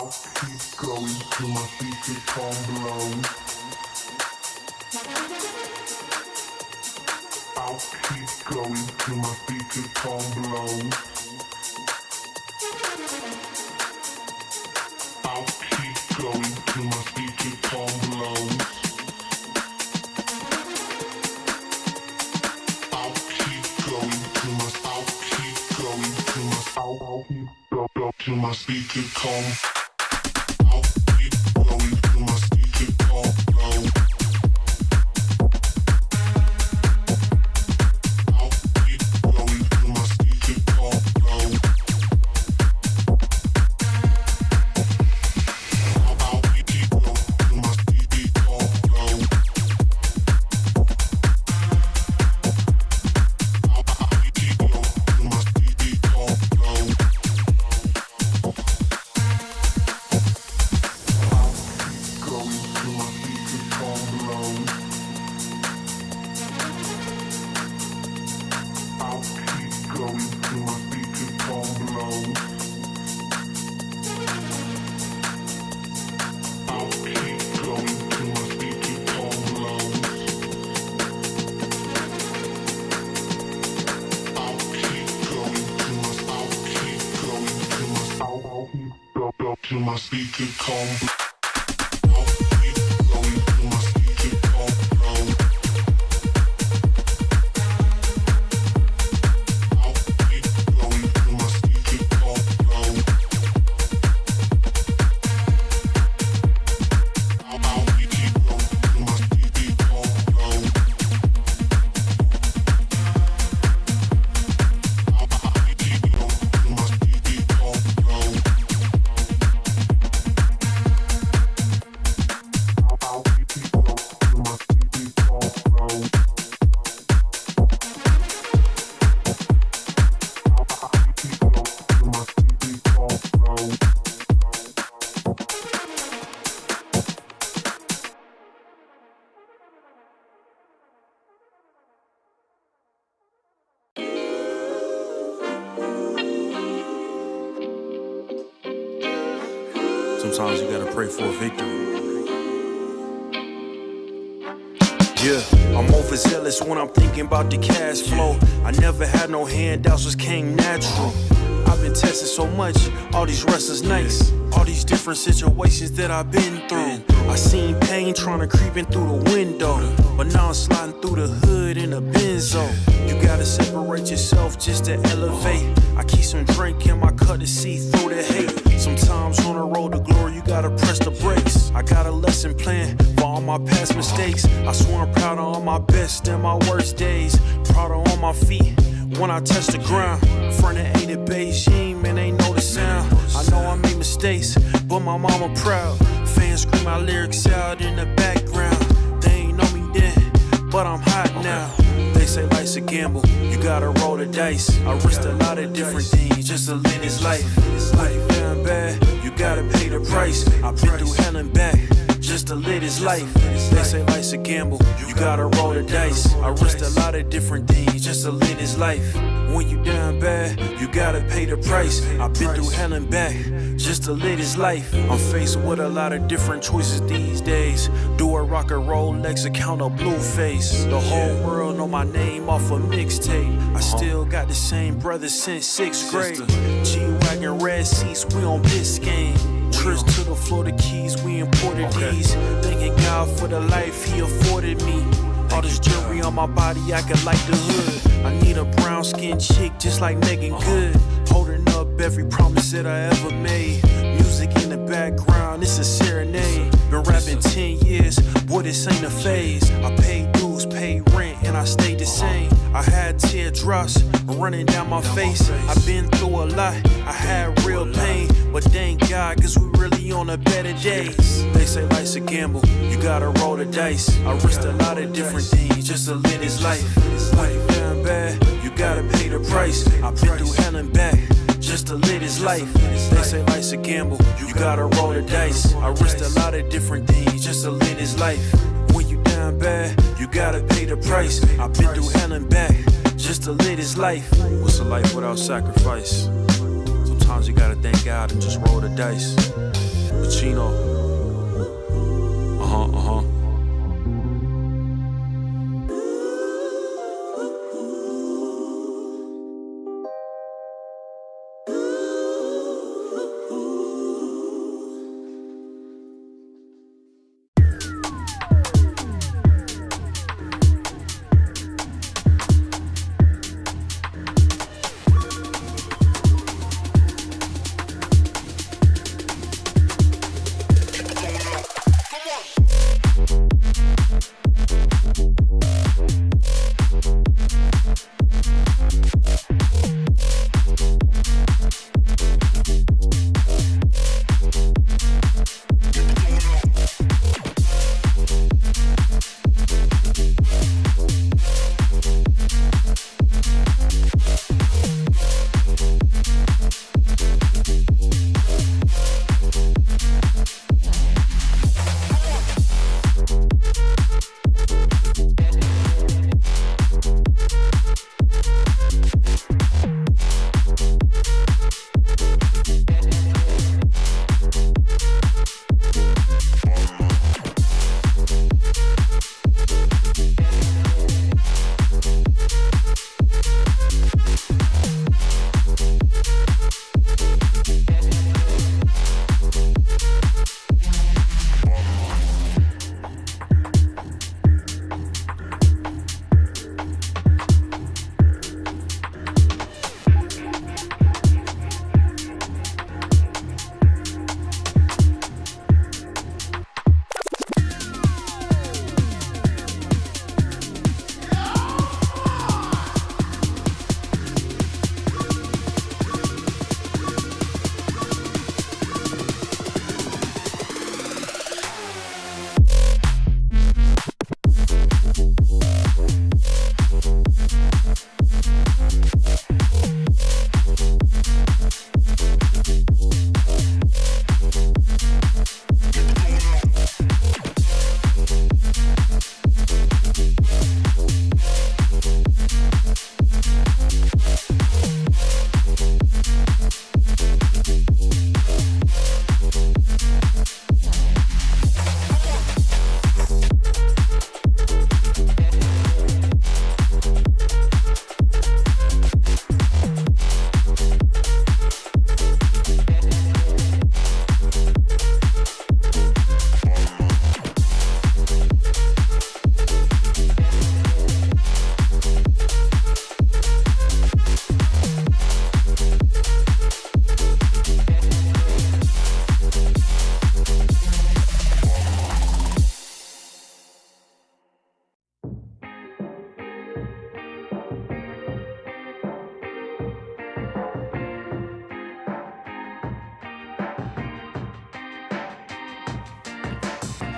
Till my speaker calm. I'll keep going till my speaker calm low. I'll keep going till my speaker calm low. I'll keep going till my speaker calm low. I'll keep going till my speaker calm low. Till my speaker calm. I'll keep going till my speaker calm low. I'll keep going till my speaker calm low. I'll keep going till my speaker calm low. I'll keep going till my speaker calm low. Sometimes you gotta pray for a victory. Yeah, I'm overzealous when I'm thinking about the cash flow. I never had no handouts, just came natural. I've been tested so much, all these restless nights, all these different situations that I've been through. I seen pain trying to creep in through the window, but now I'm sliding through the hood in a benzo. You gotta separate yourself just to elevate. I keep some drink in my cup to see through the hate. Sometimes on the road to glory, you gotta press the brakes. I got a lesson plan for all my past mistakes. I swear I'm proud of all my best and my worst days. Proud of all my feet when I touch the ground. Front of ain't it Beijing, man, ain't know the sound. I know I made mistakes, but my mama proud. Fans scream my lyrics out in the background. They ain't know me then, but I'm hot now. They say life's a gamble, you gotta roll the dice. I risked a lot of different things just to live this life. Life down bad, you gotta pay the price. I've been through hell and back just to live this life. They say life's a gamble, you gotta roll the dice. I risked a lot of different things just to live this life. When you down bad, you gotta pay the price. I've been through hell and back just to live this life. I'm faced with a lot of different choices these days. Do a rock and roll Lex account of Blueface. The whole world know my name off a mixtape. I still got the same brother since 6th grade. G-Wagon, red seats, we on Biscayne. Trips to the Florida Keys, we imported these. Thanking God for the life he afforded me. All this jewelry on my body, I could light the hood. I need a brown skinned chick just like Megan Good. Holding up every promise that I ever made. Music in the background, it's a serenade. Been rapping 10 years, boy, this ain't a phase. I paid dues, paid rent, and I stayed the same. I had teardrops running down my face. I've been through a lot, I had real pain. But thank God, cause we really on the better days. They say life's a gamble, you gotta roll the dice. I risked a lot of different things just to live this life. Life down bad, you gotta pay the price. I've been through hell and back just to live this life. They say life's a gamble, you gotta roll the dice. I risked a lot of different things just to live this life. When you down bad, you gotta pay the price. I've been through hell and back just to live this life. What's a life without sacrifice? Sometimes you gotta thank God and just roll the dice. Chino.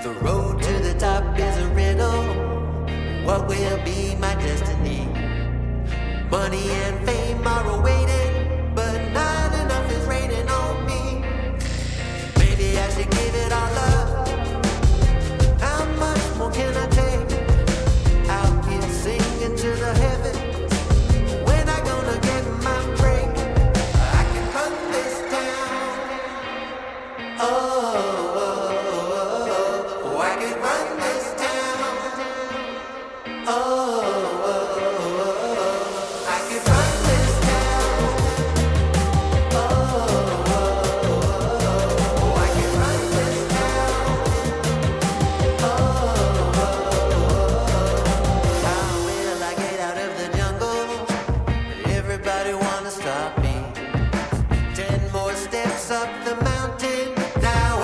The road to the top is a riddle. What will be my destiny? Money and fame are awaiting, but not enough is raining on me. Maybe I should give it all up. How much more can I take? Out here singing to the heavens. When I gonna get my break? I can run this town. I can run this town. I can run this town. I can run this town. How will I get out of the jungle? Everybody wanna stop me. 10 more steps up the mountain. Now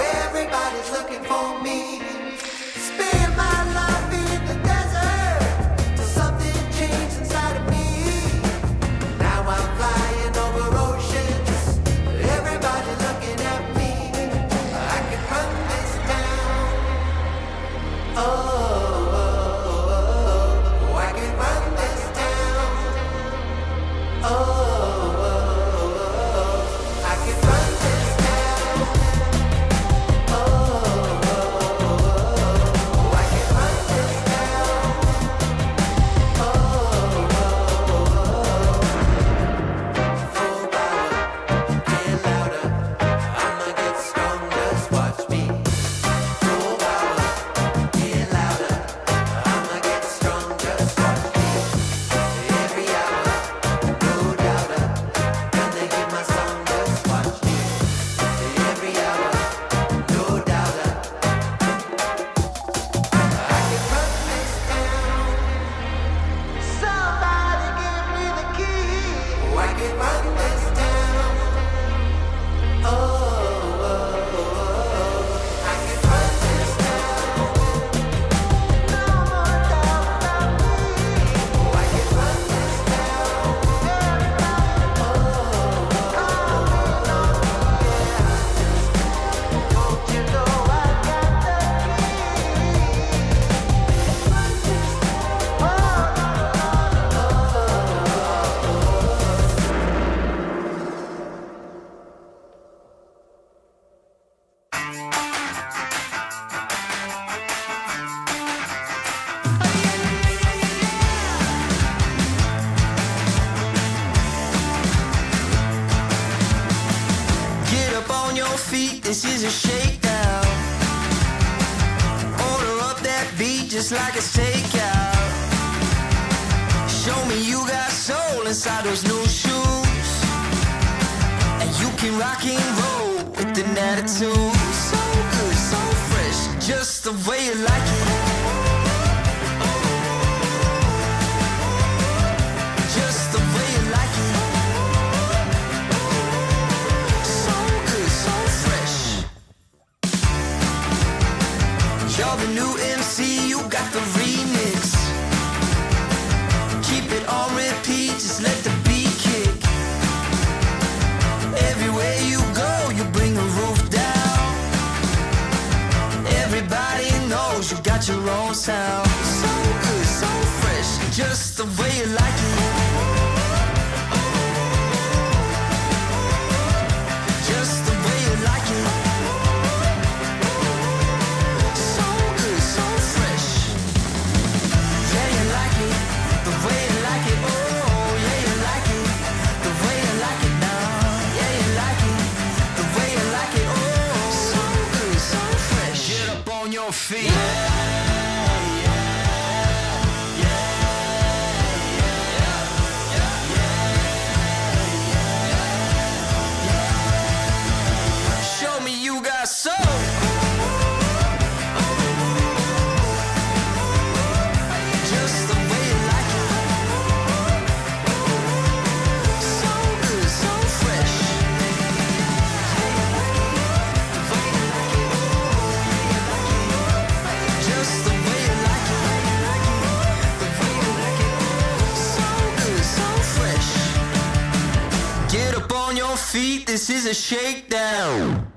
just like it's takeout. Show me you got soul inside those new shoes, and you can rock and roll with an attitude. So good, so fresh, just the way you like it. Just the way you like it. So good, so fresh. You're the new MC, you got the remix. Keep it on repeat, just let the beat kick. Everywhere you go, you bring the roof down. Everybody knows you got your own sound. So good, so fresh, just the way you like it. Just the way you like it. So good, so fresh. Yeah, you like it, the way you like it. Oh, yeah, you like it, the way you like it now. Yeah, you like it, the way you like it. Oh, so good, so fresh. Get up on your feet. Show me you got soul. Just the way you like it. So good, so fresh. Just the way you like it. So good, so fresh. Get up on your feet, this is a shakedown.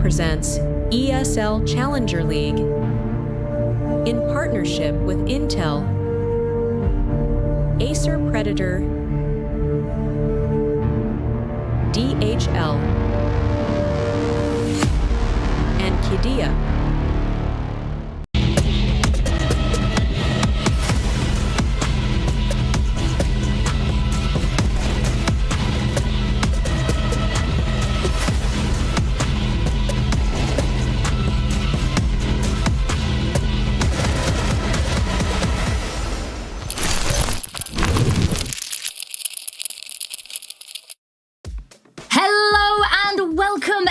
presents ESL Challenger League in partnership with Intel, Acer Predator, DHL, and Qiddiya.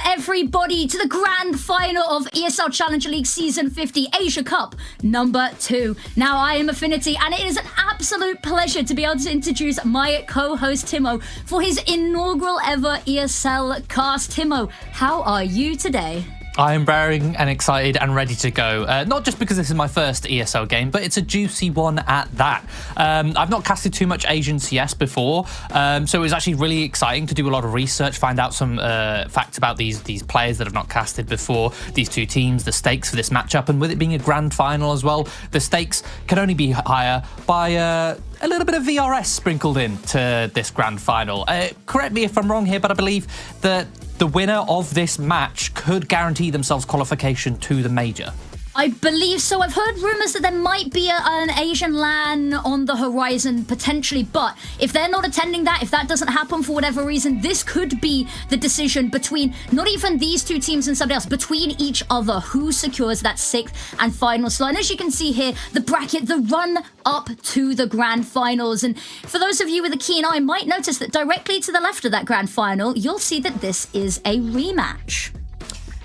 Everybody to the grand final of ESL Challenger League Season 50 Asia Cup number 2. Now, I am Affinity, and it is an absolute pleasure to be able to introduce my co-host Timo for his inaugural ever ESL cast. Timo, how are you today? I am raring and excited and ready to go. Not just because this is my first ESL game, but it's a juicy one at that. I've not casted too much Asian CS before, so it was actually really exciting to do a lot of research, find out some facts about these players that have not casted before, these two teams, the stakes for this matchup, and with it being a grand final as well, the stakes can only be higher by a little bit of VRS sprinkled in to this grand final. Correct me if I'm wrong here, but I believe that the winner of this match could guarantee themselves qualification to the major. I believe so. I've heard rumours that there might be an Asian LAN on the horizon, potentially, but if they're not attending that, if that doesn't happen for whatever reason, this could be the decision between not even these two teams and somebody else, between each other, who secures that 6th and final slot. And as you can see here, the bracket, the run up to the grand finals. And for those of you with a keen eye, might notice that directly to the left of that grand final, you'll see that this is a rematch.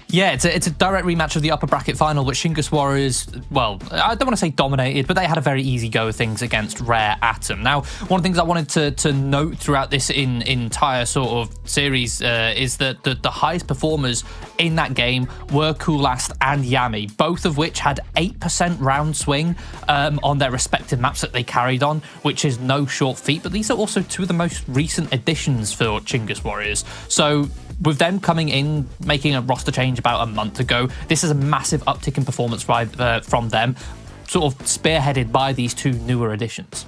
Yeah, it's a direct rematch of the upper bracket final, which Chinggis Warriors, well, I don't want to say dominated, but they had a very easy go of things against Rare Atom. Now, one of the things I wanted to note throughout this entire sort of series is that the highest performers in that game were Coolast and Yami, both of which had 8% round swing on their respective maps that they carried on, which is no short feat, but these are also two of the most recent additions for Chinggis Warriors. So with them coming in, making a roster change about a month ago, this is a massive uptick in performance from them, sort of spearheaded by these two newer additions.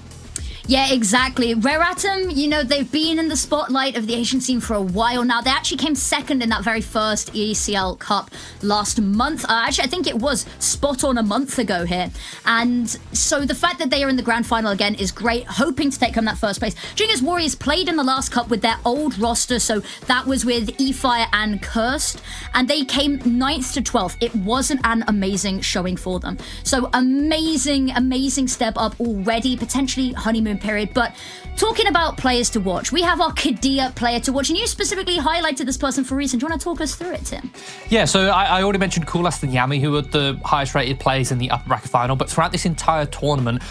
Yeah, exactly. Rare Atom, you know, they've been in the spotlight of the Asian scene for a while now. They actually came second in that very first ESL Cup last month. Actually, I think it was spot on a month ago here. And so the fact that they are in the grand final again is great, hoping to take home that first place. Chinggis Warriors played in the last cup with their old roster, so that was with eFire and Cursed, and they came 9th to 12th. It wasn't an amazing showing for them. So amazing step up already, potentially honeymoon period. But talking about players to watch, we have our Qiddiya player to watch, and you specifically highlighted this person for a reason. Do you want to talk us through it, Tim? Yeah, so I already mentioned Coolast and Yami, who were the highest rated players in the upper bracket final, but throughout this entire tournament,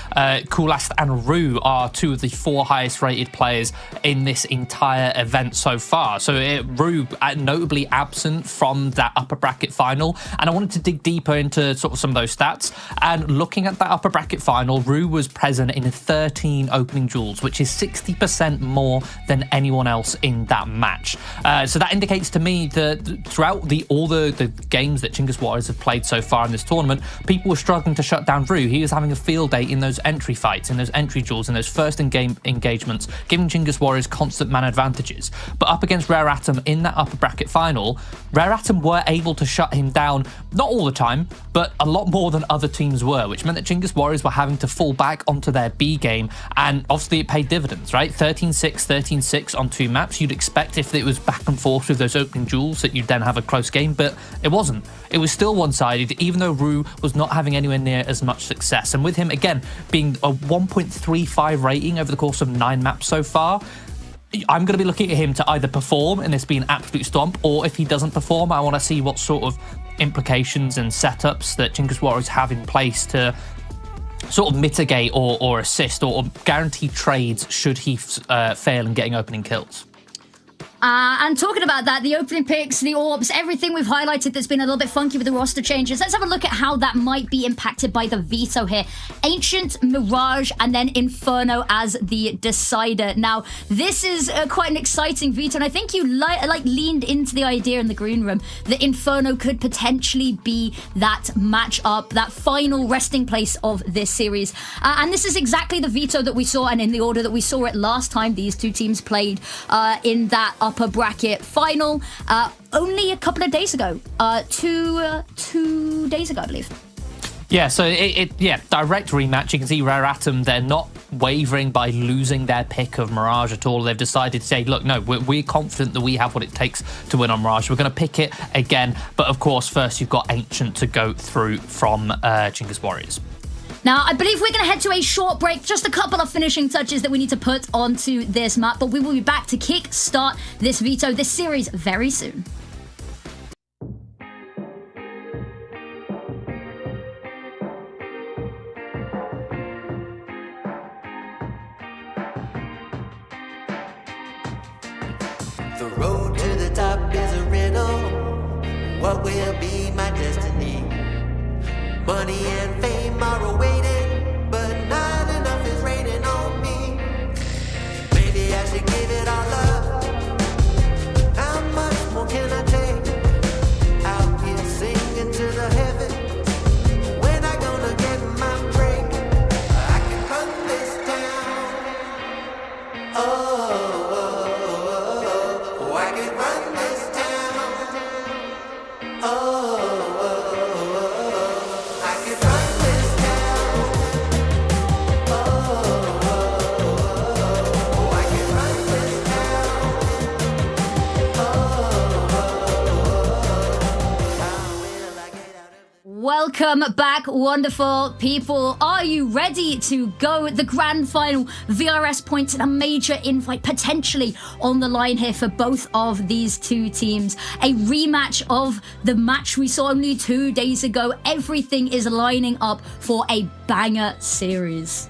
Coolast and Rue are two of the 4 highest rated players in this entire event so far. So Rue notably absent from that upper bracket final, and I wanted to dig deeper into sort of some of those stats. And looking at that upper bracket final, Rue was present in 13 opening duels, which is 60% more than anyone else in that match. So that indicates to me that throughout all the games that Chinggis Warriors have played so far in this tournament, people were struggling to shut down Rue. He was having a field day in those entry fights, in those entry duels, in those first in-game engagements, giving Chinggis Warriors constant man advantages. But up against Rare Atom in that upper bracket final, Rare Atom were able to shut him down, not all the time, but a lot more than other teams were, which meant that Chinggis Warriors were having to fall back onto their B game, and obviously it paid dividends, right? 13-6, 13-6 on 2 maps. You'd expect if it was back and forth with those opening duels that you'd then have a close game, but it wasn't. It was still one-sided, even though Rue was not having anywhere near as much success. And with him, again, being a 1.35 rating over the course of 9 maps so far, I'm going to be looking at him to either perform and this be an absolute stomp, or if he doesn't perform, I want to see what sort of implications and setups that Chinggis Warriors have in place to sort of mitigate or assist or guarantee trades should he fail in getting opening kills. And talking about that, the opening picks, the orbs, everything we've highlighted that's been a little bit funky with the roster changes. Let's have a look at how that might be impacted by the veto here. Ancient, Mirage, and then Inferno as the decider. Now, this is quite an exciting veto, and I think you leaned into the idea in the green room that Inferno could potentially be that matchup, that final resting place of this series. And this is exactly the veto that we saw, and in the order that we saw it last time these two teams played in that upper bracket final only a couple of days ago. 2 days ago, I believe. Yeah, so direct rematch. You can see Rare Atom, they're not wavering by losing their pick of Mirage at all. They've decided to say, look, no, we're confident that we have what it takes to win on Mirage. We're going to pick it again. But of course, first you've got Ancient to go through from Chinggis Warriors. Now, I believe we're going to head to a short break. Just a couple of finishing touches that we need to put onto this map. But we will be back to kick-start this veto, this series, very soon. The road to the top is a riddle. What will be my destiny? Money and fame are awaiting, but not enough is raining on me. Maybe I should give it all up. How much more can I take? Out here singing to the heavens. When I gonna get my break? I can run this town. Oh, I can run this town. Oh. Welcome back, wonderful people. Are you ready to go? The grand final, VRS points, and a major invite potentially on the line here for both of these two teams. A rematch of the match we saw only 2 days ago. Everything is lining up for a banger series.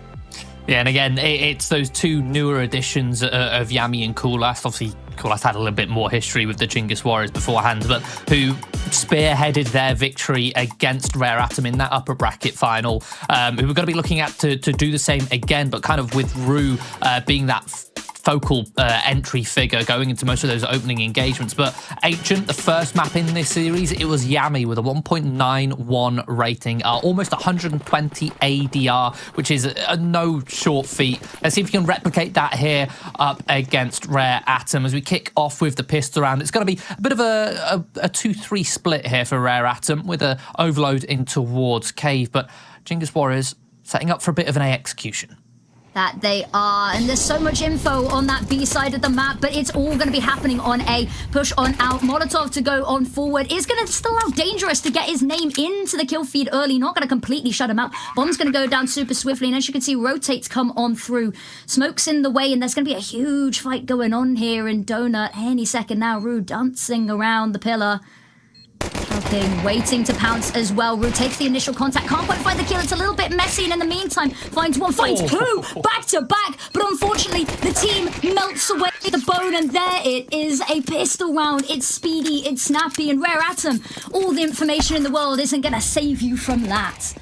Yeah, and again, it's those two newer additions of Yami and Coolast. Obviously, Coolast had a little bit more history with the Chinggis Warriors beforehand, but who spearheaded their victory against Rare Atom in that upper bracket final. Who we're going to be looking at to do the same again, but kind of with Rue being that focal entry figure going into most of those opening engagements. But Ancient, the first map in this series, it was Yami with a 1.91 rating, almost 120 ADR, which is a no short feat. Let's see if you can replicate that here up against Rare Atom as we kick off with the pistol round. It's going to be a bit of a 2-3 split here for Rare Atom with a overload in towards Cave, but Chinggis Warriors setting up for a bit of an A execution. That they are, and there's so much info on that B side of the map, but it's all going to be happening on A. Push on out, Molotov to go on forward is going to still allow Dangerous to get his name into the kill feed early, not going to completely shut him out. Bomb's going to go down super swiftly, and as you can see, Rotates come on through. Smoke's in the way, and there's going to be a huge fight going on here in Donut any second now. Rue dancing around the pillar. Okay, waiting to pounce as well. Rue takes the initial contact, can't quite find the kill. It's a little bit messy, and in the meantime, finds one, finds two, back to back. But unfortunately, the team melts away the bone, and there it is, a pistol round. It's speedy, it's snappy, and Rare Atom, all the information in the world isn't going to save you from that.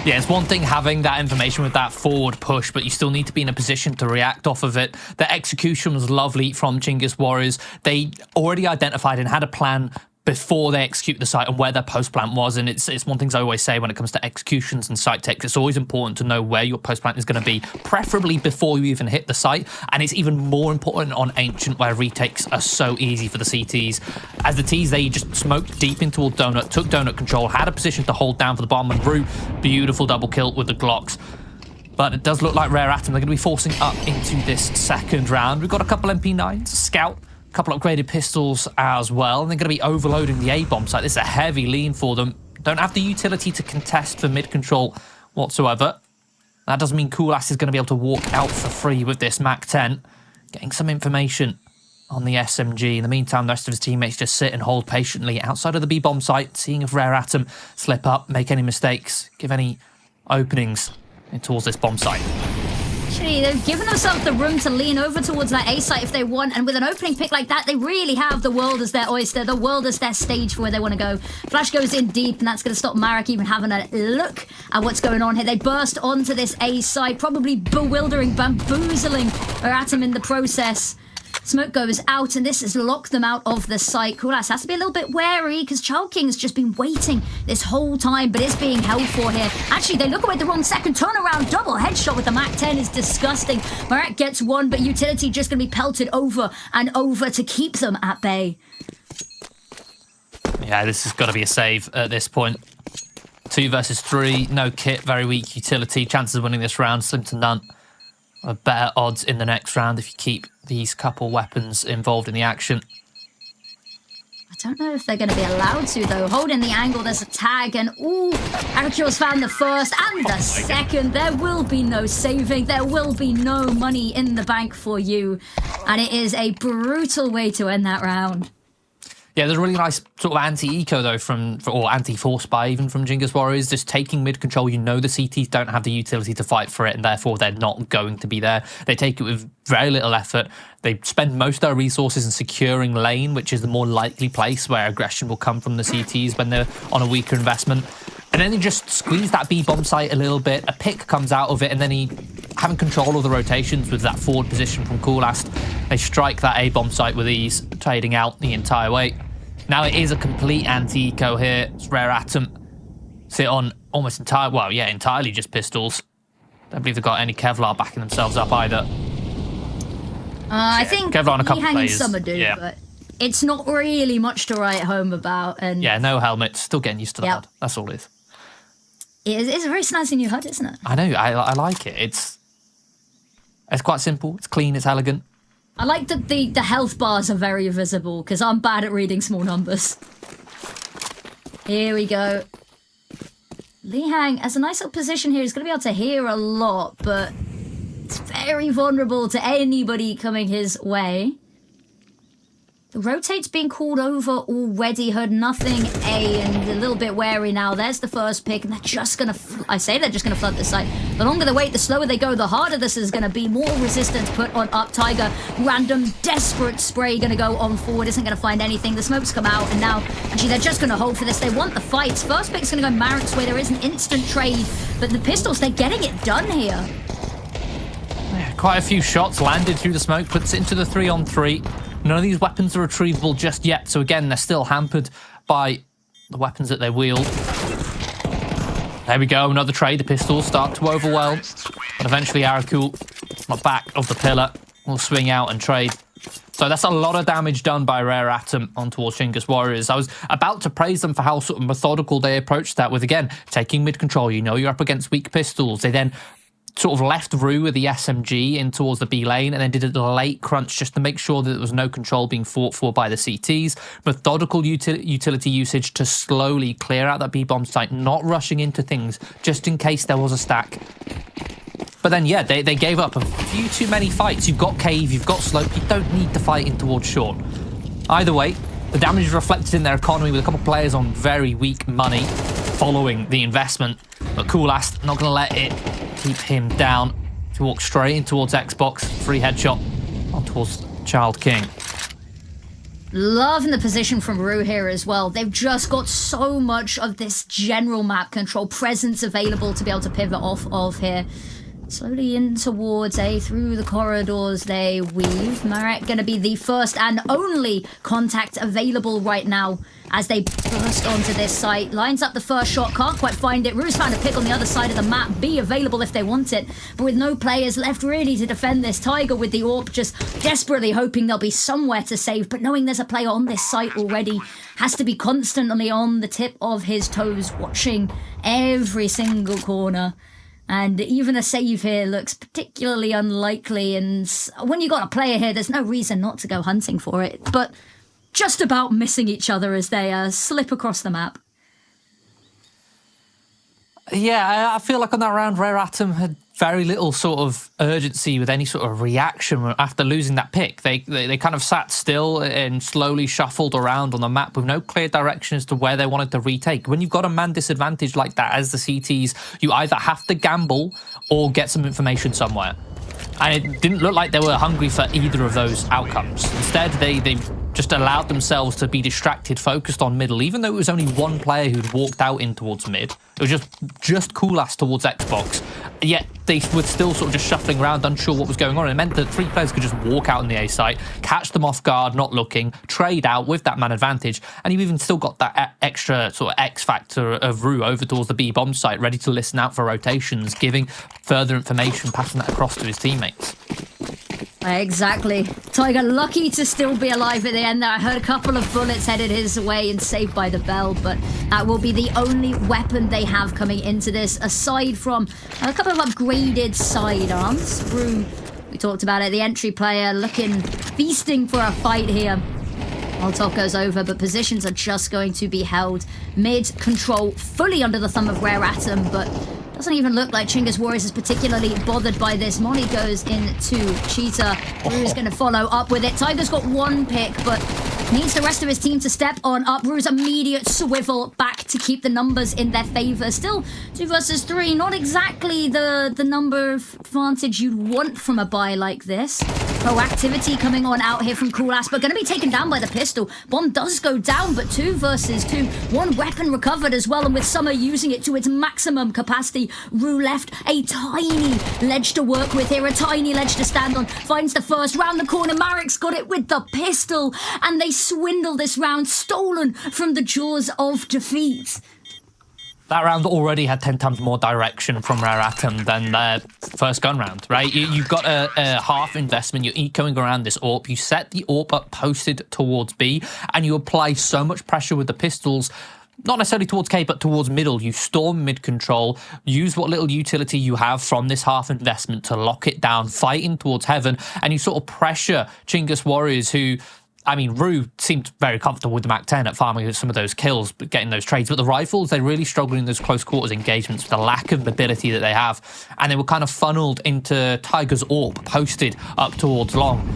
Yeah, it's one thing having that information with that forward push, but you still need to be in a position to react off of it. The execution was lovely from Chinggis Warriors. They already identified and had a plan before they execute the site and where their post plant was. And it's one thing I always say when it comes to executions and site techs, it's always important to know where your post plant is going to be, preferably before you even hit the site. And it's even more important on Ancient, where retakes are so easy for the CTs. As the Ts, they just smoked deep into Donut, took Donut control, had a position to hold down for the bomb, and Rue, beautiful double kill with the Glocks. But it does look like Rare Atom, they're going to be forcing up into this second round. We've got a couple MP9s, Scout, couple upgraded pistols as well, and they're going to be overloading the A-bomb site. This is a heavy lean for them. Don't have the utility to contest for mid-control whatsoever. That doesn't mean Coolast is going to be able to walk out for free with this MAC-10. Getting some information on the SMG. In the meantime, the rest of his teammates just sit and hold patiently outside of the B-bomb site, seeing if Rare Atom slip up, make any mistakes, give any openings towards this bomb site. Actually, they've given themselves the room to lean over towards that A site if they want, and with an opening pick like that, they really have the world as their oyster, the world as their stage for where they want to go. Flash goes in deep, and that's going to stop Marek even having a look at what's going on here. They burst onto this A site, probably bewildering, bamboozling Ratum in the process. Smoke goes out, and this has locked them out of the site. Kulas has to be a little bit wary because Childking's just been waiting this whole time, but is being held for here. Actually, they look away the wrong second. Turnaround, double headshot with the MAC-10 is disgusting. Marek gets one, but Utility just going to be pelted over and over to keep them at bay. Yeah, this has got to be a save at this point. 2 versus 3, no kit, very weak Utility. Chances of winning this round, slim to none. Better odds in the next round if you keep these couple weapons involved in the action. I don't know if they're going to be allowed to, though. Holding the angle, there's a tag, and ooh, Arakiel's found the first and the second. There will be no saving. There will be no money in the bank for you. And it is a brutal way to end that round. Yeah, there's a really nice sort of anti-eco, though, or anti-force buy even from Chinggis Warriors. Just taking mid-control, you know the CTs don't have the utility to fight for it, and therefore they're not going to be there. They take it with very little effort. They spend most of their resources in securing lane, which is the more likely place where aggression will come from the CTs when they're on a weaker investment. And then they just squeeze that B bomb site a little bit. A pick comes out of it, and then he having control of the rotations with that forward position from Coolast. They strike that A bomb site with ease, trading out the entire way. Now it is a complete anti-eco here. It's Rare Atom sit on almost entirely just pistols. Don't believe they've got any Kevlar backing themselves up either. I think Kevlar on a couple hanging players. Summer do, but it's not really much to write home about. And yeah, no helmet. Still getting used to the HUD. That's all it is. It's a very snazzy new HUD, isn't it? I know. I like it. It's quite simple. It's clean. It's elegant. I like that the health bars are very visible because I'm bad at reading small numbers. Here we go. Li Hang has a nice little position here. He's going to be able to hear a lot, but it's very vulnerable to anybody coming his way. The rotate's being called over already. Heard nothing A and a little bit wary now. There's the first pick, and they're just going to... I say they're just going to flood this site. The longer they wait, the slower they go, the harder this is going to be. More resistance put on up. Tiger, random, desperate spray going to go on forward. Isn't going to find anything. The smokes come out, and now, actually, they're just going to hold for this. They want the fights. First pick's going to go Marek's way. There is an instant trade, but the pistols, they're getting it done here. Yeah, quite a few shots landed through the smoke. Puts it into the 3-on-3. None of these weapons are retrievable just yet, so again, they're still hampered by the weapons that they wield. There we go, another trade. The pistols start to overwhelm, but eventually Araku, on the back of the pillar, will swing out and trade. So that's a lot of damage done by Rare Atom on towards Chinggis Warriors. I was about to praise them for how sort of methodical they approached that with, again, taking mid-control. You know you're up against weak pistols. They then sort of left Rue with the SMG in towards the B lane and then did a late crunch just to make sure that there was no control being fought for by the CTs. Methodical utility usage to slowly clear out that B bomb site, not rushing into things just in case there was a stack. But then, yeah, they gave up a few too many fights. You've got cave, you've got slope, you don't need to fight in towards short. Either way, the damage is reflected in their economy with a couple of players on very weak money following the investment. But Coolast not going to let it keep him down. To walk straight in towards Xbox. Free headshot on towards Child King. Loving the position from Rue here as well. They've just got so much of this general map control presence available to be able to pivot off of here. Slowly in towards A, through the corridors they weave. Marek going to be the first and only contact available right now as they burst onto this site. Lines up the first shot, can't quite find it. Rue's found a pick on the other side of the map. B available if they want it, but with no players left really to defend this. Tiger with the AWP just desperately hoping there'll be somewhere to save, but knowing there's a player on this site already, has to be constantly on the tip of his toes, watching every single corner. And even a save here looks particularly unlikely. And when you got a player here, there's no reason not to go hunting for it. But just about missing each other as they slip across the map. Yeah, I feel like on that round, Rare Atom had very little sort of urgency with any sort of reaction after losing that pick. They kind of sat still and slowly shuffled around on the map with no clear direction as to where they wanted to retake. When you've got a man disadvantage like that as the CTs, you either have to gamble or get some information somewhere. And it didn't look like they were hungry for either of those outcomes. Instead, they just allowed themselves to be distracted, focused on middle, even though it was only one player who'd walked out in towards mid. It was just Coolass towards Xbox. Yet they were still sort of just shuffling around, unsure what was going on. And it meant that 3 players could just walk out on the A site, catch them off guard, not looking, trade out with that man advantage. And you even still got that extra sort of X factor of Rue over towards the B bomb site, ready to listen out for rotations, giving further information, passing that across to his teammates. Exactly. Tiger lucky to still be alive at the end there. I heard a couple of bullets headed his way and saved by the bell, but that will be the only weapon they have coming into this, aside from a couple of upgraded sidearms. Rue, we talked about it, the entry player feasting for a fight here. Molotov goes over, but positions are just going to be held. Mid control fully under the thumb of Rare Atom, but doesn't even look like Chinggis Warriors is particularly bothered by this. Molly goes into Cheetah, who's going to follow up with it. Tiger's got 1 pick, but needs the rest of his team to step on up. Rue's immediate swivel back to keep the numbers in their favor. Still 2 versus 3, not exactly the number of advantage you'd want from a buy like this. Proactivity coming on out here from Coolass, but going to be taken down by the pistol. Bomb does go down, but 2 versus 2. 1 weapon recovered as well, and with Summer using it to its maximum capacity, Rue left a tiny ledge to work with here, a tiny ledge to stand on. Finds the first, round the corner, Marek's got it with the pistol, and they swindle this round, stolen from the jaws of defeat. That round already had 10 times more direction from Rare Atom than their first gun round, right? You've got a half investment, you're ecoing around this AWP, you set the AWP up posted towards B, and you apply so much pressure with the pistols, not necessarily towards K, but towards middle. You storm mid control, use what little utility you have from this half investment to lock it down, fighting towards heaven, and you sort of pressure Chinggis Warriors, who, I mean, Rue seemed very comfortable with the MAC-10 at farming some of those kills, but getting those trades. But the rifles, they're really struggling in those close quarters engagements with the lack of mobility that they have. And they were kind of funneled into Tiger's AWP, posted up towards long.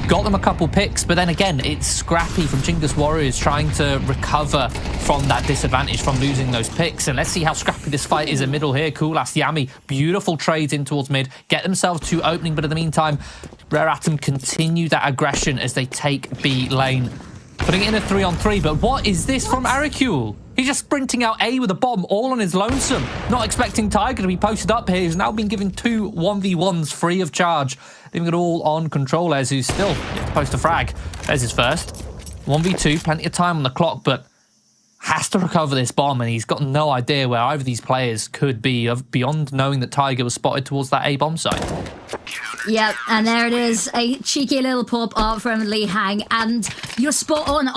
Got them a couple picks, but then again, it's scrappy from Chinggis Warriors trying to recover from that disadvantage from losing those picks. And let's see how scrappy this fight is in middle here. Coolass, Yami, beautiful trades in towards mid, get themselves to opening, but in the meantime, Rare Atom continue that aggression as they take B lane. Putting it in a 3-on-3, but what is this from Aricule? He's just sprinting out A with a bomb, all on his lonesome. Not expecting Tiger to be posted up here. He's now been given 2 1v1s free of charge. Leaving it all on Control as who's still yet to post a frag. There's his first. 1v2, plenty of time on the clock, but has to recover this bomb, and he's got no idea where either of these players could be beyond knowing that Tiger was spotted towards that A bomb site. Yep, and there it is, a cheeky little pop art from Lee Hang, and you're spot on.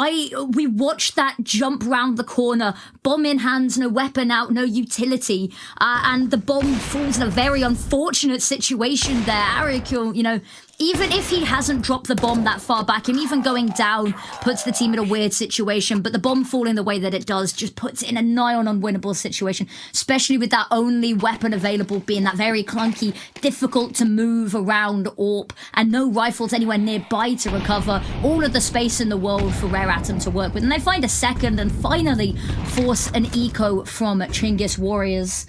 We watched that jump round the corner, bomb in hands, no weapon out, no utility, and the bomb falls in a very unfortunate situation there. Aricule, you know, even if he hasn't dropped the bomb that far back, him even going down puts the team in a weird situation, but the bomb falling the way that it does just puts it in a nigh-on unwinnable situation, especially with that only weapon available being that very clunky, difficult to move around AWP, and no rifles anywhere nearby to recover all of the space in the world for Rare Atom to work with. And they find a second and finally force an eco from Chinggis Warriors.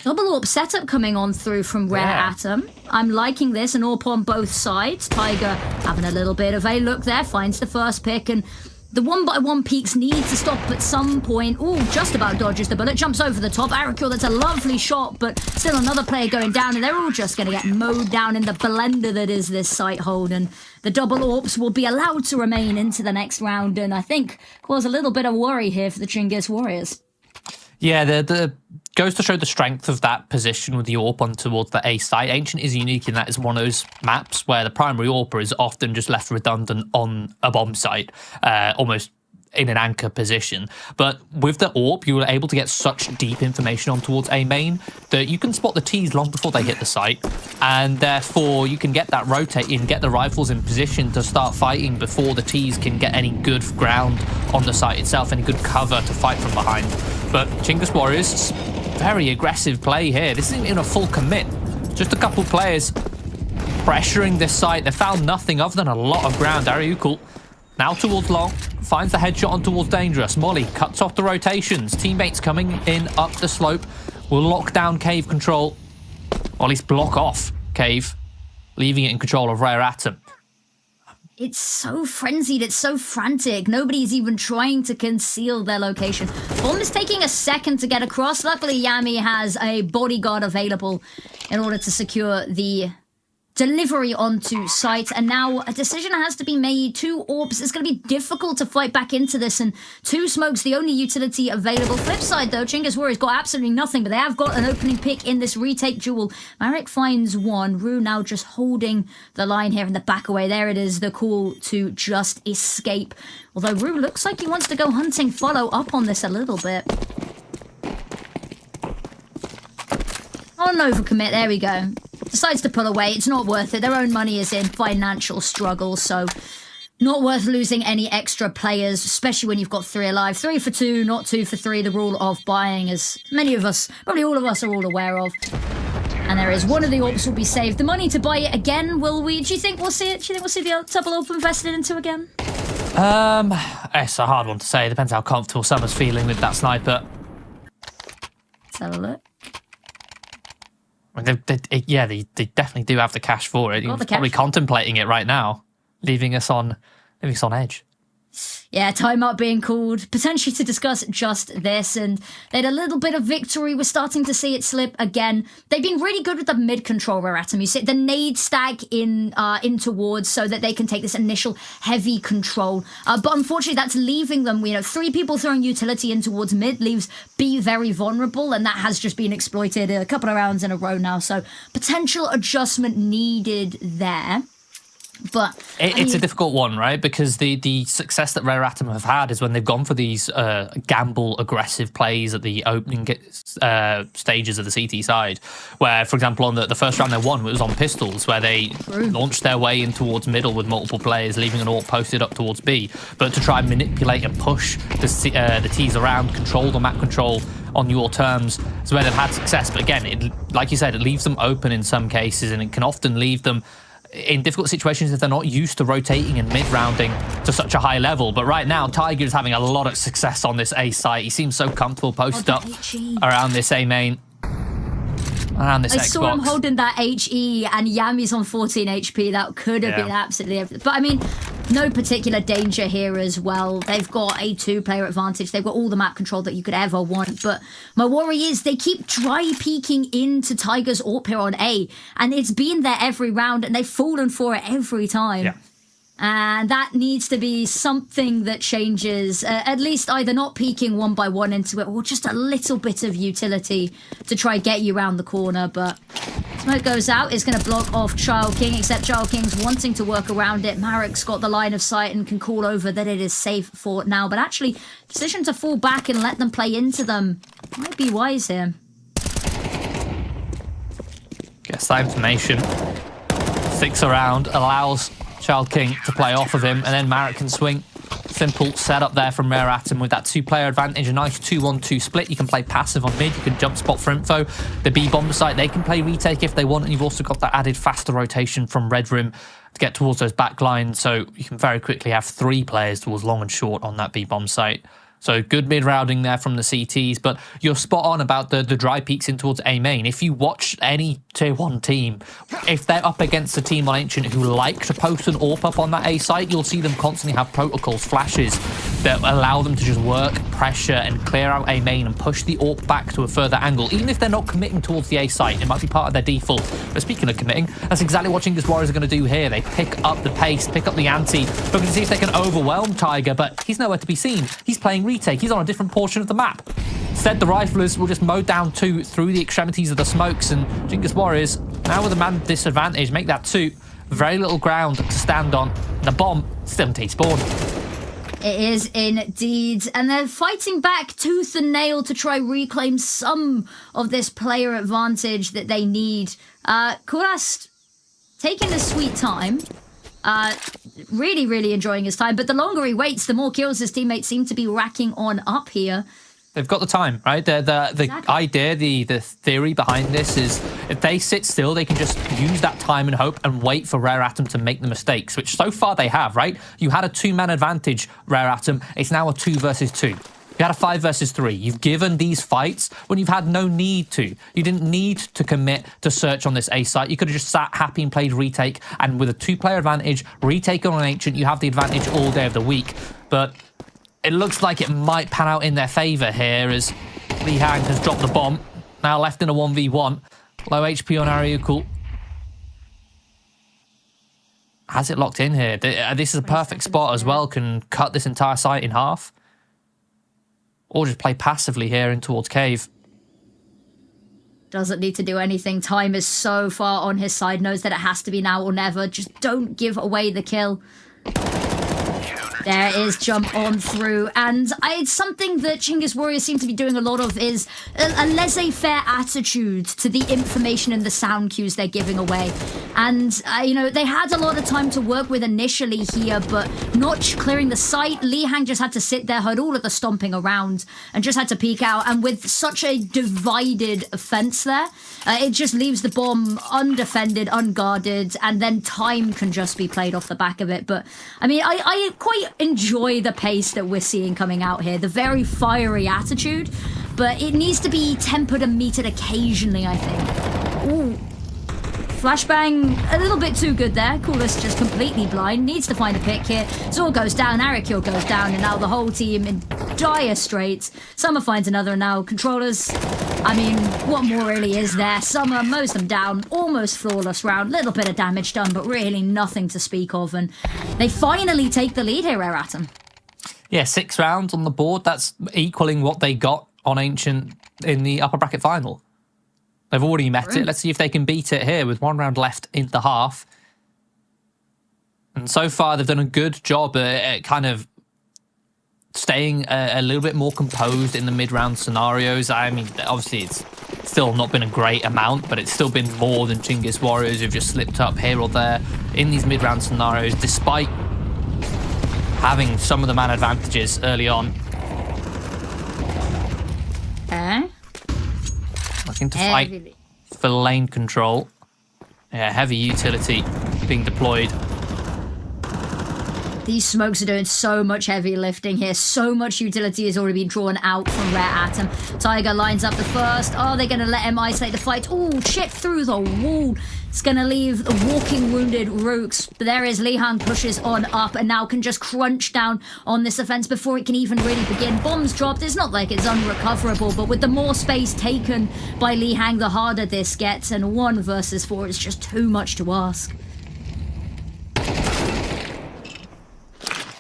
Double AWP setup coming on through from Rare Atom. I'm liking this, an AWP on both sides. Tiger having a little bit of a look there, finds the first pick, and the 1x1 peaks need to stop at some point. Ooh, just about dodges the bullet, jumps over the top. Aricule, that's a lovely shot, but still another player going down, and they're all just going to get mowed down in the blender that is this site hold. And the double AWPs will be allowed to remain into the next round, and I think cause a little bit of worry here for the Chinggis Warriors. Yeah, the goes to show the strength of that position with the AWP on towards the A site. Ancient is unique in that it's one of those maps where the primary AWPer is often just left redundant on a bomb site, almost in an anchor position. But with the AWP, you were able to get such deep information on towards A main that you can spot the T's long before they hit the site, and therefore you can get that rotate in, get the rifles in position to start fighting before the T's can get any good ground on the site itself, any good cover to fight from behind. But Chinggis Warriors, very aggressive play here. This isn't even a full commit. Just a couple players pressuring this site. They found nothing other than a lot of ground. Ariukul now towards long, finds the headshot on towards dangerous. Molly cuts off the rotations. Teammates coming in up the slope will lock down cave control, or at least block off cave. leaving it in control of Rare Atom. It's so frenzied, it's so frantic. Nobody's even trying to conceal their location. Bomb is taking a second to get across. Luckily, Yami has a bodyguard available in order to secure the delivery onto site. And now a decision has to be made. 2 orbs. It's going to be difficult to fight back into this. And 2 smokes, the only utility available. Flip side, though, Chinggis Warriors got absolutely nothing, but they have got an opening pick in this retake duel. Marek finds 1. Rue now just holding the line here in the back away. There it is, the call to just escape. Although Rue looks like he wants to go hunting, follow up on this a little bit. Oh, an overcommit. There we go. Decides to pull away. It's not worth it. Their own money is in financial struggle, so not worth losing any extra players, especially when you've got 3 alive. 3 for 2, not 2 for 3. The rule of buying, as many of us, probably all of us, are all aware of. And there is one of the orbs will be saved. The money to buy it again, will we? Do you think we'll see it? Do you think we'll see the double orb invested into again? It's a hard one to say. Depends how comfortable Summer's feeling with that sniper. Let's have a look. They definitely do have the cash for it. He's probably contemplating it right now, leaving us on edge. Yeah, timeout being called, potentially to discuss just this, and they had a little bit of victory. We're starting to see it slip again. They've been really good with the mid-control, Rare Atom. You see the nade stack in towards so that they can take this initial heavy control. But unfortunately, that's leaving them, 3 people throwing utility in towards mid leaves B very vulnerable, and that has just been exploited a couple of rounds in a row now. So potential adjustment needed there. But it's a difficult one, right? Because the success that Rare Atom have had is when they've gone for these gamble aggressive plays at the opening stages of the CT side, where, for example, on the first round they won, it was on pistols, where they launched their way in towards middle with multiple players, leaving an AWP posted up towards B, but to try and manipulate and push the T's around, control the map control on your terms, is where they've had success. But again, like you said, it leaves them open in some cases, and it can often leave them in difficult situations if they're not used to rotating and mid-rounding to such a high level. But right now, Tiger is having a lot of success on this A site. He seems so comfortable posted up around this A main, around this Xbox. I saw him holding that HE, and Yami's on 14 HP. That could have been absolutely everything. But I mean, no particular danger here as well. They've got a 2-player advantage. They've got all the map control that you could ever want. But my worry is they keep dry peeking into Tiger's AWP here on A. And it's been there every round, and they've fallen for it every time. Yeah. And that needs to be something that changes, at least either not peeking one by one into it, or just a little bit of utility to try get you around the corner. But smoke goes out, it's going to block off Child King, except Child King's wanting to work around it. Marek's got the line of sight and can call over that it is safe for now. But actually, decision to fall back and let them play into them might be wise here. Gets that information, sticks around, allows Child King to play off of him, and then Marek can swing. Simple setup there from Rare Atom with that 2-player advantage, a nice 2-1-2 split. You can play passive on mid, you can jump spot for info. The B bomb site, they can play retake if they want, and you've also got that added faster rotation from Red Room to get towards those back lines, so you can very quickly have 3 players towards long and short on that B bomb site. So good mid-rounding there from the CTs, but you're spot on about the dry peaks in towards A main. If you watch any tier 1 team, if they're up against a team on Ancient who like to post an AWP up on that A site, you'll see them constantly have protocols, flashes that allow them to just work pressure and clear out A main and push the AWP back to a further angle. Even if they're not committing towards the A site, it might be part of their default. But speaking of committing, that's exactly what Chinggis Warriors are going to do here. They pick up the pace, pick up the ante, looking to see if they can overwhelm Tiger, but he's nowhere to be seen. He's playing retake. He's on a different portion of the map. Instead, the riflers will just mow down 2 through the extremities of the smokes, and Chinggis Warriors, now with a man disadvantage, make that 2. Very little ground to stand on. The bomb still T-spawn. It is indeed. And they're fighting back tooth and nail to try reclaim some of this player advantage that they need. Kurast taking a sweet time. Really, really enjoying his time. But the longer he waits, the more kills his teammates seem to be racking on up here. They've got the time, right? The idea, the theory behind this is if they sit still, they can just use that time and hope and wait for Rare Atom to make the mistakes, which so far they have, right? You had a 2-man advantage, Rare Atom. It's now a 2 versus 2. You had a 5 versus 3. You've given these fights when you've had no need to. You didn't need to commit to search on this A site. You could have just sat happy and played retake. And with a 2-player advantage, retake on an Ancient, you have the advantage all day of the week. But it looks like it might pan out in their favor here as Li Hang has dropped the bomb. Now left in a 1v1. Low HP on Ariukul. Has it locked in here? This is a perfect spot as well. Can cut this entire site in half. Or just play passively here in towards cave. Doesn't need to do anything. Time is so far on his side. Knows that it has to be now or never. Just don't give away the kill. There is jump on through, and it's something that Chinggis Warriors seem to be doing a lot of is a laissez-faire attitude to the information and the sound cues they're giving away. And, you know, they had a lot of time to work with initially here, but not clearing the site. Li Hang just had to sit there, heard all of the stomping around, and just had to peek out. And with such a divided fence there, it just leaves the bomb undefended, unguarded, and then time can just be played off the back of it. But, I mean, I quite enjoy the pace that we're seeing coming out here, the very fiery attitude, but it needs to be tempered and metered occasionally, I think. Ooh. Flashbang, a little bit too good there. Coolest just completely blind. Needs to find a pick here. Zor goes down, Ariukul goes down, and now the whole team in dire straits. Summer finds another now. Controllers, I mean, what more really is there? Summer mows them down. Almost flawless round. Little bit of damage done, but really nothing to speak of. And they finally take the lead here, Eratum. Yeah, 6 rounds on the board. That's equaling what they got on Ancient in the upper bracket final. They've already met it. Let's see if they can beat it here with 1 round left in the half. And so far, they've done a good job at kind of staying a little bit more composed in the mid-round scenarios. I mean, obviously, it's still not been a great amount, but it's still been more than Chinggis Warriors who've just slipped up here or there in these mid-round scenarios, despite having some of the man advantages early on. Looking to fight for lane control. Yeah, heavy utility being deployed. These smokes are doing so much heavy lifting here. So much utility has already been drawn out from Rare Atom. Tiger lines up the first. Are they going to let him isolate the fight? Oh, shit, through the wall. It's going to leave the walking wounded Rooks. But there is Li Hang pushes on up and now can just crunch down on this offense before it can even really begin. Bombs dropped. It's not like it's unrecoverable, but with the more space taken by Li Hang, the harder this gets. And 1 versus 4 is just too much to ask.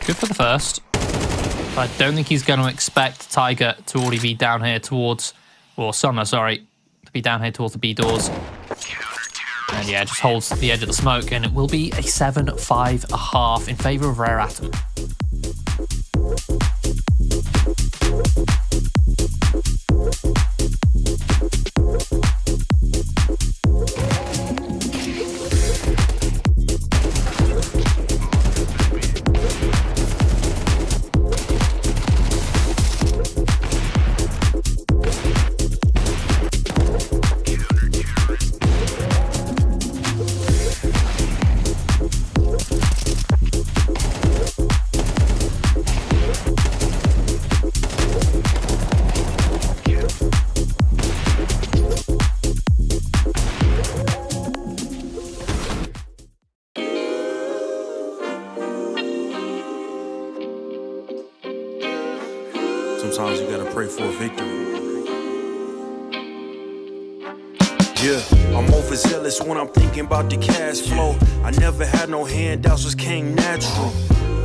Good for the first. But I don't think he's going to expect Tiger to already be down here towards... Or Summer, sorry. To be down here towards the B doors. And yeah, just holds the edge of the smoke. And it will be a 7-5-1/2 in favour of Rare Atom. Sometimes you gotta pray for a victory. Yeah, I'm overzealous when I'm thinking about the cash flow. I never had no handouts, just came natural.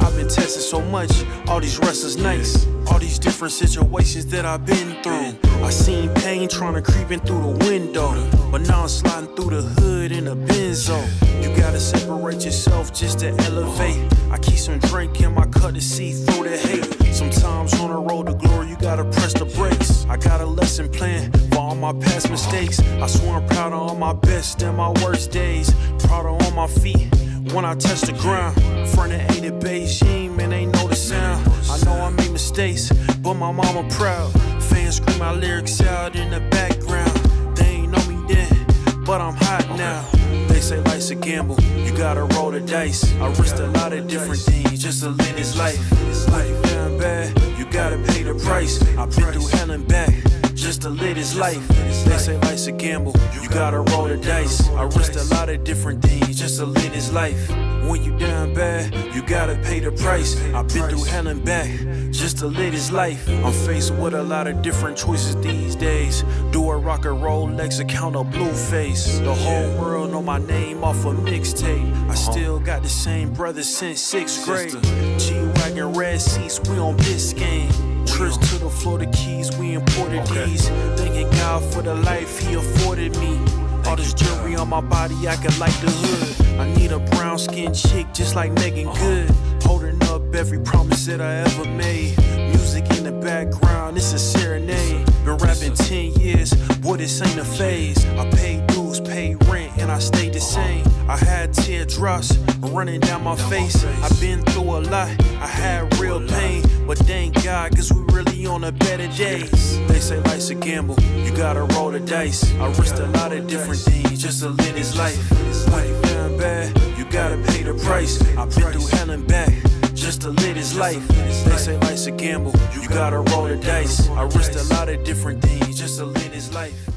I've been tested so much, all these wrestlers nice. All these different situations that I've been through. I seen pain trying to creep in through the window, but now I'm sliding through the hood in a Benzo. You gotta separate yourself just to elevate. I keep some drink in my cup to see through the hate. Sometimes on the road to glory, you gotta press the brakes. I got a lesson plan for all my past mistakes. I swear I'm proud of all my best and my worst days. Proud of all my feet when I touch the ground. Front of 8 at Beijing, man, ain't know the sound. I know I made mistakes, but my mama proud. Fans scream my lyrics out in the background. They ain't know me then, but I'm hot now. They say life's a gamble, you gotta roll the dice. I risked a lot of different things just to live this life. It's life down bad, you gotta pay the price. I've been through hell and back just to live this life. They say life's a gamble, you gotta roll the dice. I risked a lot of different things just to live this life. When you down bad, you gotta pay the price. I've been through hell and back just to live this life. I'm faced with a lot of different choices these days. Do a rock and roll Lex account of Blueface. The whole world know my name off a mixtape. I still got the same brothers since 6th grade. G-Wagon red seats, we on Biscayne. Trips to the Florida Keys, we imported these. Thanking God for the life he afforded me. All this jewelry on my body, I could light the hood. I need a brown skinned chick just like Megan Good. Holding up every promise that I ever made. Music in the background, it's a serenade. Been rapping 10 years, boy, this ain't a phase. I paid dues, paid rent, and I stayed the same. I had teardrops running down my face. I've been through a lot, I had real pain. But thank God, cause we really on a better days. They say life's a gamble, you gotta roll the dice. I risked a lot of different things just to live this life. When you down bad, you gotta pay the price. I've been through hell and back just to live this life. They say life's a gamble, you gotta roll the dice. I risked a lot of different things just to live this life.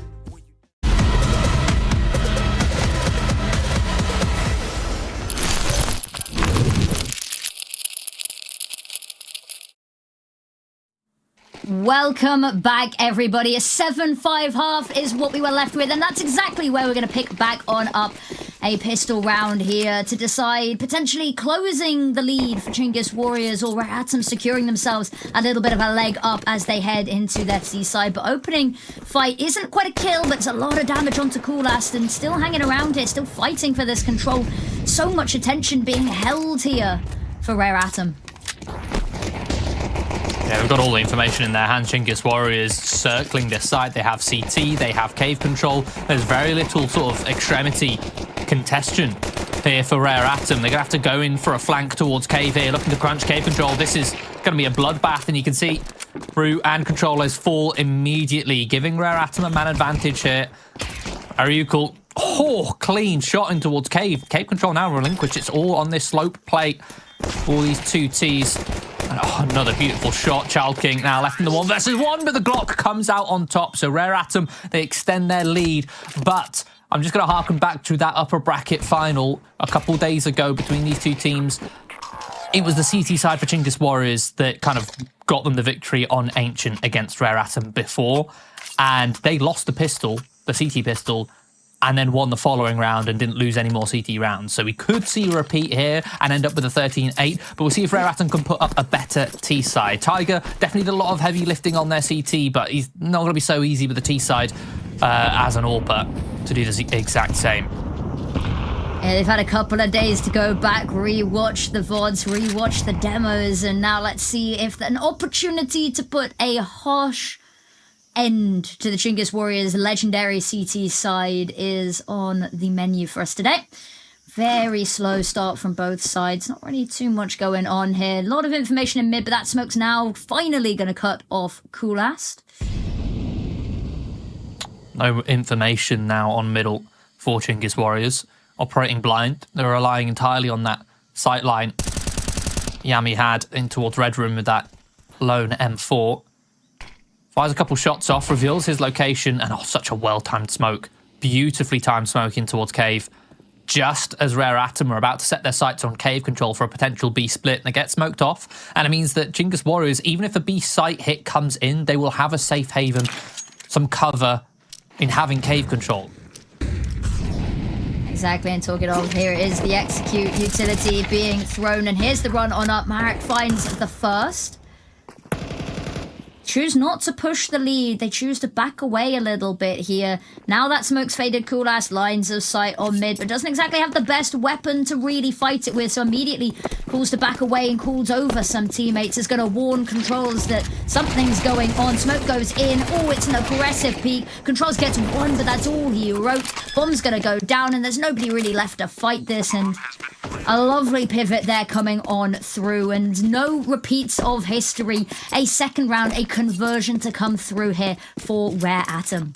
Welcome back, everybody. A 7-5 half is what we were left with, and that's exactly where we're going to pick back on up a pistol round here to decide potentially closing the lead for Chinggis Warriors, or Rare Atom securing themselves a little bit of a leg up as they head into their C-side. But opening fight isn't quite a kill, but it's a lot of damage onto Coolast, and still hanging around here, still fighting for this control. So much attention being held here for Rare Atom. Yeah, we've got all the information in their hands. Chinggis Warriors circling this side. They have CT, they have cave control. There's very little sort of extremity congestion here for Rare Atom. They're going to have to go in for a flank towards cave here, looking to crunch cave control. This is going to be a bloodbath, and you can see Brew and controllers fall immediately, giving Rare Atom a man advantage here. Ariukul, clean shot in towards cave. Cave control now relinquished. It's all on this slope plate. All these two Ts. Another beautiful shot. Child King now left in the 1v1, but the Glock comes out on top. So Rare Atom, they extend their lead. But I'm just going to harken back to that upper bracket final a couple days ago between these two teams. It was the CT side for Chinggis Warriors that kind of got them the victory on Ancient against Rare Atom before. And they lost the pistol, the CT pistol, and then won the following round and didn't lose any more CT rounds. So we could see a repeat here and end up with a 13-8, but we'll see if Rare Atom can put up a better T side. Tiger definitely did a lot of heavy lifting on their CT, but he's not going to be so easy with the T side as an AWPer to do the exact same. Yeah, they've had a couple of days to go back, rewatch the VODs, rewatch the demos, and now let's see if an opportunity to put a harsh end to the Chinggis Warriors' legendary CT side is on the menu for us today. Very slow start from both sides. Not really too much going on here. A lot of information in mid, but that smoke's now finally going to cut off Coolast. No information now on middle for Chinggis Warriors. Operating blind. They're relying entirely on that sight line Yami had in towards Red Room with that lone M4. Fires a couple shots off, reveals his location, and such a well-timed smoke. Beautifully timed smoke in towards cave. Just as Rare Atom are about to set their sights on cave control for a potential B split, and they get smoked off. And it means that Chinggis Warriors, even if a B site hit comes in, they will have a safe haven, some cover in having cave control. Exactly, and talk it all. Here is the execute utility being thrown, and here's the run on up. Marek finds the first. Choose not to push the lead. They choose to back away a little bit here. Now that smoke's faded, Coolast lines of sight on mid, but doesn't exactly have the best weapon to really fight it with, so immediately calls to back away and calls over some teammates. Is going to warn Controls that something's going on. Smoke goes in. Oh, it's an aggressive peek. Controls gets one, but that's all he wrote. Bomb's going to go down, and there's nobody really left to fight this, and a lovely pivot there coming on through, and no repeats of history. A second round, a conversion to come through here for Rare Atom.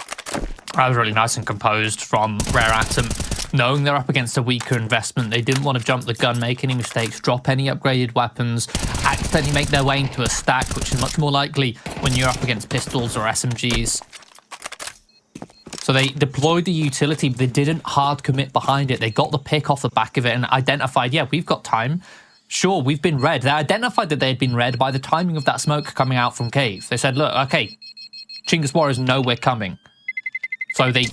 That was really nice and composed from Rare Atom. knowing they're up against a weaker investment. They didn't want to jump the gun, make any mistakes, drop any upgraded weapons, accidentally make their way into a stack, which is much more likely when you're up against pistols or SMGs. So they deployed the utility, but they didn't hard commit behind it. They got the pick off the back of it and identified, yeah, we've got time. Sure, we've been read. They identified that they had been read by the timing of that smoke coming out from cave. They said, look, okay, Chinggis Warriors know we're coming. So they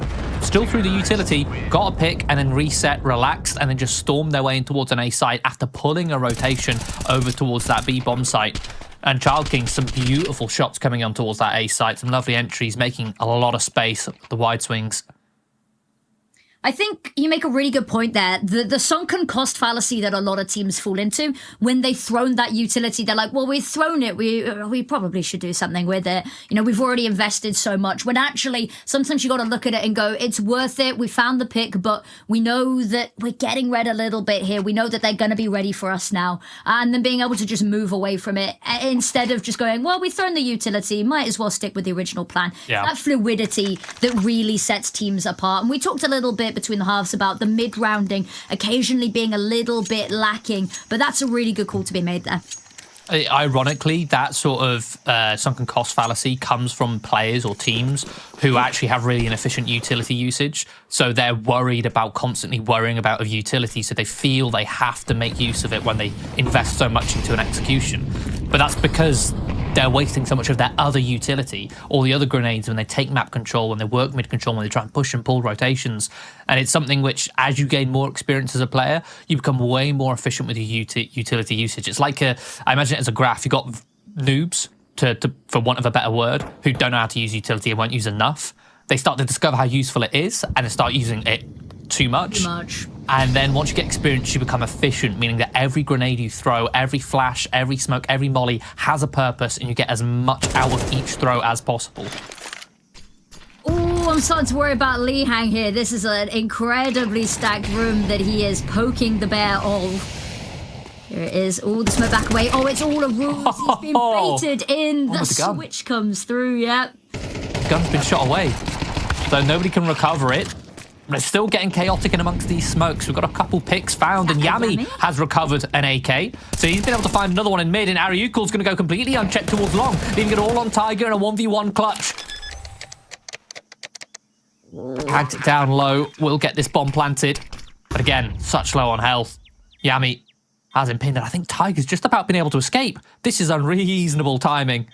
still threw the utility, got a pick, and then reset, relaxed, and then just stormed their way in towards an A site after pulling a rotation over towards that B bomb site. And Child King, some beautiful shots coming on towards that A site, some lovely entries, making a lot of space, the wide swings. I think you make a really good point there. The sunken cost fallacy that a lot of teams fall into when they've thrown that utility, they're like, well, we've thrown it. We probably should do something with it. You know, we've already invested so much. When actually, sometimes you got to look at it and go, it's worth it. We found the pick, but we know that we're getting read a little bit here. We know that they're going to be ready for us now. And then being able to just move away from it instead of just going, well, we've thrown the utility. Might as well stick with the original plan. Yeah. That fluidity that really sets teams apart. And we talked a little bit between the halves about the mid-rounding occasionally being a little bit lacking, but that's a really good call to be made there. Ironically, that sort of sunken cost fallacy comes from players or teams who actually have really inefficient utility usage. So they're worried about constantly worrying about a utility, so they feel they have to make use of it when they invest so much into an execution. But that's because they're wasting so much of their other utility, all the other grenades, when they take map control, when they work mid control, when they try and push and pull rotations. And it's something which, as you gain more experience as a player, you become way more efficient with your utility usage. It's like I imagine it as a graph. You've got noobs, for want of a better word, who don't know how to use utility and won't use enough. They start to discover how useful it is and they start using it too much. And then once you get experience, you become efficient, meaning that every grenade you throw, every flash, every smoke, every molly has a purpose, and you get as much out of each throw as possible. Oh, I'm starting to worry about Lee Hang here. This is an incredibly stacked room that he is poking the bear of. Here it is. Oh, the smoke back away. Oh, it's all a ruse. He's been baited in. The switch comes through, yep. The gun's been shot away, so nobody can recover it. But it's still getting chaotic in amongst these smokes. We've got a couple picks found, and Yami has recovered an AK. So he's been able to find another one in mid, and Ariukul's going to go completely unchecked towards long, leaving it all on Tiger in a 1v1 clutch. Tagged it down low. We'll get this bomb planted. But again, such low on health. Yami has him pinned, and I think Tiger's just about been able to escape. This is unreasonable timing.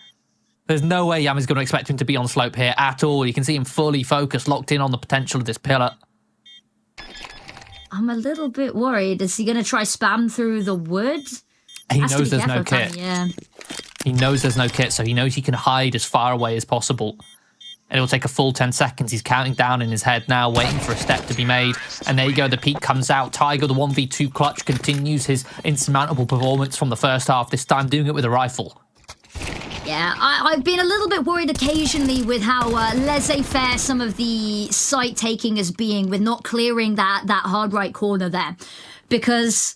There's no way Yami's going to expect him to be on slope here at all. You can see him fully focused, locked in on the potential of this pillar. I'm a little bit worried. Is he going to try spam through the wood? He knows there's no kit. Yeah. He knows there's no kit, so he knows he can hide as far away as possible. And it'll take a full 10 seconds. He's counting down in his head now, waiting for a step to be made. And there you go, the peak comes out. Tiger, the 1v2 clutch, continues his insurmountable performance from the first half, this time doing it with a rifle. Yeah, I've been a little bit worried occasionally with how laissez-faire some of the site taking is being, with not clearing that hard right corner there. Because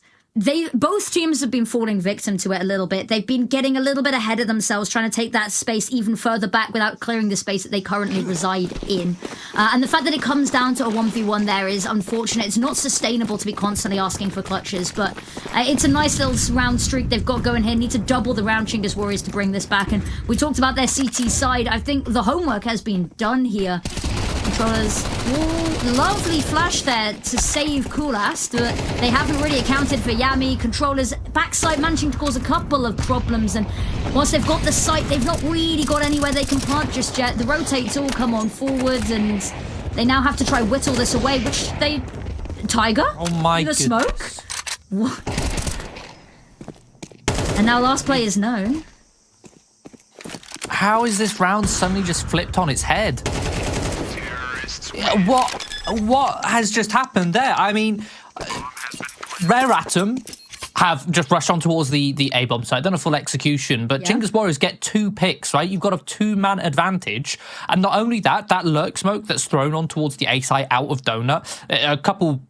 both teams have been falling victim to it a little bit. They've been getting a little bit ahead of themselves, trying to take that space even further back without clearing the space that they currently reside in. And the fact that it comes down to a 1v1 there is unfortunate. It's not sustainable to be constantly asking for clutches, but it's a nice little round streak they've got going here. Need to double the round, Chinggis Warriors, to bring this back. And we talked about their CT side. I think the homework has been done here. Controllers, lovely flash there to save Kulast, but they haven't really accounted for Yami. Controllers backside managing to cause a couple of problems, and once they've got the site, they've not really got anywhere they can plant just yet. The rotates all come on forwards, and they now have to try whittle this away, which they... Tiger? Oh my goodness. The smoke? What? And now last play is known. How is this round suddenly just flipped on its head? What has just happened there? I mean, Rare Atom have just rushed on towards the A-bomb site, done a full execution, but Chinggis Warriors get 2 picks, right? You've got a 2-man advantage, and not only that, that lurk smoke that's thrown on towards the A site out of Donut. A couple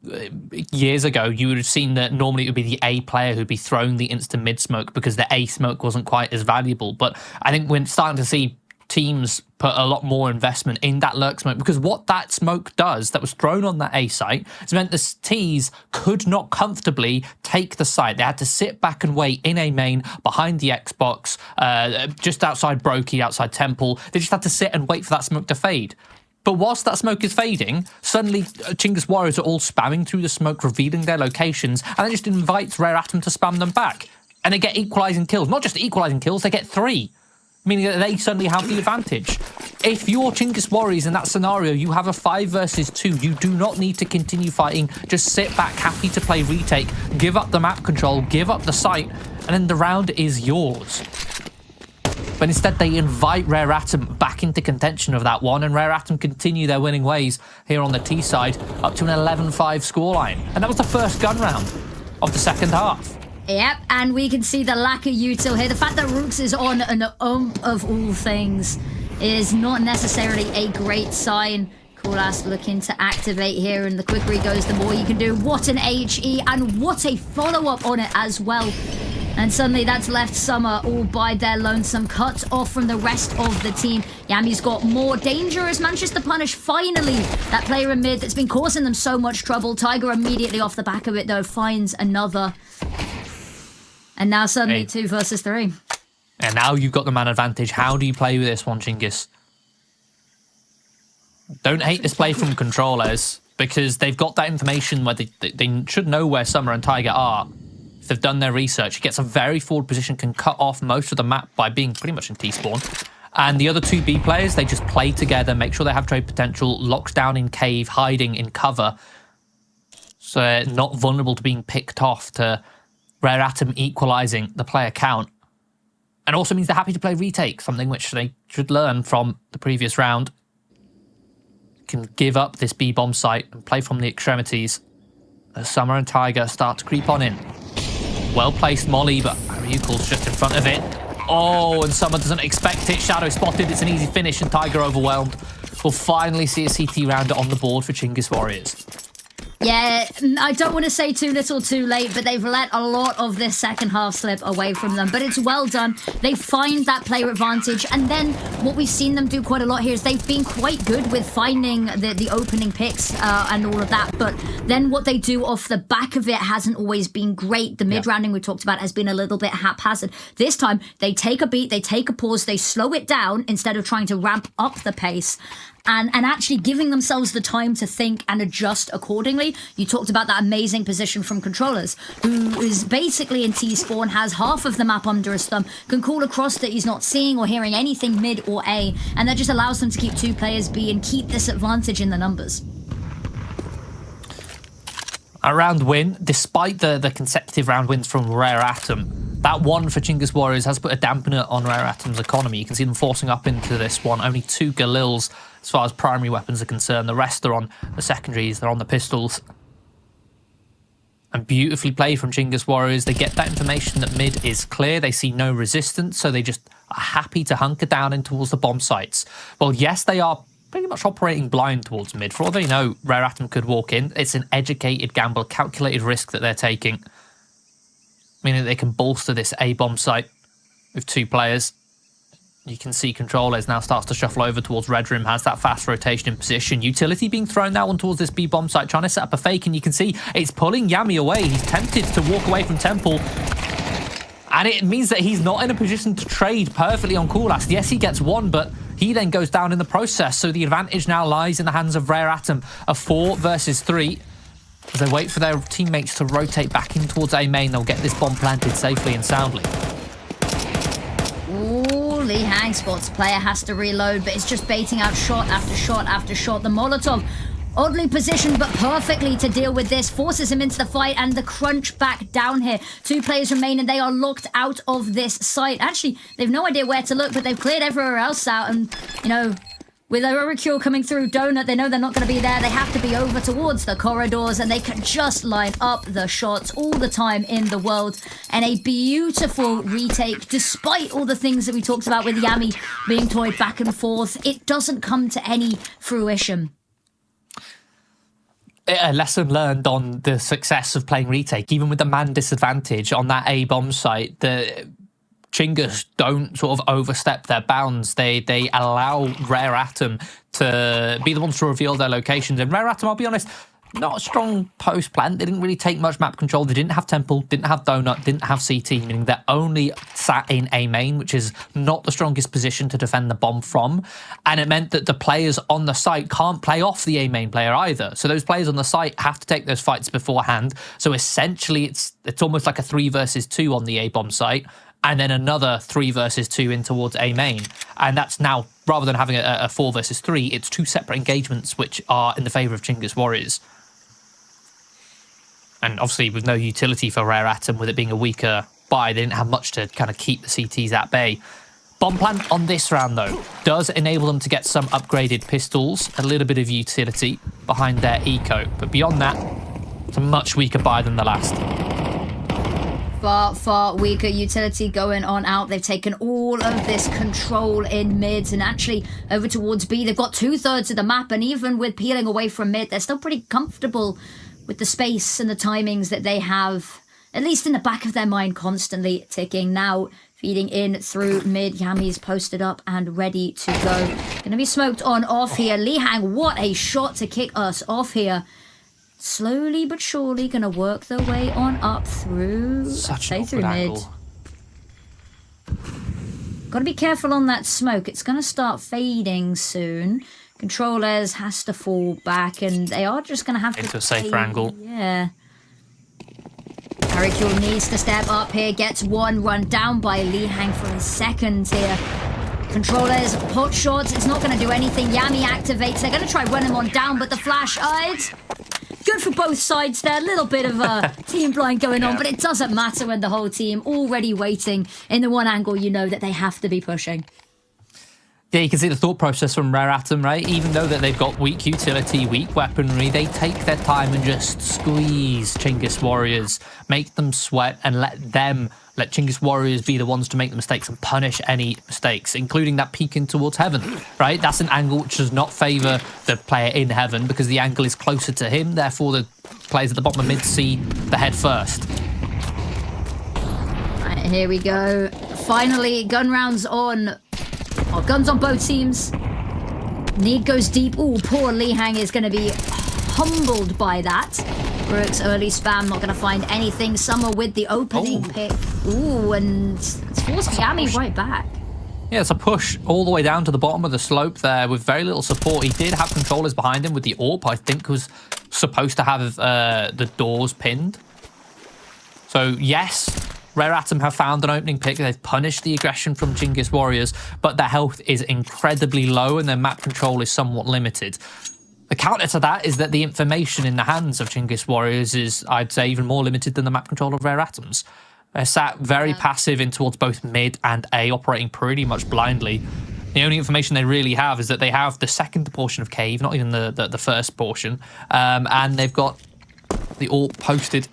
years ago, you would have seen that normally it would be the A player who'd be throwing the instant mid smoke because the A smoke wasn't quite as valuable, but I think we're starting to see teams put a lot more investment in that lurk smoke, because what that smoke does, that was thrown on that A site, has meant the T's could not comfortably take the site. They had to sit back and wait in A main behind the Xbox, just outside Brokey, outside Temple. They just had to sit and wait for that smoke to fade. But whilst that smoke is fading, suddenly Chinggis Warriors are all spamming through the smoke, revealing their locations, and it just invites Rare Atom to spam them back. And they get equalising kills. Not just equalising kills, they get 3. Meaning that they suddenly have the advantage. If you're Chinggis Warriors in that scenario, you have a 5 versus 2. You do not need to continue fighting. Just sit back, happy to play retake, give up the map control, give up the site, and then the round is yours. But instead, they invite Rare Atom back into contention of that one, and Rare Atom continue their winning ways here on the T side, up to an 11-5 scoreline. And that was the first gun round of the second half. Yep, and we can see the lack of util here. The fact that Rooks is on an of all things is not necessarily a great sign. Coolass looking to activate here, and the quicker he goes, the more you can do. What an HE, and what a follow-up on it as well. And suddenly that's left Summer all by their lonesome, cut off from the rest of the team. Yami's got more danger as manages to punish, finally, that player in mid that's been causing them so much trouble. Tiger immediately off the back of it, though, finds another. And now suddenly 2 versus 3. And now you've got the man advantage. How do you play with this one, Chinggis? Don't hate this play from controllers, because they've got that information where they should know where Summer and Tiger are. If they've done their research, he gets a very forward position, can cut off most of the map by being pretty much in T-spawn. And the other 2 B players, they just play together, make sure they have trade potential, locked down in cave, hiding in cover. So they're not vulnerable to being picked off, to Rare Atom equalising the player count. And also means they're happy to play retake, something which they should learn from the previous round. Can give up this B-bomb site and play from the extremities as Summer and Tiger start to creep on in. Well-placed molly, but Ryukul's just in front of it. Oh, and Summer doesn't expect it. Shadow spotted. It's an easy finish, and Tiger overwhelmed. We'll finally see a CT round on the board for Chinggis Warriors. Yeah, I don't want to say too little too late, but they've let a lot of this second half slip away from them. But it's well done. They find that player advantage. And then what we've seen them do quite a lot here is they've been quite good with finding the opening picks and all of that. But then what they do off the back of it hasn't always been great. The mid-rounding we talked about has been a little bit haphazard. This time, they take a beat, they take a pause, they slow it down instead of trying to ramp up the pace. And actually giving themselves the time to think and adjust accordingly. You talked about that amazing position from controllers, who is basically in T-spawn, has half of the map under his thumb, can call across that he's not seeing or hearing anything mid or A, and that just allows them to keep 2 players B and keep this advantage in the numbers. A round win, despite the consecutive round wins from Rare Atom, that one for Chinggis Warriors has put a dampener on Rare Atom's economy. You can see them forcing up into this one. Only 2 Galils as far as primary weapons are concerned. The rest are on the secondaries, they're on the pistols. And beautifully played from Chinggis Warriors. They get that information that mid is clear. They see no resistance, so they just are happy to hunker down in towards the bomb sites. Well, yes, they are pretty much operating blind towards mid. For all they know, Rare Atom could walk in. It's an educated gamble, calculated risk that they're taking, meaning they can bolster this A-bomb site with 2 players. You can see controllers now starts to shuffle over towards Red Room, has that fast rotation in position. Utility being thrown now on towards this B-bomb site, trying to set up a fake, and you can see it's pulling Yami away. He's tempted to walk away from Temple, and it means that he's not in a position to trade perfectly on Coolass. Yes, he gets 1, but he then goes down in the process, so the advantage now lies in the hands of Rare Atom. A 4 versus 3. As they wait for their teammates to rotate back in towards A main, they'll get this bomb planted safely and soundly. Lee hang spots. Player has to reload, but it's just baiting out shot after shot after shot. The Molotov, oddly positioned but perfectly to deal with this, forces him into the fight, and the crunch back down here. 2 players remain, and they are locked out of this site. Actually, they've no idea where to look, but they've cleared everywhere else out, and, you know, with Auricure coming through Donut, they know they're not going to be there. They have to be over towards the corridors, and they can just line up the shots all the time in the world. And a beautiful retake, despite all the things that we talked about with Yami being toyed back and forth. It doesn't come to any fruition. A lesson learned on the success of playing retake, even with the man disadvantage on that A-bomb site. The Chinggis don't sort of overstep their bounds. They allow Rare Atom to be the ones to reveal their locations. And Rare Atom, I'll be honest, not a strong post plant. They didn't really take much map control. They didn't have Temple, didn't have Donut, didn't have CT, meaning they're only sat in A main, which is not the strongest position to defend the bomb from. And it meant that the players on the site can't play off the A main player either. So those players on the site have to take those fights beforehand. So essentially, it's almost like a 3 versus 2 on the A bomb site, and then another 3 versus 2 in towards A main. And that's now, rather than having a 4 versus 3, it's 2 separate engagements which are in the favour of Chinggis Warriors. And obviously, with no utility for Rare Atom, with it being a weaker buy, they didn't have much to kind of keep the CTs at bay. Bomb plant on this round, though, does enable them to get some upgraded pistols, a little bit of utility behind their eco. But beyond that, it's a much weaker buy than the last. Far weaker utility going on out. They've taken all of this control in mid and actually over towards B. They've got 2/3 of the map, and even with peeling away from mid, they're still pretty comfortable with the space and the timings that they have, at least in the back of their mind, constantly ticking. Now feeding in through mid. Yami's posted up and ready to go. Gonna be smoked on off here. Lihang, what a shot to kick us off here. Slowly but surely gonna work their way on up through, Such say an through awkward mid. angle. Gotta be careful on that smoke. It's gonna start fading soon. Controllers has to fall back, and they are just going to have to... Into a safer angle. Yeah. Harikul needs to step up here, gets one run down by Lihang for a second here. Controllers, pot shots, it's not going to do anything. Yami activates, they're going to try run him on down, but the flash, it's good for both sides there. A little bit of a team blind going on, but it doesn't matter when the whole team already waiting in the one angle you know that they have to be pushing. Yeah, you can see the thought process from Rare Atom, right? Even though that they've got weak utility, weak weaponry, they take their time and just squeeze Chinggis Warriors, make them sweat, and let Chinggis Warriors be the ones to make the mistakes and punish any mistakes, including that peek in towards Heaven, right? That's an angle which does not favour the player in Heaven because the angle is closer to him, therefore the players at the bottom of mid see the head first. Right, here we go. Finally, gun rounds on. Oh, guns on both teams. Need goes deep. Ooh, poor Lihang is going to be humbled by that. Brooks early spam, not going to find anything. Summer with the opening pick. Ooh, and it's forced Yami right back. Yeah, it's a push all the way down to the bottom of the slope there with very little support. He did have controllers behind him with the AWP, I think was supposed to have the doors pinned. So, yes, Rare Atom have found an opening pick. They've punished the aggression from Chinggis Warriors, but their health is incredibly low and their map control is somewhat limited. The counter to that is that the information in the hands of Chinggis Warriors is, I'd say, even more limited than the map control of Rare Atoms. They're sat very passive in towards both mid and A, operating pretty much blindly. The only information they really have is that they have the second portion of Cave, not even the first portion, and they've got the AWP posted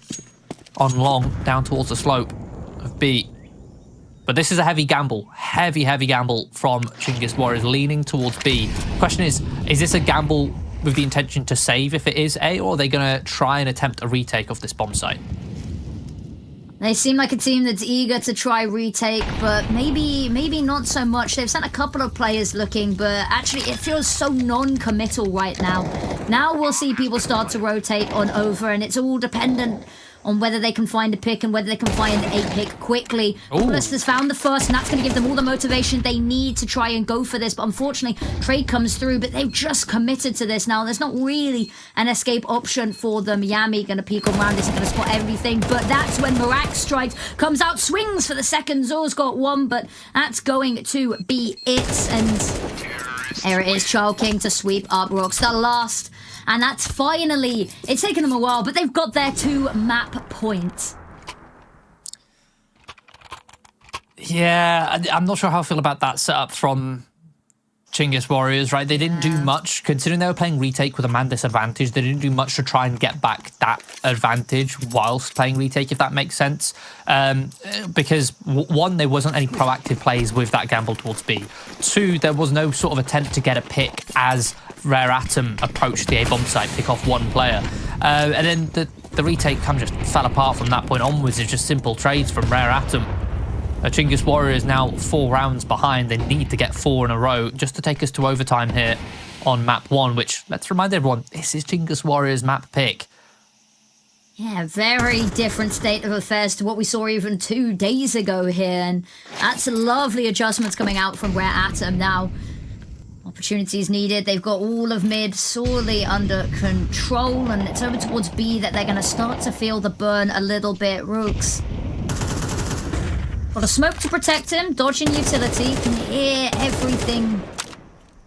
on long down towards the slope of B. But this is a heavy gamble, heavy gamble from Chinggis Warriors leaning towards B. The question is this a gamble with the intention to save if it is A, or are they going to try and attempt a retake of this bomb site? They seem like a team that's eager to try retake, but maybe not so much. They've sent a couple of players looking, but actually it feels so non-committal right now. Now we'll see people start to rotate on over, and it's all dependent on whether they can find a pick and whether they can find a pick quickly. Plus has found the first, and that's going to give them all the motivation they need to try and go for this. But unfortunately, trade comes through, but they've just committed to this now. There's not really an escape option for them. Yami going to peek around, isn't going to spot everything, but that's when Marak strikes, comes out, swings for the second. Zor's got one, but that's going to be it. And there it is, Child King to sweep up Rocks, the last. And that's finally, it's taken them a while, but they've got their 2 map points. Yeah, I'm not sure how I feel about that setup from Chinggis Warriors, right? They didn't do much, considering they were playing retake with a man disadvantage. They didn't do much to try and get back that advantage whilst playing retake, if that makes sense. Because one, there wasn't any proactive plays with that gamble towards B. 2, there was no sort of attempt to get a pick as Rare Atom approached the A-bomb site, pick off one player. And then the retake kind of just fell apart from that point onwards. It's just simple trades from Rare Atom. Chinggis Warriors now 4 rounds behind. They need to get 4 in a row just to take us to overtime here on map 1, which, let's remind everyone, this is Chinggis Warriors map pick. Yeah, very different state of affairs to what we saw even 2 days ago here, and that's lovely adjustments coming out from Rare Atom now. Opportunities needed. They've got all of mid sorely under control, and it's over towards B that they're going to start to feel the burn a little bit. Rooks got a smoke to protect him, dodging utility, can hear everything,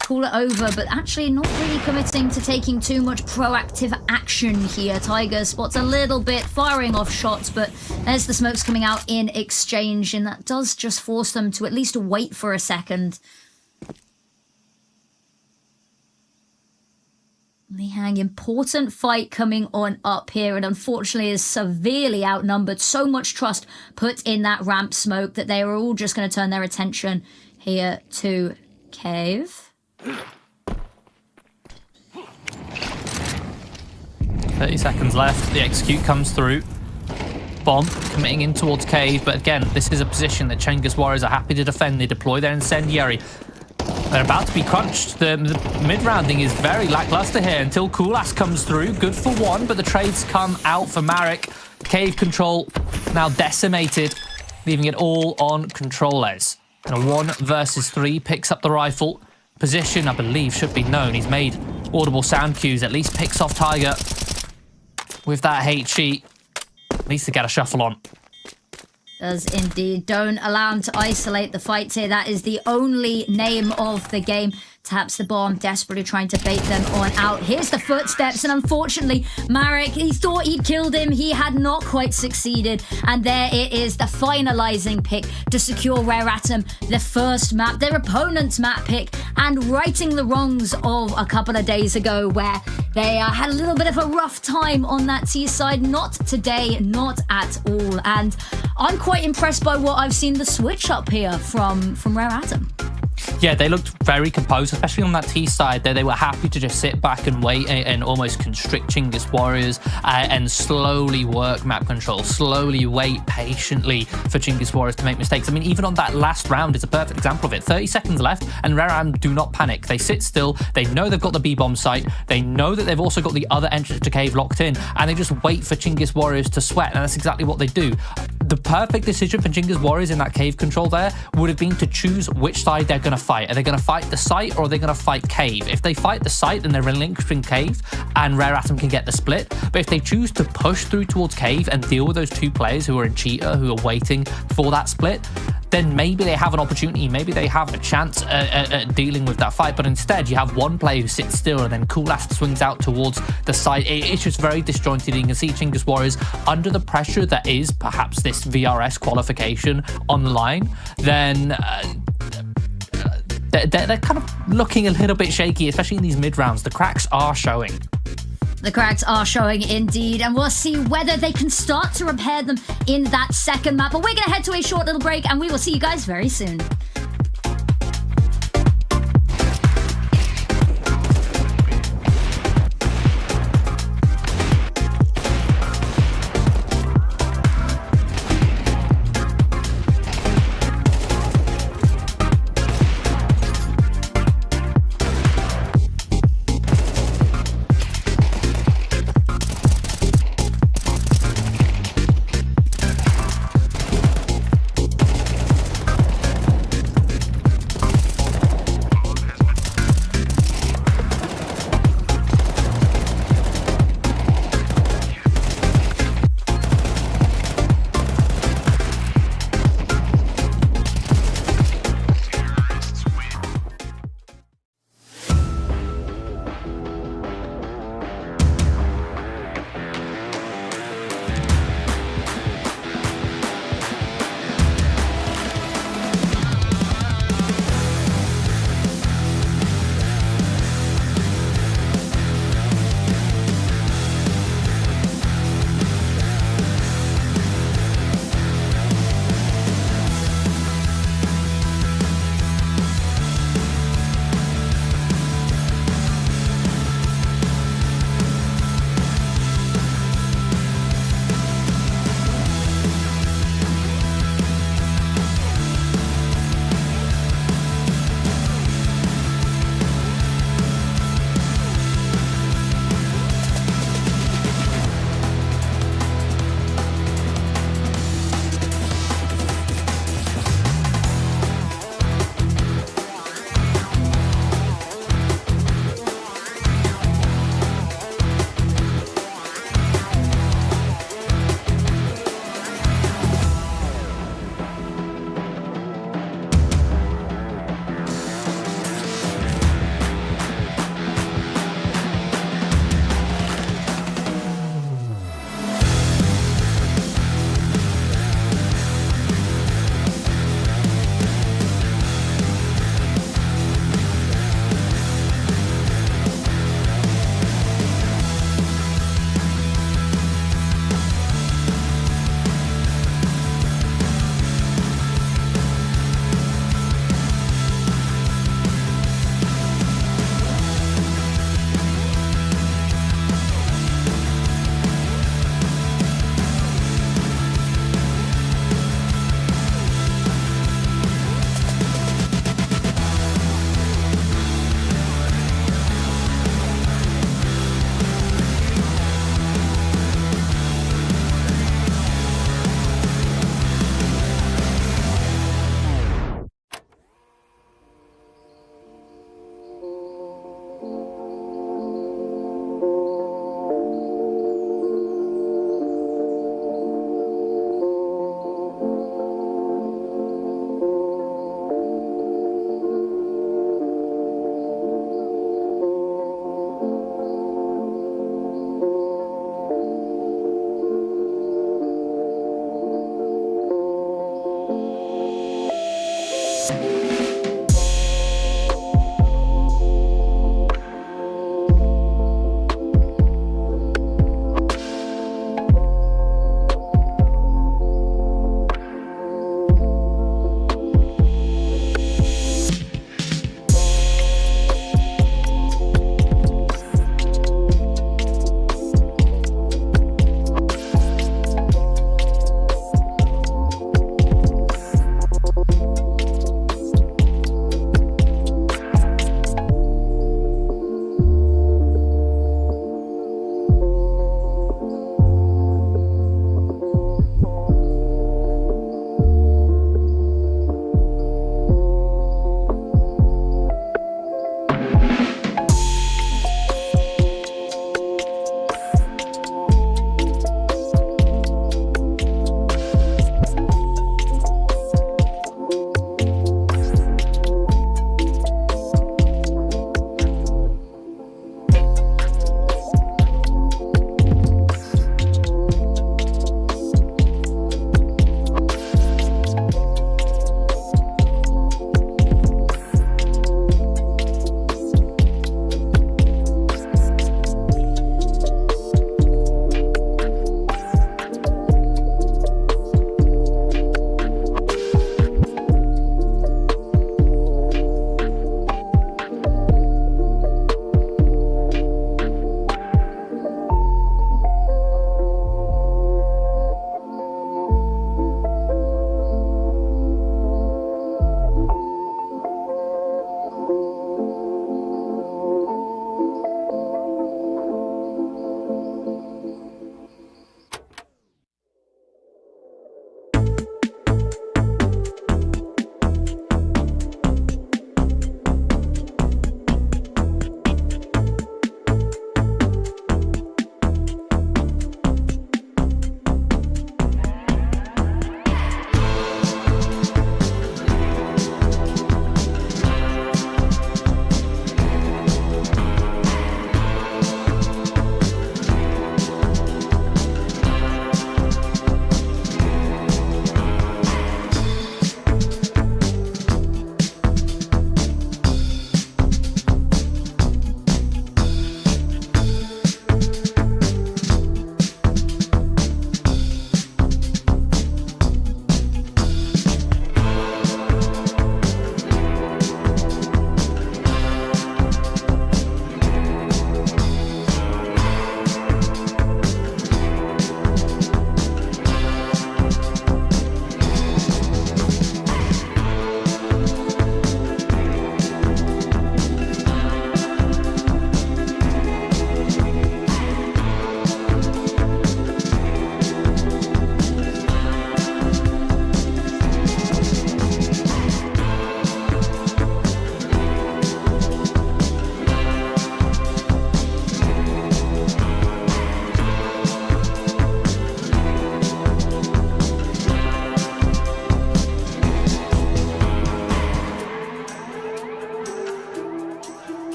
call it over, but actually not really committing to taking too much proactive action here. Tiger spots a little bit, firing off shots, but there's the smokes coming out in exchange, and that does just force them to at least wait for a second. Lihang, important fight coming on up here, and unfortunately is severely outnumbered. So much trust put in that ramp smoke that they are all just going to turn their attention here to Cave. 30 seconds left. The execute comes through. Bomb committing in towards Cave, but again, this is a position that Chinggis Warriors are happy to defend. They deploy their incendiary. They're about to be crunched. The mid-rounding is very lackluster here until Coolass comes through. Good for 1, but the trades come out for Marek. Cave control now decimated, leaving it all on Controles. And a 1 versus 3 picks up the rifle. Position, I believe, should be known. He's made audible sound cues, at least picks off Tiger with that HE. Needs to get a shuffle on. Does indeed. Don't allow him to isolate the fights here. That is the only name of the game. Taps the bomb, desperately trying to bait them on out. Here's the footsteps, and unfortunately, Marek, he thought he'd killed him. He had not quite succeeded. And there it is, the finalizing pick to secure Rare Atom the first map, their opponent's map pick, and righting the wrongs of a couple of days ago where they had a little bit of a rough time on that T side. Not today, not at all. And I'm quite impressed by what I've seen the switch up here from Rare Atom. Yeah, they looked very composed, especially on that T side there. They were happy to just sit back and wait and almost constrict Chinggis Warriors and slowly work map control, slowly wait patiently for Chinggis Warriors to make mistakes. I mean, even on that last round is a perfect example of it. 30 seconds left and Rare Atom do not panic. They sit still. They know they've got the B-bomb site. They know that they've also got the other entrance to Cave locked in, and they just wait for Chinggis Warriors to sweat, and that's exactly what they do. The perfect decision for Chinggis Warriors in that Cave control there would have been to choose which side they're going to fight. Are they going to fight the site or are they going to fight Cave? If they fight the site, then they're relinquishing Cave and Rare Atom can get the split. But if they choose to push through towards Cave and deal with those 2 players who are in Cheetah, who are waiting for that split, then maybe they have an opportunity, maybe they have a chance at dealing with that fight. But instead, you have 1 player who sits still and then Coolass swings out towards the site. It's just very disjointed. You can see Chinggis Warriors under the pressure that is perhaps this VRS qualification on the line, then they're kind of looking a little bit shaky, especially in these mid-rounds. The cracks are showing. The cracks are showing indeed, and we'll see whether they can start to repair them in that second map. But we're going to head to a short little break, and we will see you guys very soon.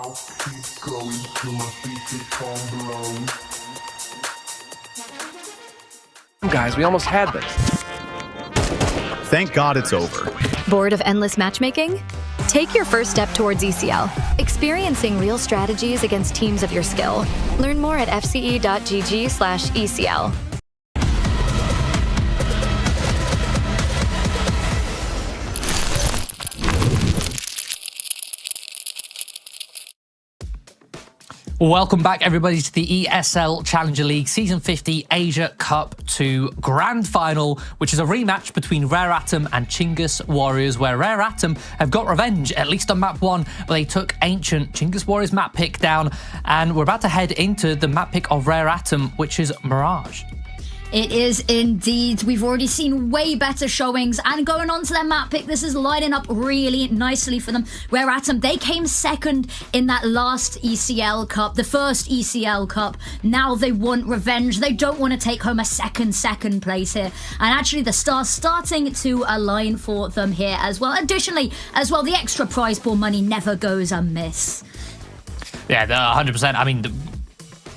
I'll keep going till my feet become blown. Guys, we almost had this. Thank God it's over. Bored of endless matchmaking? Take your first step towards ECL, experiencing real strategies against teams of your skill. Learn more at fce.gg/ECL. Welcome back, everybody, to the ESL Challenger League Season 50 Asia Cup 2 Grand Final, which is a rematch between Rare Atom and Chinggis Warriors, where Rare Atom have got revenge, at least on map 1, where they took Ancient. Chinggis Warriors map pick down, and we're about to head into the map pick of Rare Atom, which is Mirage. It is indeed. We've already seen way better showings, and going on to their map pick, this is lining up really nicely for them. Rare Atom, they came second in that last ECL Cup, the first ECL Cup. Now they want revenge. They don't want to take home a second place here. And actually, the stars starting to align for them here as well. Additionally, as well, the extra prize pool money never goes amiss. Yeah, 100%. I mean,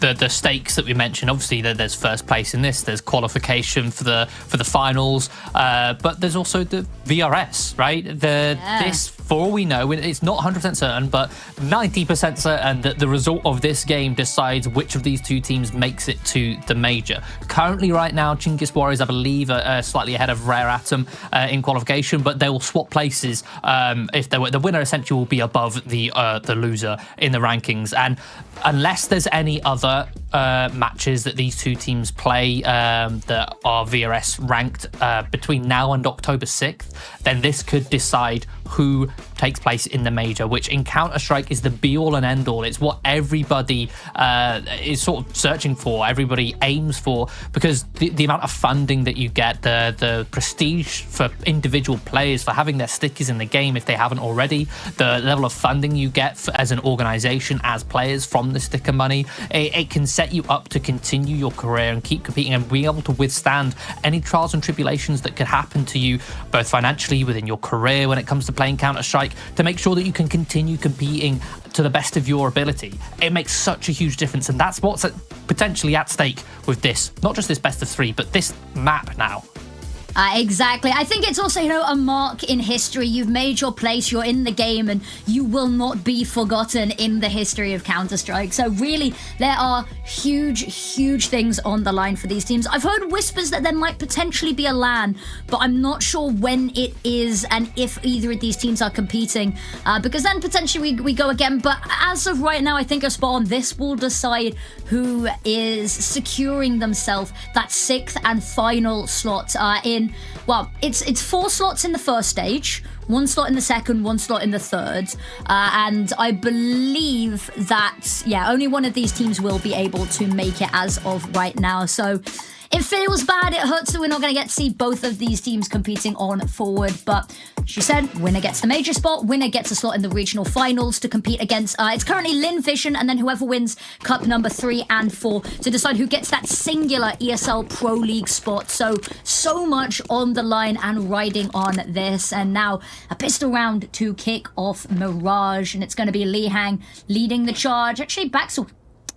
the stakes that we mentioned, obviously there's first place in this, there's qualification for the finals, but there's also the VRS, right? This, for all we know, it's not 100% certain, but 90% certain that the result of this game decides which of these two teams makes it to the major. Currently, right now, Chinggis Warriors, I believe, are slightly ahead of Rare Atom in qualification, but they will swap places if the winner essentially will be above the loser in the rankings. And unless there's any other matches that these two teams play that are VRS ranked between now and October 6th, then this could decide who takes place in the major, which in Counter-Strike is the be-all and end-all. It's what everybody is sort of searching for, everybody aims for, because the amount of funding that you get, the prestige for individual players for having their stickers in the game if they haven't already, the level of funding you get as an organization, as players from the sticker money, it can set you up to continue your career and keep competing and be able to withstand any trials and tribulations that could happen to you, both financially, within your career, when it comes to playing Counter-Strike, to make sure that you can continue competing to the best of your ability. It makes such a huge difference, and that's what's potentially at stake with this. Not just this best of 3, but this map now. Exactly. I think it's also, a mark in history. You've made your place, you're in the game, and you will not be forgotten in the history of Counter-Strike. So really, there are huge things on the line for these teams. I've heard whispers that there might potentially be a LAN, but I'm not sure when it is and if either of these teams are competing, because then potentially we go again. But as of right now, I think a spot on this will decide who is securing themselves that 6th and final slot it's 4 slots in the first stage, 1 slot in the second, 1 slot in the third, and I believe that only one of these teams will be able to make it as of right now. So it feels bad, it hurts that we're not going to get to see both of these teams competing on forward, but she said winner gets the major spot, winner gets a slot in the regional finals to compete against, it's currently Lin Vision, and then whoever wins cup number 3 and 4 to decide who gets that singular ESL Pro League spot. So much on the line and riding on this, and now a pistol round to kick off Mirage, and it's going to be Li Hang leading the charge. Actually backs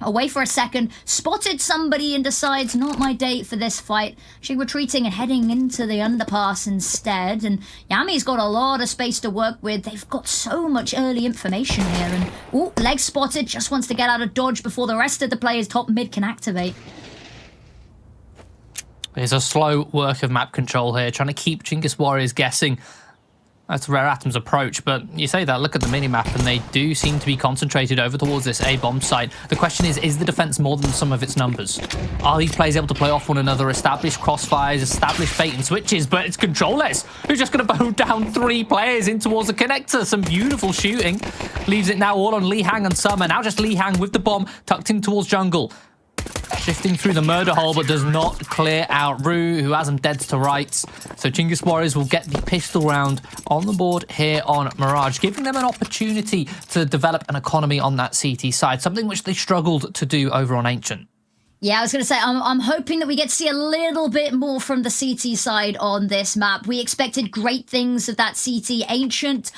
away for a second, spotted somebody and decides, not my date for this fight. She retreating and heading into the underpass instead, and Yami's got a lot of space to work with. They've got so much early information here, and leg spotted, just wants to get out of dodge before the rest of the players top mid can activate. There's a slow work of map control here, trying to keep Chinggis Warriors guessing. That's Rare Atom's approach, but you say that, look at the minimap, and they do seem to be concentrated over towards this A-bomb site. The question is the defense more than some of its numbers? Are these players able to play off one another, establish crossfires, establish bait and switches? But it's Controlless who's just going to bow down 3 players in towards the connector. Some beautiful shooting. Leaves it now all on Li Hang and Summer. Now just Li Hang with the bomb, tucked in towards jungle. Shifting through the murder hole, but does not clear out Rue, who has him dead to rights. So Chinggis Warriors will get the pistol round on the board here on Mirage, giving them an opportunity to develop an economy on that CT side, something which they struggled to do over on Ancient. Yeah, I was going to say, I'm hoping that we get to see a little bit more from the CT side on this map. We expected great things of that CT Ancient,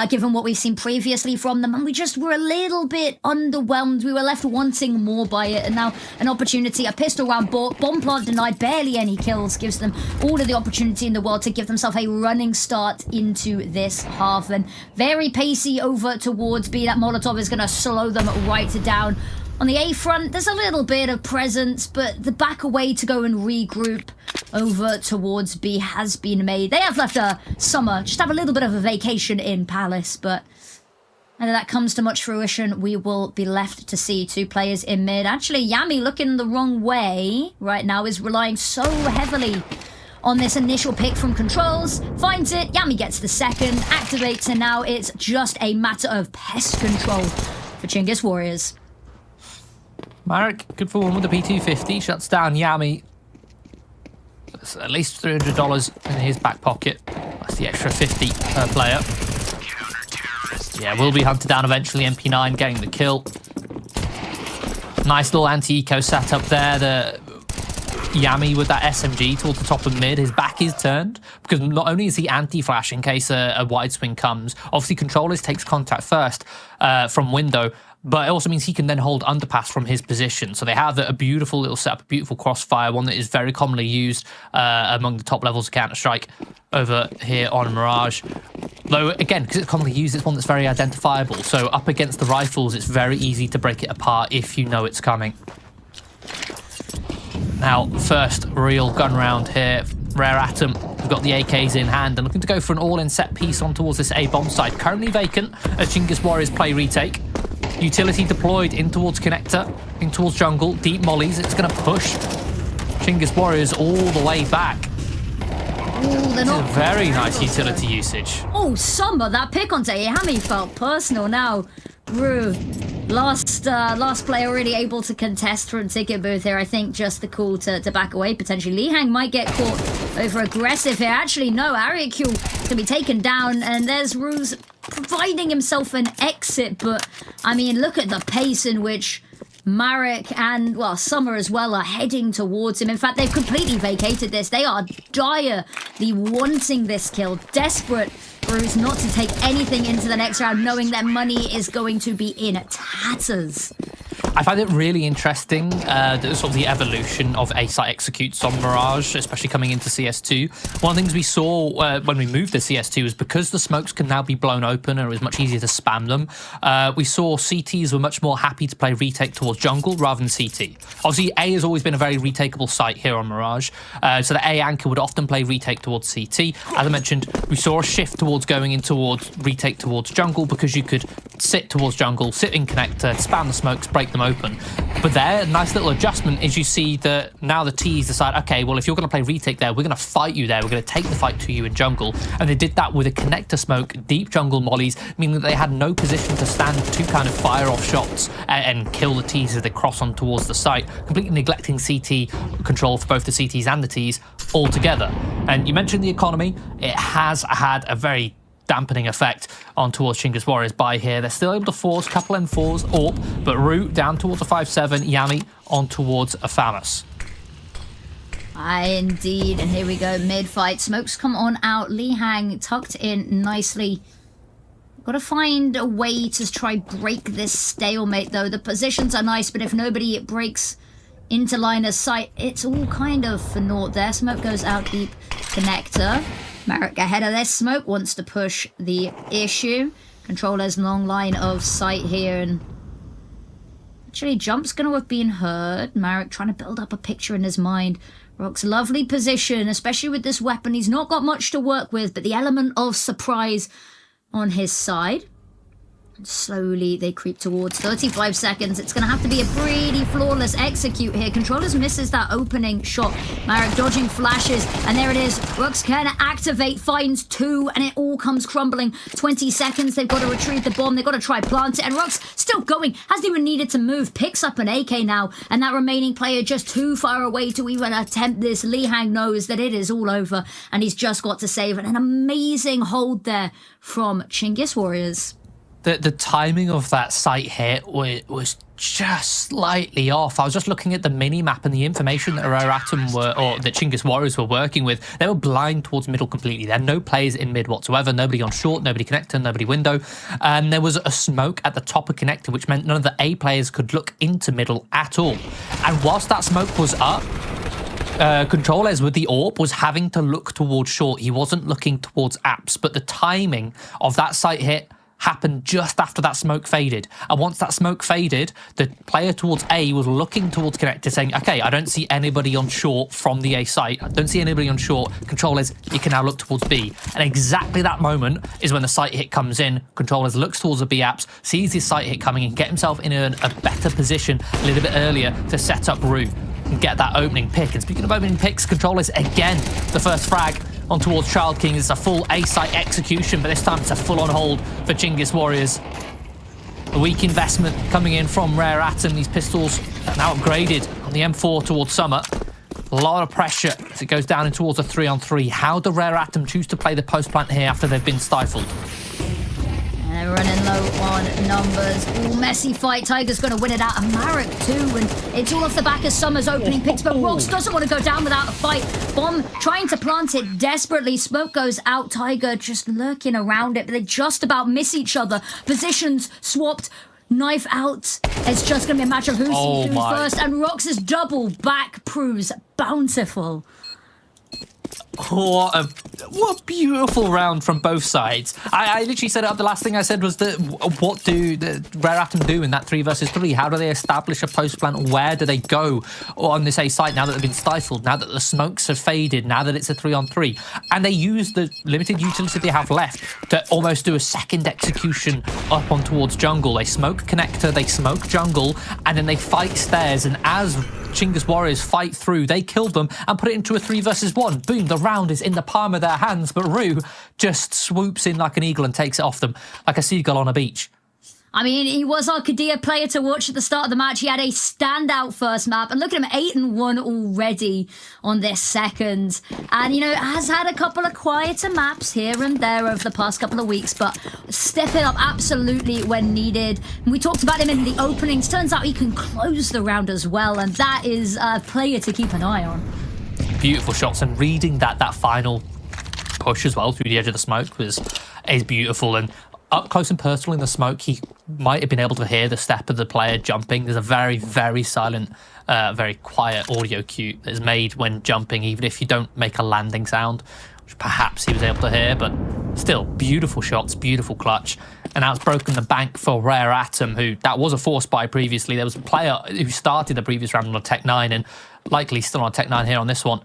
given what we've seen previously from them, and we just were a little bit underwhelmed. We were left wanting more by it, and now an opportunity, a pistol round, bomb plant denied, barely any kills, gives them all of the opportunity in the world to give themselves a running start into this half, and very pacey over towards B. That Molotov is going to slow them right down. On the A front, there's a little bit of presence, but the back away to go and regroup over towards B has been made. They have left a summer, just have a little bit of a vacation in Palace, but whether that comes to much fruition, we will be left to see. Two players in mid. Actually, Yami looking the wrong way right now, is relying so heavily on this initial pick from Controls. Finds it, Yami gets the second, activates, and now it's just a matter of pest control for Chinggis Warriors. Marek, good for one with the P250, shuts down Yami. That's at least $300 in his back pocket. That's the extra 50 per player. Yeah, will be hunted down eventually. MP9 getting the kill. Nice little anti-eco setup there. The Yami with that SMG towards the top of mid. His back is turned because not only is he anti-flash in case a wide swing comes, obviously Controllers takes contact first from window, but it also means he can then hold underpass from his position. So they have a beautiful little setup, a beautiful crossfire, one that is very commonly used among the top levels of Counter-Strike over here on Mirage. Though, again, because it's commonly used, it's one that's very identifiable. So up against the rifles, it's very easy to break it apart if you know it's coming. Now, first real gun round here. Rare Atom, we've got the AKs in hand and looking to go for an all-in set piece on towards this A-bomb site. Currently vacant as Chinggis Warriors play retake. Utility deployed in towards connector, in towards jungle, deep mollies. It's going to push Chinggis Warriors all the way back. Ooh, they're not very nice utility usage. Oh, Summer, that pick onto Yami felt personal now. Rue, last player really able to contest from ticket booth here. I think just the call to back away. Potentially Li Hang might get caught over aggressive here. Actually, no, Ariakul can be taken down, and there's Rue's providing himself an exit. But, I mean, look at the pace in which Marek and, well, Summer as well are heading towards him. In fact, they've completely vacated this. They are direly wanting this kill, desperate for Rue's not to take anything into the next round, knowing their money is going to be in tatters. I find it really interesting, sort of the evolution of A-site executes on Mirage, especially coming into CS2. One of the things we saw when we moved to CS2 is because the smokes can now be blown open and it was much easier to spam them, we saw CTs were much more happy to play retake towards jungle rather than CT. Obviously, A has always been a very retakeable site here on Mirage, so the A anchor would often play retake towards CT. As I mentioned, we saw a shift towards going in towards retake towards jungle because you could sit towards jungle, sit in connector, spam the smokes, break them open. But there, a nice little adjustment is you see that now the T's decide, okay, well, if you're going to play retake there, we're going to fight you there. We're going to take the fight to you in jungle. And they did that with a connector smoke, deep jungle mollies, meaning that they had no position to stand to kind of fire off shots and kill the T's as they cross on towards the site, completely neglecting CT control for both the CTs and the T's altogether. And you mentioned the economy. It has had a very dampening effect on towards Chinggis Warriors by here. They're still able to force a couple M4s, AWP, but Root down towards a 5-7, Yami on towards a Famus. Aye, indeed. And here we go, mid-fight. Smokes come on out. Li Hang tucked in nicely. Got to find a way to try break this stalemate, though. The positions are nice, but if nobody breaks into line of sight, it's all kind of for naught there. Smoke goes out deep, connector. Marek ahead of this. Smoke wants to push the issue. Controller's long line of sight here, and actually jump's going to have been heard. Marek trying to build up a picture in his mind. Rock's lovely position, especially with this weapon. He's not got much to work with, but the element of surprise on his side. Slowly they creep towards 35 seconds. It's going to have to be a pretty flawless execute here. Controllers misses that opening shot. Marek dodging flashes, and there it is. Rux can activate, finds two, and it all comes crumbling. 20 seconds, they've got to retrieve the bomb. They've got to try plant it, and Rux still going. Hasn't even needed to move. Picks up an AK now, and that remaining player just too far away to even attempt this. Li Hang knows that it is all over, and he's just got to save it. An amazing hold there from Chinggis Warriors. The timing of that sight hit was just slightly off. I was just looking at the mini-map and the information that Reratum that Chinggis Warriors were working with. They were blind towards middle completely. There are no players in mid whatsoever. Nobody on short, nobody connector, nobody window. And there was a smoke at the top of connector, which meant none of the A players could look into middle at all. And whilst that smoke was up, Controllers with the AWP was having to look towards short. He wasn't looking towards apps, but the timing of that site hit happened just after that smoke faded. And once that smoke faded, the player towards A was looking towards connector saying, okay, I don't see anybody on short from the A site. I don't see anybody on short. Controllers, you can now look towards B. And exactly that moment is when the site hit comes in. Controllers looks towards the B apps, sees his site hit coming and get himself in a better position a little bit earlier to set up route and get that opening pick. And speaking of opening picks, Controllers again, the first frag on towards Child King. It's a full A-site execution, but this time it's a full-on hold for Chinggis Warriors. A weak investment coming in from Reratum. These pistols are now upgraded on the M4 towards Summer. A lot of pressure as it goes down in towards a 3-on-3. How do Reratum choose to play the post plant here after they've been stifled? And they're running low on numbers. Ooh, messy fight. Tiger's going to win it out of Marek too. And it's all off the back of Summer's opening picks. But Rox doesn't want to go down without a fight. Bomb trying to plant it desperately. Smoke goes out. Tiger just lurking around it. But they just about miss each other. Positions swapped. Knife out. It's just going to be a matter of who's first. And Rox's double back proves bountiful. What a beautiful round from both sides. I literally said it up. The last thing I said was that what do the Reratum do in that 3 versus 3? How do they establish a post plant? Where do they go on this A site now that they've been stifled? Now that the smokes have faded? Now that it's a 3-on-3? And they use the limited utility they have left to almost do a second execution up on towards jungle. They smoke connector, they smoke jungle, and then they fight stairs. And as Chinggis Warriors fight through, they kill them and put it into a 3 versus 1. Boom, the round is in the palm of their hands, but Rue just swoops in like an eagle and takes it off them like a seagull on a beach. I mean, he was our Kadir player to watch at the start of the match. He had a standout first map. And look at him, 8-1 already on this second. And, you know, has had a couple of quieter maps here and there over the past couple of weeks, but stepping up absolutely when needed. And we talked about him in the openings. Turns out he can close the round as well, and that is a player to keep an eye on. Beautiful shots, and reading that final push as well through the edge of the smoke is beautiful. And up close and personal in the smoke, he might have been able to hear the step of the player jumping. There's a very, very silent, very quiet audio cue that is made when jumping, even if you don't make a landing sound, which perhaps he was able to hear, but still, beautiful shots, beautiful clutch. And now it's broken the bank for Reratum, who that was a force buy previously. There was a player who started the previous round on a Tech 9 and likely still on a Tech 9 here on this one.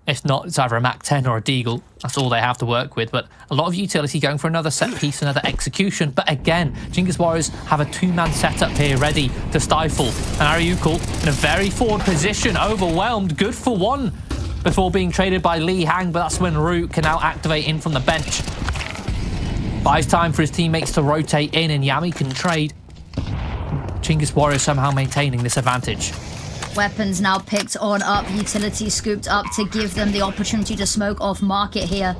If not, it's either a Mac 10 or a Deagle. That's all they have to work with. But a lot of utility going for another set piece, another execution. But again, Chinggis Warriors have a 2-man setup here ready to stifle. And Ariukul in a very forward position, overwhelmed, good for one before being traded by Lee Hang. But that's when Root can now activate in from the bench. Buys time for his teammates to rotate in, and Yami can trade. Chinggis Warriors somehow maintaining this advantage. Weapons now picked on up, utility scooped up to give them the opportunity to smoke off market here.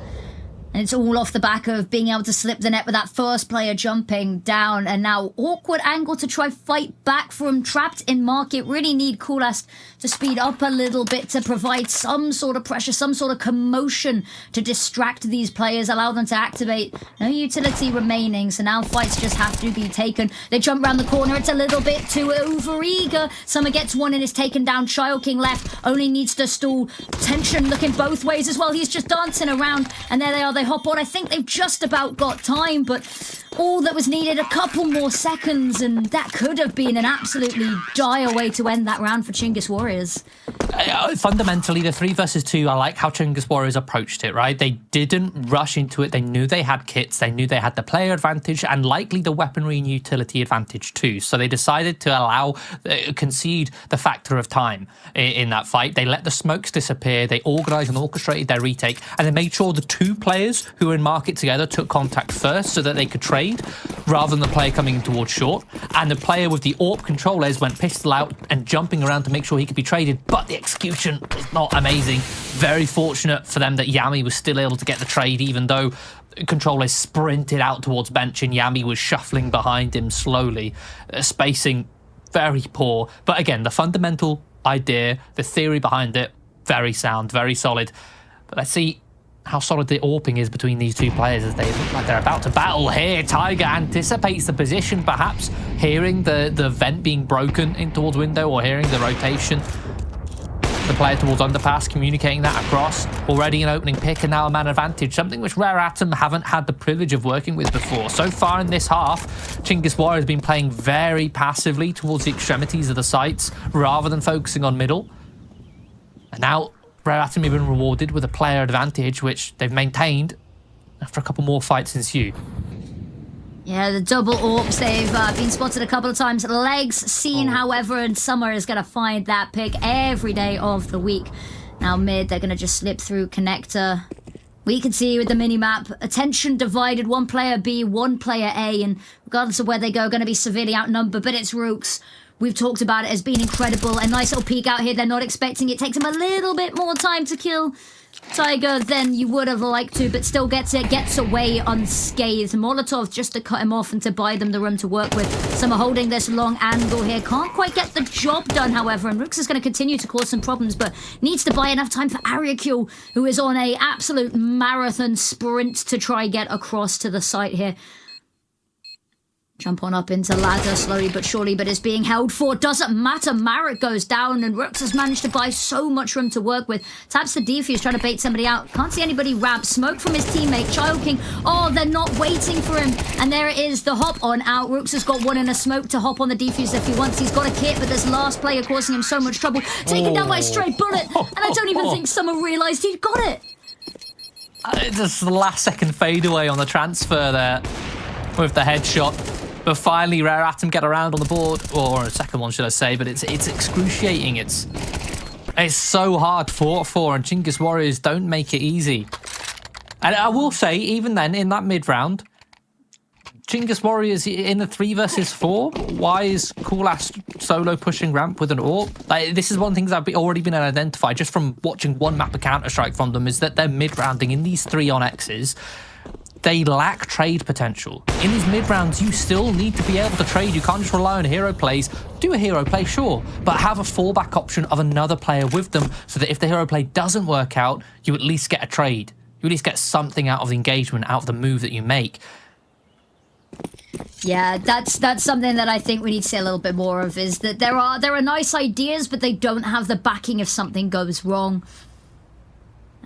And it's all off the back of being able to slip the net with that first player jumping down. And now awkward angle to try fight back from trapped in market. Really need Coolast to speed up a little bit to provide some sort of pressure, some sort of commotion to distract these players, allow them to activate. No utility remaining, so now fights just have to be taken. They jump around the corner, it's a little bit too overeager. Summer gets one and is taken down. Child King left, only needs to stall. Tension looking both ways as well. He's just dancing around, and there they are, they hop on. I think they've just about got time, but all that was needed, a couple more seconds, and that could have been an absolutely dire way to end that round for Chinggis Warriors. Fundamentally, the 3 versus 2, I like how Chinggis Warriors approached it, right? They didn't rush into it. They knew they had kits. They knew they had the player advantage and likely the weaponry and utility advantage too. So they decided to concede the factor of time in that fight. They let the smokes disappear. They organised and orchestrated their retake, and they made sure the 2 players who were in market together took contact first so that they could trade rather than the player coming towards short. And the player with the AWP controllers went pistol out and jumping around to make sure he could be traded, but the execution was not amazing. Very fortunate for them that Yami was still able to get the trade, even though controllers sprinted out towards bench and Yami was shuffling behind him slowly, spacing very poor. But again, the fundamental idea, the theory behind it, very sound, very solid. But let's see how solid the AWPing is between these two players as they look like they're about to battle here. Tiger anticipates the position, perhaps hearing the vent being broken in towards window, or hearing the rotation. The player towards underpass, communicating that across. Already an opening pick and now a man advantage, something which Rare Atom haven't had the privilege of working with before. So far in this half, Chinggis Warrior has been playing very passively towards the extremities of the sites rather than focusing on middle. And now Rare Atom have been rewarded with a player advantage, which they've maintained after a couple more fights ensue. Yeah, the double AWPs, they've been spotted a couple of times. Legs seen, however, and Summer is going to find that pick every day of the week. Now mid, they're going to just slip through connector. We can see with the mini-map, attention divided, one player B, one player A, and regardless of where they go, going to be severely outnumbered, but it's Rooks. We've talked about it as being incredible. A nice little peek out here. They're not expecting it. Takes him a little bit more time to kill Tiger than you would have liked to, but still gets away unscathed. Molotov just to cut him off and to buy them the room to work with. Some are holding this long angle here. Can't quite get the job done, however, and Rooks is going to continue to cause some problems, but needs to buy enough time for Ariakul, who is on a absolute marathon sprint to try get across to the site here. Jump on up into ladder slowly but surely, but is being held for. Doesn't matter. Marek goes down, and Rooks has managed to buy so much room to work with. Taps the defuse, trying to bait somebody out. Can't see anybody wrap. Smoke from his teammate, Child King. Oh, they're not waiting for him. And there it is, the hop on out. Rooks has got one in a smoke to hop on the defuse if he wants. He's got a kit, but this last player causing him so much trouble. Taken down by a stray bullet. And I don't even think Summer realised he'd got it. Just the last second fadeaway on the transfer there with the headshot. But finally, Rare Atom get around on the board, or a second one, should I say, but it's excruciating. It's so hard fought for, and Chinggis Warriors don't make it easy. And I will say, even then, in that mid-round, Chinggis Warriors in the 3 versus 4, why is Coolast solo pushing ramp with an AWP? Like, this is one of the things I've already been able to identify just from watching one map of Counter-Strike from them, is that they're mid-rounding in these 3 on X's. They lack trade potential. In these mid-rounds, you still need to be able to trade. You can't just rely on hero plays. Do a hero play, sure, but have a fallback option of another player with them so that if the hero play doesn't work out, you at least get a trade. You at least get something out of the engagement, out of the move that you make. Yeah, that's something that I think we need to see a little bit more of, is that there are nice ideas, but they don't have the backing if something goes wrong.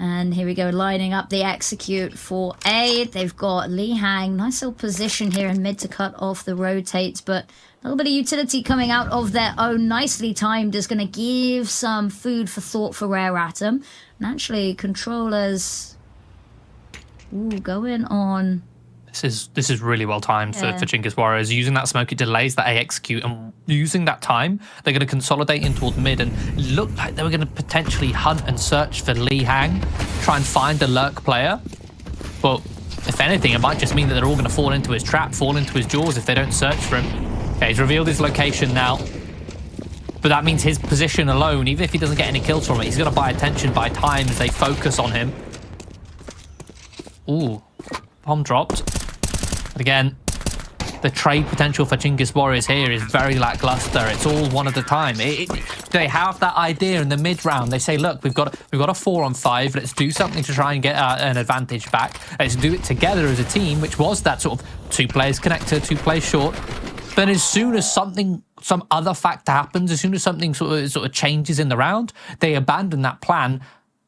And here we go, lining up the execute for A. They've got Lee Hang. Nice little position here in mid to cut off the rotates, but a little bit of utility coming out of their own. Nicely timed is going to give some food for thought for Rare Atom. And actually, controllers going on. This is really well timed for Chinggis Warriors. Using that smoke, it delays that A execute, and using that time, they're going to consolidate in towards mid, and look like they were going to potentially hunt and search for Lee Hang, try and find a lurk player. But if anything, it might just mean that they're all going to fall into his trap, fall into his jaws if they don't search for him. Okay, he's revealed his location now. But that means his position alone, even if he doesn't get any kills from it, he's going to buy attention by time as they focus on him. Ooh, bomb dropped. But again, the trade potential for Chinggis Warriors here is very lackluster. It's all one at a time. They have that idea in the mid round. They say, look, we've got a 4-on-5. Let's do something to try and get an advantage back. Let's do it together as a team, which was that sort of 2 players connector, 2 players short. Then as soon as some other factor happens, as soon as something sort of changes in the round, they abandon that plan.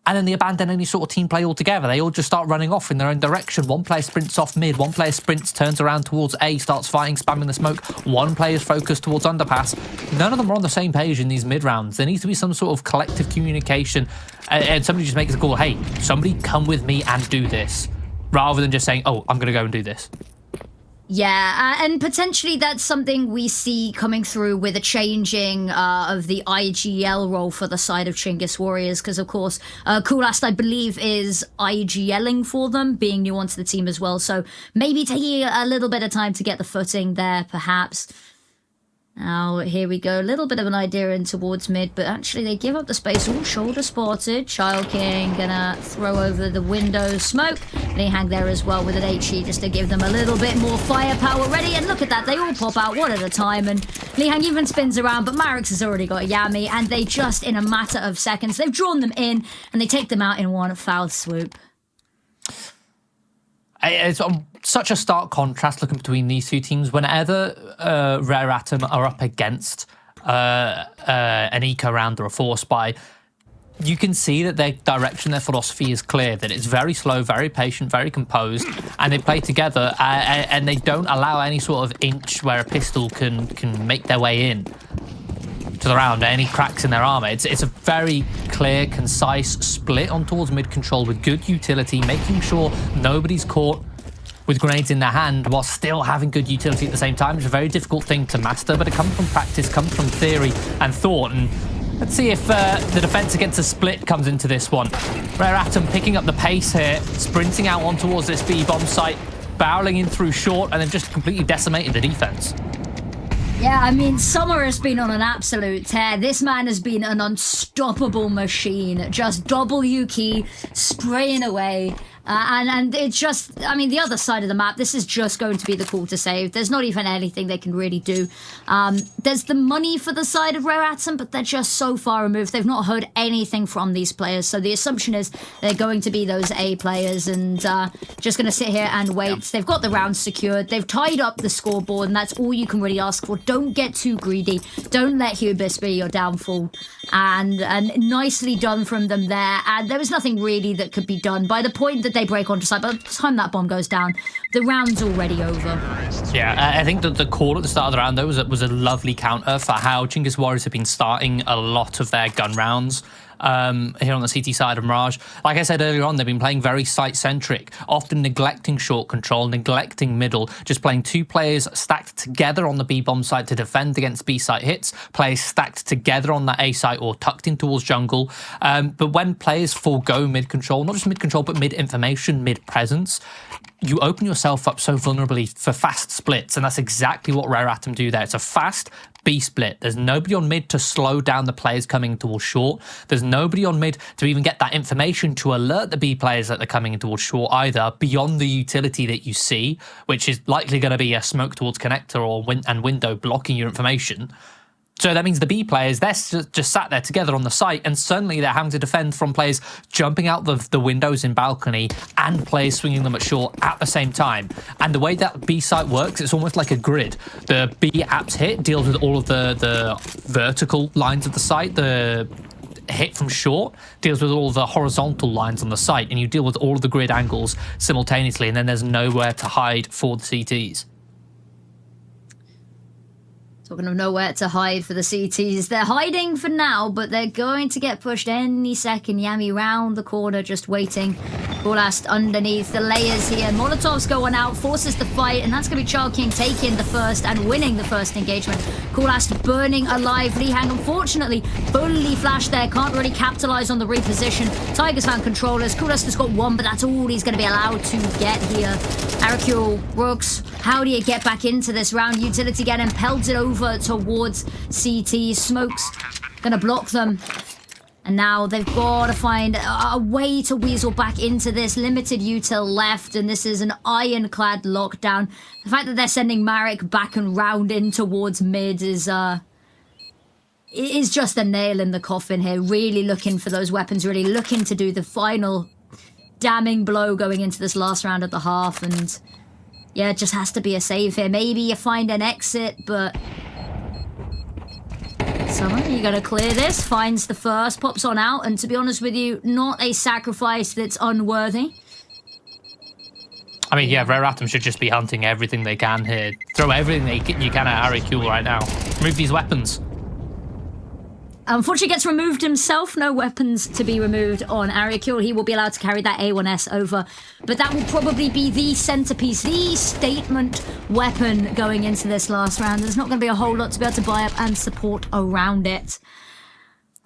And then they abandon any sort of team play altogether. They all just start running off in their own direction. One player sprints off mid, one player sprints, turns around towards A, starts fighting, spamming the smoke. One player's focused towards underpass. None of them are on the same page in these mid rounds. There needs to be some sort of collective communication, and somebody just makes a call, hey, somebody come with me and do this, rather than just saying, oh, I'm going to go and do this. Yeah, and potentially that's something we see coming through with a changing of the IGL role for the side of Chinggis Warriors, because, of course, Coolast, I believe, is IGLing for them, being new onto the team as well. So maybe taking a little bit of time to get the footing there, perhaps. Now, here we go. A little bit of an idea in towards mid, but actually they give up the space. All shoulder spotted. Child King gonna throw over the window smoke. They hang there as well with an HE just to give them a little bit more firepower ready. And look at that. They all pop out one at a time. And Li Hang even spins around, but Marix has already got a Yami. And they just, in a matter of seconds, they've drawn them in and they take them out in one foul swoop. It's such a stark contrast looking between these two teams. Whenever Rare Atom are up against an eco round or a force buy, you can see that their direction, their philosophy is clear, that it's very slow, very patient, very composed, and they play together and they don't allow any sort of inch where a pistol can make their way in to the round, any cracks in their armor. It's a very clear, concise split on towards mid control with good utility, making sure nobody's caught with grenades in their hand while still having good utility at the same time. It's a very difficult thing to master, but it comes from practice, comes from theory and thought. And let's see if the defense against a split comes into this one. Rare Atom picking up the pace here, sprinting out on towards this B bomb site, barreling in through short, and then just completely decimated the defense. Yeah, I mean, Summer has been on an absolute tear. This man has been an unstoppable machine. Just W key, spraying away. And it's just, I mean, the other side of the map, this is just going to be the call to save. There's not even anything they can really do. There's the money for the side of Rare Atom, but they're just so far removed. They've not heard anything from these players. So the assumption is they're going to be those A players and just going to sit here and wait. Yeah. They've got the rounds secured. They've tied up the scoreboard, and that's all you can really ask for. Don't get too greedy. Don't let Hubris be your downfall. And nicely done from them there. And there was nothing really that could be done. By the point that they break onto site, by the time that bomb goes down, the round's already over. Yeah, I think that the call at the start of the round, though, was a lovely counter for how Chinggis Warriors have been starting a lot of their gun rounds. Here on the CT side of Mirage. Like I said earlier on, they've been playing very site-centric, often neglecting short control, neglecting middle, just playing two players stacked together on the B-bomb site to defend against B-site hits, players stacked together on that A site or tucked in towards jungle. But when players forego mid-control, not just mid-control, but mid-information, mid-presence, you open yourself up so vulnerably for fast splits, and that's exactly what Rare Atom do there. It's a fast B split. There's nobody on mid to slow down the players coming towards short. There's nobody on mid to even get that information to alert the B players that they're coming towards short either, beyond the utility that you see, which is likely going to be a smoke towards connector or window blocking your information. So that means the B players, they're just sat there together on the site, and suddenly they're having to defend from players jumping out the windows in balcony and players swinging them at short at the same time. And the way that B site works, it's almost like a grid. The B apps hit deals with all of the vertical lines of the site. The hit from short deals with all the horizontal lines on the site, and you deal with all of the grid angles simultaneously, and then there's nowhere to hide for the CTs. Talking of nowhere to hide for the CTs. They're hiding for now, but they're going to get pushed any second. Yami round the corner, just waiting. Kulast underneath the layers here. Molotov's going out, forces the fight, and that's going to be Child King taking the first and winning the first engagement. Kulast burning alive. Li Hang, unfortunately, fully flashed there. Can't really capitalize on the reposition. Tigers found controllers. Kulast has got one, but that's all he's going to be allowed to get here. Aracule, Rooks, how do you get back into this round? Utility getting pelted over towards CT. Smokes gonna block them, and now they've got to find a way to weasel back into this. Limited util left, and this is an ironclad lockdown. The fact that they're sending Marek back and round in towards mid is just a nail in the coffin here. Really looking for those weapons, really looking to do the final damning blow going into this last round of the half. And yeah, it just has to be a save here. Maybe you find an exit, but Summer, you gotta clear this. Finds the first, pops on out, and to be honest with you, not a sacrifice that's unworthy. I mean, yeah, Rare Atom should just be hunting everything they can here. Throw everything you can at Aracule right now. Remove these weapons. Unfortunately, gets removed himself. No weapons to be removed on Aracule. He will be allowed to carry that A1S over. But that will probably be the centerpiece, the statement weapon going into this last round. There's not going to be a whole lot to be able to buy up and support around it.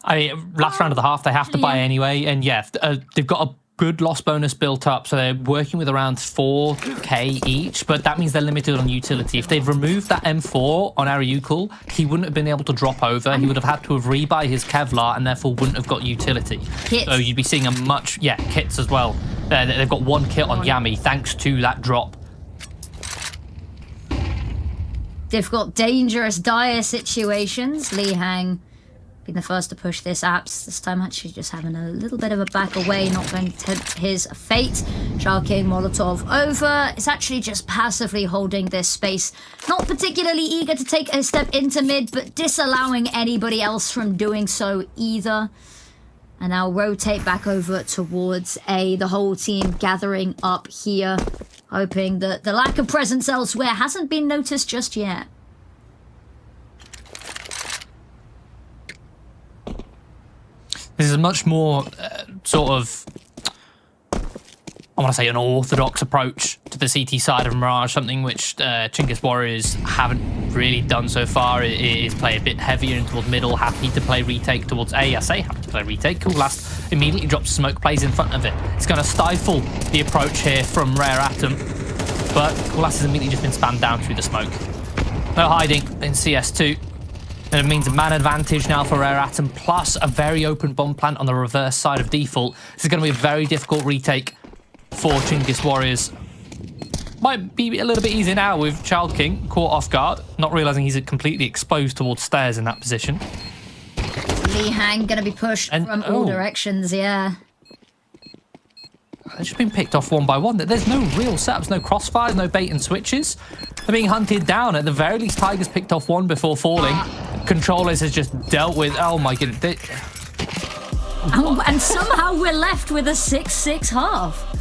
I mean, last round of the half, they have to buy anyway. And yeah, they've got a good loss bonus built up, so they're working with around 4k each, but that means they're limited on utility. If they'd removed that M4 on Ariukul, he wouldn't have been able to drop over. He would have had to have rebuy his Kevlar and therefore wouldn't have got utility. Kits. So you'd be seeing a much, kits as well. They've got one kit on Yami thanks to that drop. Difficult, dangerous, dire situations. Li Hang being the first to push this apps. This time actually just having a little bit of a back away, not going to tempt his fate. King Molotov over. It's actually just passively holding this space. Not particularly eager to take a step into mid, but disallowing anybody else from doing so either. And now rotate back over towards A. The whole team gathering up here, hoping that the lack of presence elsewhere hasn't been noticed just yet. This is a much more sort of, I want to say, an orthodox approach to the CT side of Mirage, something which Chinggis Warriors haven't really done so far. It is play a bit heavier in towards middle, happy to play retake towards A. I say happy to play retake. Coolast immediately drops smoke, plays in front of it. It's going to stifle the approach here from Rare Atom, but Coolast has immediately just been spammed down through the smoke. No hiding in CS2. And it means a man advantage now for Rare Atom, plus a very open bomb plant on the reverse side of default. This is going to be a very difficult retake for Chinggis Warriors. Might be a little bit easy now with Child King caught off guard, not realizing he's completely exposed towards stairs in that position. Li Hang going to be pushed from all directions, yeah. They've just been picked off one by one. There's no real setups, no crossfires, no bait and switches. They're being hunted down. At the very least, Tiger's picked off one before falling. Controllers has just dealt with, oh my goodness. And somehow we're left with a 6-6 half.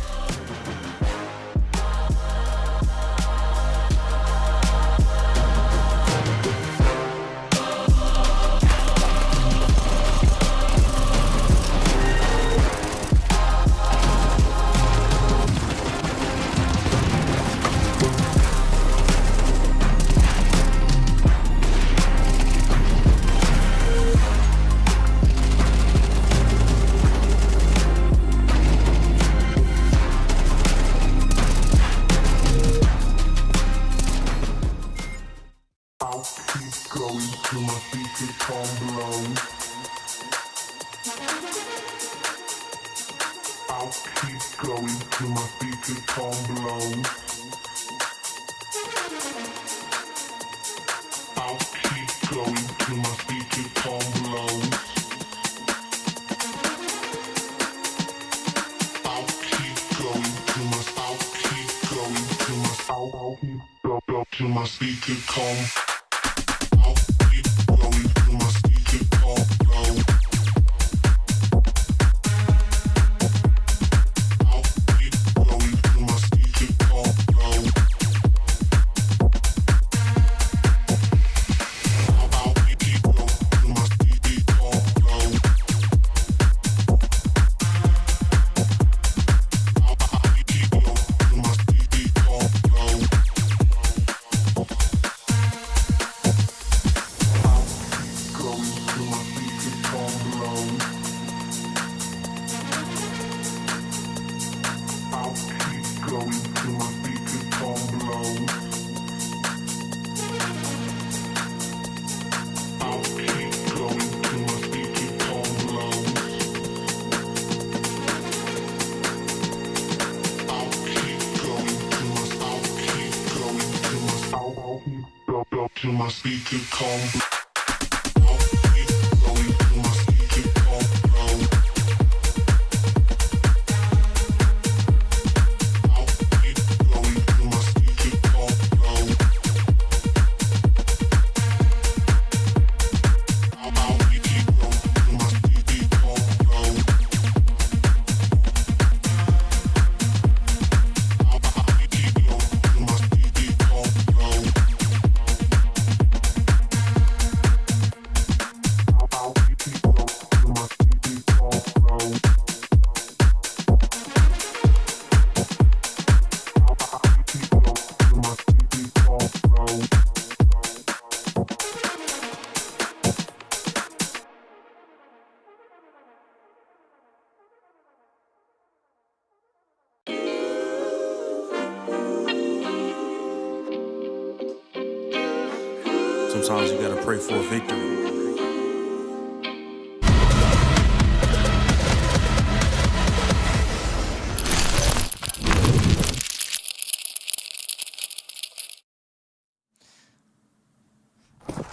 sometimes you gotta pray for a victory.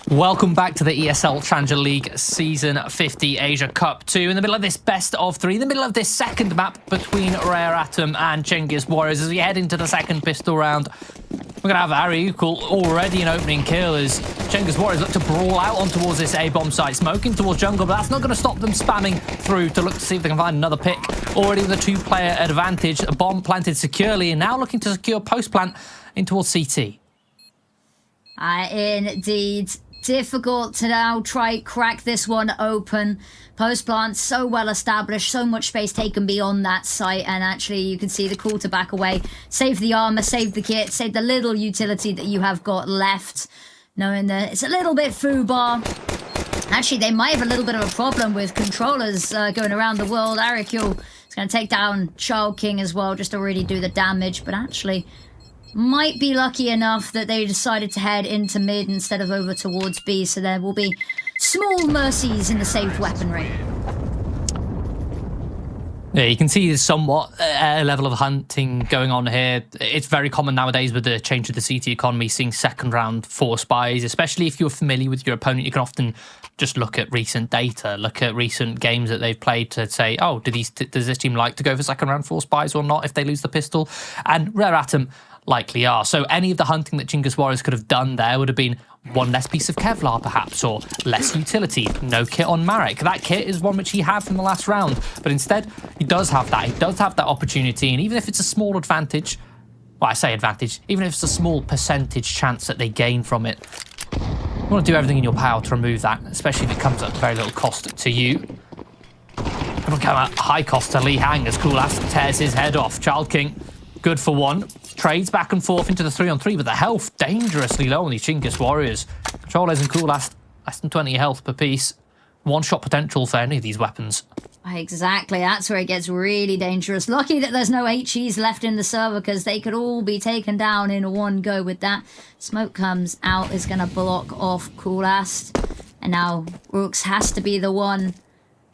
Welcome back to the ESL Challenger League Season 50 Asia Cup 2. In the middle of this best of 3, in the middle of this second map between Rare Atom and Chinggis Warriors as we head into the second pistol round. We're going to have Harry Ukul already an opening kill as Chinggis Warriors look to brawl out on towards this A-bomb site, smoking towards jungle, but that's not going to stop them spamming through to look to see if they can find another pick. Already with a 2-player advantage, a bomb planted securely, and now looking to secure post-plant in towards CT. Indeed. Difficult to now try crack this one open. Post plant so well established, so much space taken beyond that site, and actually you can see the call to back away. Save the armor, save the kit, save the little utility that you have got left, knowing that it's a little bit foobar. Actually, they might have a little bit of a problem with controllers going around the world. Arikul is going to take down Child King as well, just to really do the damage, but actually might be lucky enough that they decided to head into mid instead of over towards B, so there will be small mercies in the saved weaponry. Yeah, you can see there's somewhat a level of hunting going on here. It's very common nowadays with the change of the CT economy, seeing second round 4 spies, especially if you're familiar with your opponent. You can often just look at recent data, look at recent games that they've played to say, oh, does this team like to go for second round 4 spies or not if they lose the pistol? And Rare Atom likely are. So any of the hunting that Chinggis Warriors could have done there would have been one less piece of Kevlar perhaps, or less utility, no kit on Marek. That kit is one which he had from the last round, but instead he does have that. He does have that opportunity, and even if it's a small advantage, well, I say advantage, even if it's a small percentage chance that they gain from it, you want to do everything in your power to remove that, especially if it comes at very little cost to you. It'll come at high cost to Lee Hang as Kulas tears his head off. Child King, good for one. Trades back and forth into the 3-on-3, but the health dangerously low on these Chinggis Warriors. Controllers and Kulas, less than 20 health per piece. One-shot potential for any of these weapons. Exactly, that's where it gets really dangerous. Lucky that there's no HEs left in the server, because they could all be taken down in one go with that. Smoke comes out, is going to block off Kulas. And now Rooks has to be the one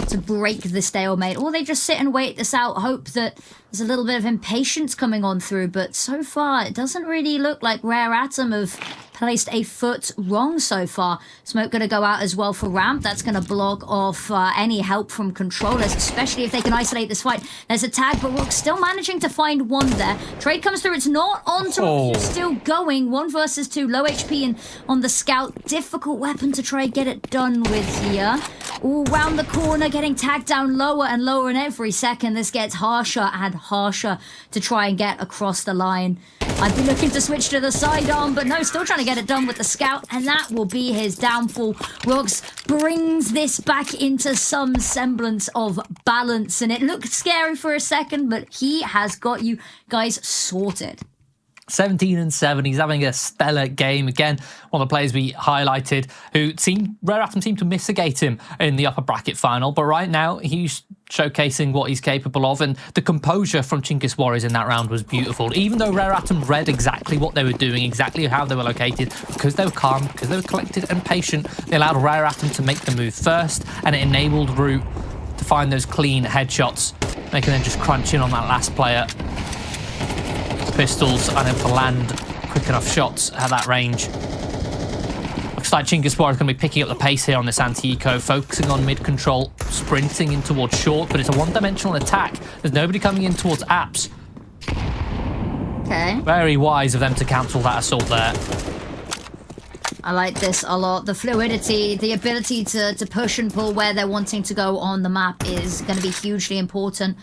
to break the stalemate, or they just sit and wait this out, hope that there's a little bit of impatience coming on through, but so far it doesn't really look like Rare Atom have placed a foot wrong so far. Smoke going to go out as well for ramp. That's going to block off any help from controllers, especially if they can isolate this fight. There's a tag, but Rook's still managing to find one there. Trade comes through. It's not onto Rook, still going. 1 versus 2. Low HP and on the scout. Difficult weapon to try and get it done with here. All round the corner, getting tagged down lower and lower, and every second this gets harsher and harsher to try and get across the line. I'd be looking to switch to the sidearm, but no, still trying to get it done with the scout, and that will be his downfall. Rooks brings this back into some semblance of balance, and it looked scary for a second, but he has got you guys sorted. 17-7. He's having a stellar game. Again, one of the players we highlighted who Rare Atom seemed to mitigate him in the upper bracket final, but right now he's showcasing what he's capable of, and the composure from Chinggis Warriors in that round was beautiful. Even though Rare Atom read exactly what they were doing, exactly how they were located, because they were calm, because they were collected and patient, they allowed Rare Atom to make the move first, and it enabled Root to find those clean headshots. They can then just crunch in on that last player. Pistols unable to land quick enough shots at that range. Looks like Chinggis Warriors going to be picking up the pace here on this anti-eco, focusing on mid-control, sprinting in towards short, but it's a one-dimensional attack. There's nobody coming in towards apps. Okay. Very wise of them to cancel that assault there. I like this a lot. The fluidity, the ability to push and pull where they're wanting to go on the map is going to be hugely important.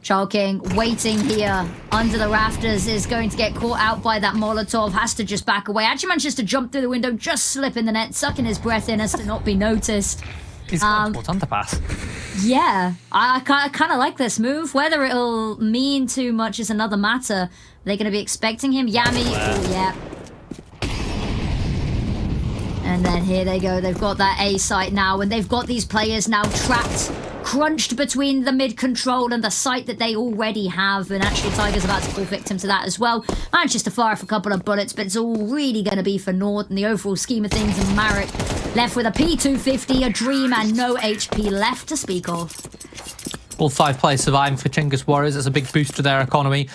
Child King waiting here under the rafters is going to get caught out by that Molotov, has to just back away. Actually manages to jump through the window, just slip in the net, sucking his breath in as to not be noticed. He's gone towards underpass. Yeah, I kind of like this move. Whether it'll mean too much is another matter. They're going to be expecting him. Yami, oh, yeah. And then here they go. They've got that A site now, and they've got these players now trapped crunched between the mid control and the site that they already have, and actually Tiger's about to fall victim to that as well. Manages to fire off a couple of bullets, but it's all really going to be for naught in the overall scheme of things, and Marek left with a P250, a dream, and no HP left to speak of. All 5 players surviving for Chinggis Warriors. That's a big boost to their economy.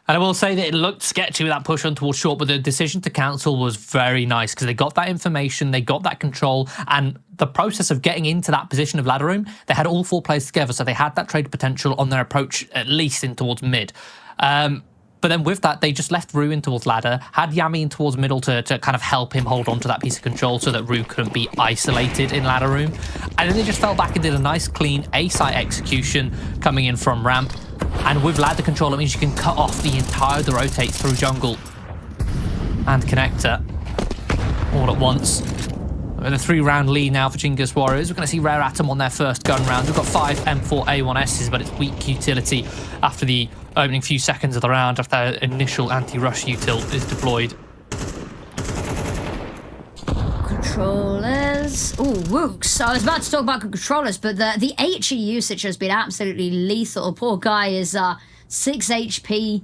And I will say that it looked sketchy with that push on towards short, but the decision to cancel was very nice because they got that information, they got that control, and the process of getting into that position of ladder room, they had all 4 players together, so they had that trade potential on their approach, at least in towards mid. But then with that, they just left Rue in towards ladder, had Yami in towards middle to kind of help him hold on to that piece of control so that Rue couldn't be isolated in ladder room. And then they just fell back and did a nice, clean A-site execution coming in from ramp. And with ladder control, it means you can cut off the entire rotate through jungle and connector all at once. With a 3-round lead now for Chinggis Warriors. We're going to see Rare Atom on their first gun round. We've got 5 M4 A1Ss, but it's weak utility after the opening few seconds of the round, after their initial anti-rush util is deployed. Controllers. Oh, whooks. I was about to talk about controllers, but the HE usage has been absolutely lethal. Poor guy is 6 HP.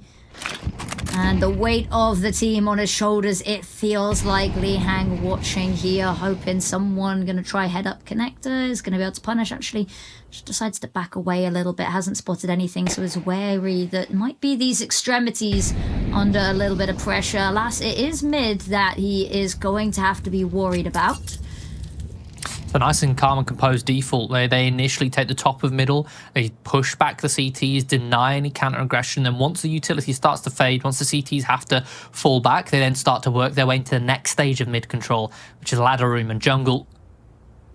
And the weight of the team on his shoulders, it feels like Lihang watching here, hoping someone going to try head up connector, is going to be able to punish. Actually, just decides to back away a little bit, hasn't spotted anything, so is wary that might be these extremities under a little bit of pressure. Alas, it is mid that he is going to have to be worried about. So nice and calm and composed default. They initially take the top of middle, they push back the CTs, deny any counter-aggression, and once the utility starts to fade, once the CTs have to fall back, they then start to work their way into the next stage of mid-control, which is ladder room and jungle.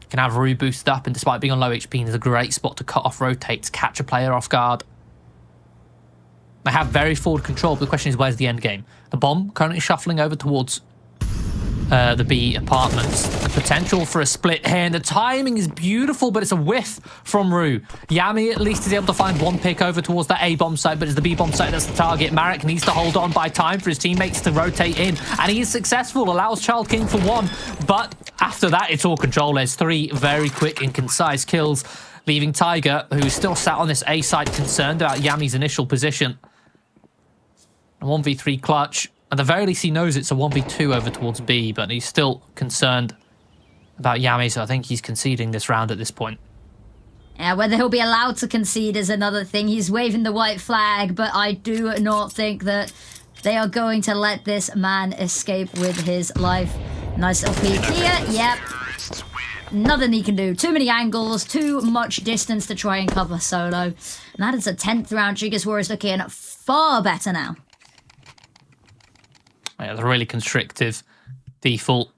You can have Rue boosted up, and despite being on low HP, it's a great spot to cut off rotates, catch a player off guard. They have very forward control, but the question is, where's the end game? The bomb currently shuffling over towards the B apartments. The potential for a split here, and the timing is beautiful, but it's a whiff from Rue. Yami at least is able to find one pick over towards the A bomb site, but it's the B bomb site that's the target. Marek needs to hold on by time for his teammates to rotate in, and he is successful, allows Child King for 1, but after that it's all control. There's 3 very quick and concise kills, leaving Tiger, who's still sat on this A site, concerned about Yami's initial position. A 1v3 clutch. At the very least, he knows it's a 1v2 over towards B, but he's still concerned about Yami, so I think he's conceding this round at this point. Yeah, whether he'll be allowed to concede is another thing. He's waving the white flag, but I do not think that they are going to let this man escape with his life. Nice little peek here. Yep. Nothing he can do. Too many angles, too much distance to try and cover solo. And that is a 10th round. Chinggis Warriors looking far better now. Yeah, the really constrictive default.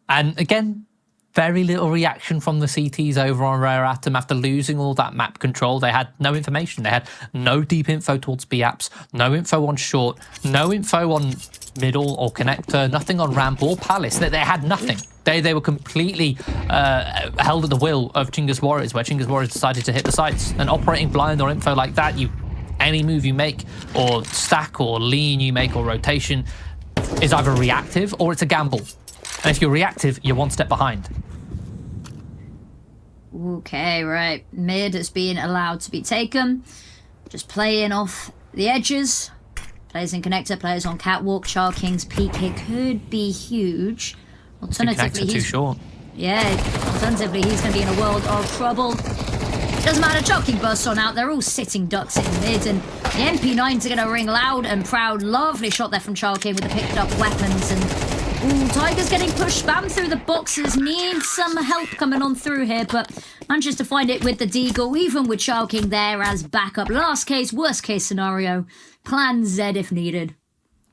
And again, very little reaction from the CTs over on Rare Atom after losing all that map control. They had no information. They had no deep info towards B apps, no info on short, no info on middle or connector, nothing on ramp or palace. They had nothing. They were completely held at the will of Chinggis Warriors, where Chinggis Warriors decided to hit the sites. And operating blind or info like that, any move you make, or stack or lean you make, or rotation, is either reactive or it's a gamble. And if you're reactive, you're 1 step behind. Okay, right. Mid has been allowed to be taken. Just playing off the edges. Players in connector, players on catwalk. Child King's PK could be huge. Alternatively, too short. Yeah, alternatively, he's going to be in a world of trouble. Doesn't matter, Child King bursts on out. They're all sitting ducks in mid, and the MP9s are going to ring loud and proud. Lovely shot there from Child King with the picked up weapons. And ooh, Tiger's getting pushed, spam through the boxes. Needs some help coming on through here, but manages to find it with the Deagle, even with Child King there as backup. Last case, worst case scenario. Plan Z if needed.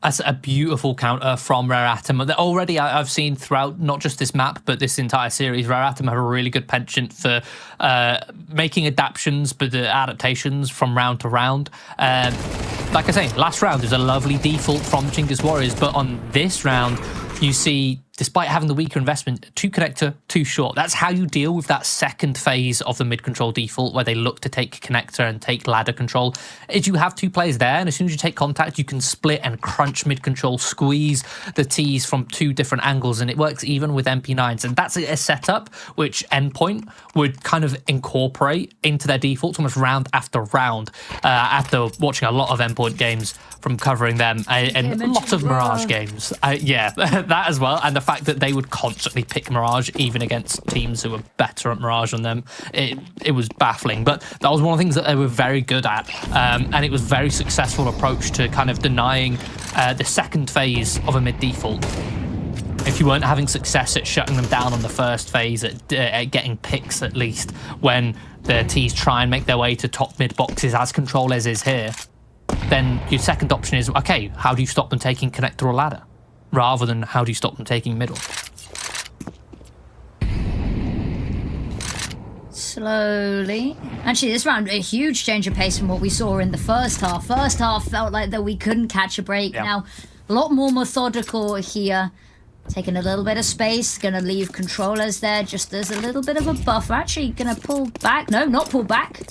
That's a beautiful counter from Rare Atom. Already I've seen throughout not just this map, but this entire series, Rare Atom have a really good penchant for making adaptations, but the adaptations from round to round. Like I say, last round was a lovely default from Chinggis Warriors, but on this round, you see despite having the weaker investment, 2 connector, 2 short. That's how you deal with that second phase of the mid-control default where they look to take connector and take ladder control, is you have 2 players there, and as soon as you take contact, you can split and crunch mid-control, squeeze the Ts from 2 different angles, and it works even with MP9s. And that's a setup which Endpoint would kind of incorporate into their defaults almost round after round, after watching a lot of Endpoint games from covering them, and a lot of Mirage games. Yeah, that as well. And the fact that they would constantly pick Mirage, even against teams who were better at Mirage than them, it was baffling. But that was one of the things that they were very good at. And it was a very successful approach to kind of denying the second phase of a mid-default. If you weren't having success at shutting them down on the first phase, at getting picks at least, when the Ts try and make their way to top mid boxes, as Control is here, then your second option is, okay, how do you stop them taking connector or ladder? Rather than how do you stop them taking middle? Slowly. Actually, this round, a huge change of pace from what we saw in the first half. First half felt like that we couldn't catch a break. Yeah. Now, a lot more methodical here. Taking a little bit of space, gonna leave controllers there just as a little bit of a buffer. Actually, gonna pull back. No, not pull back.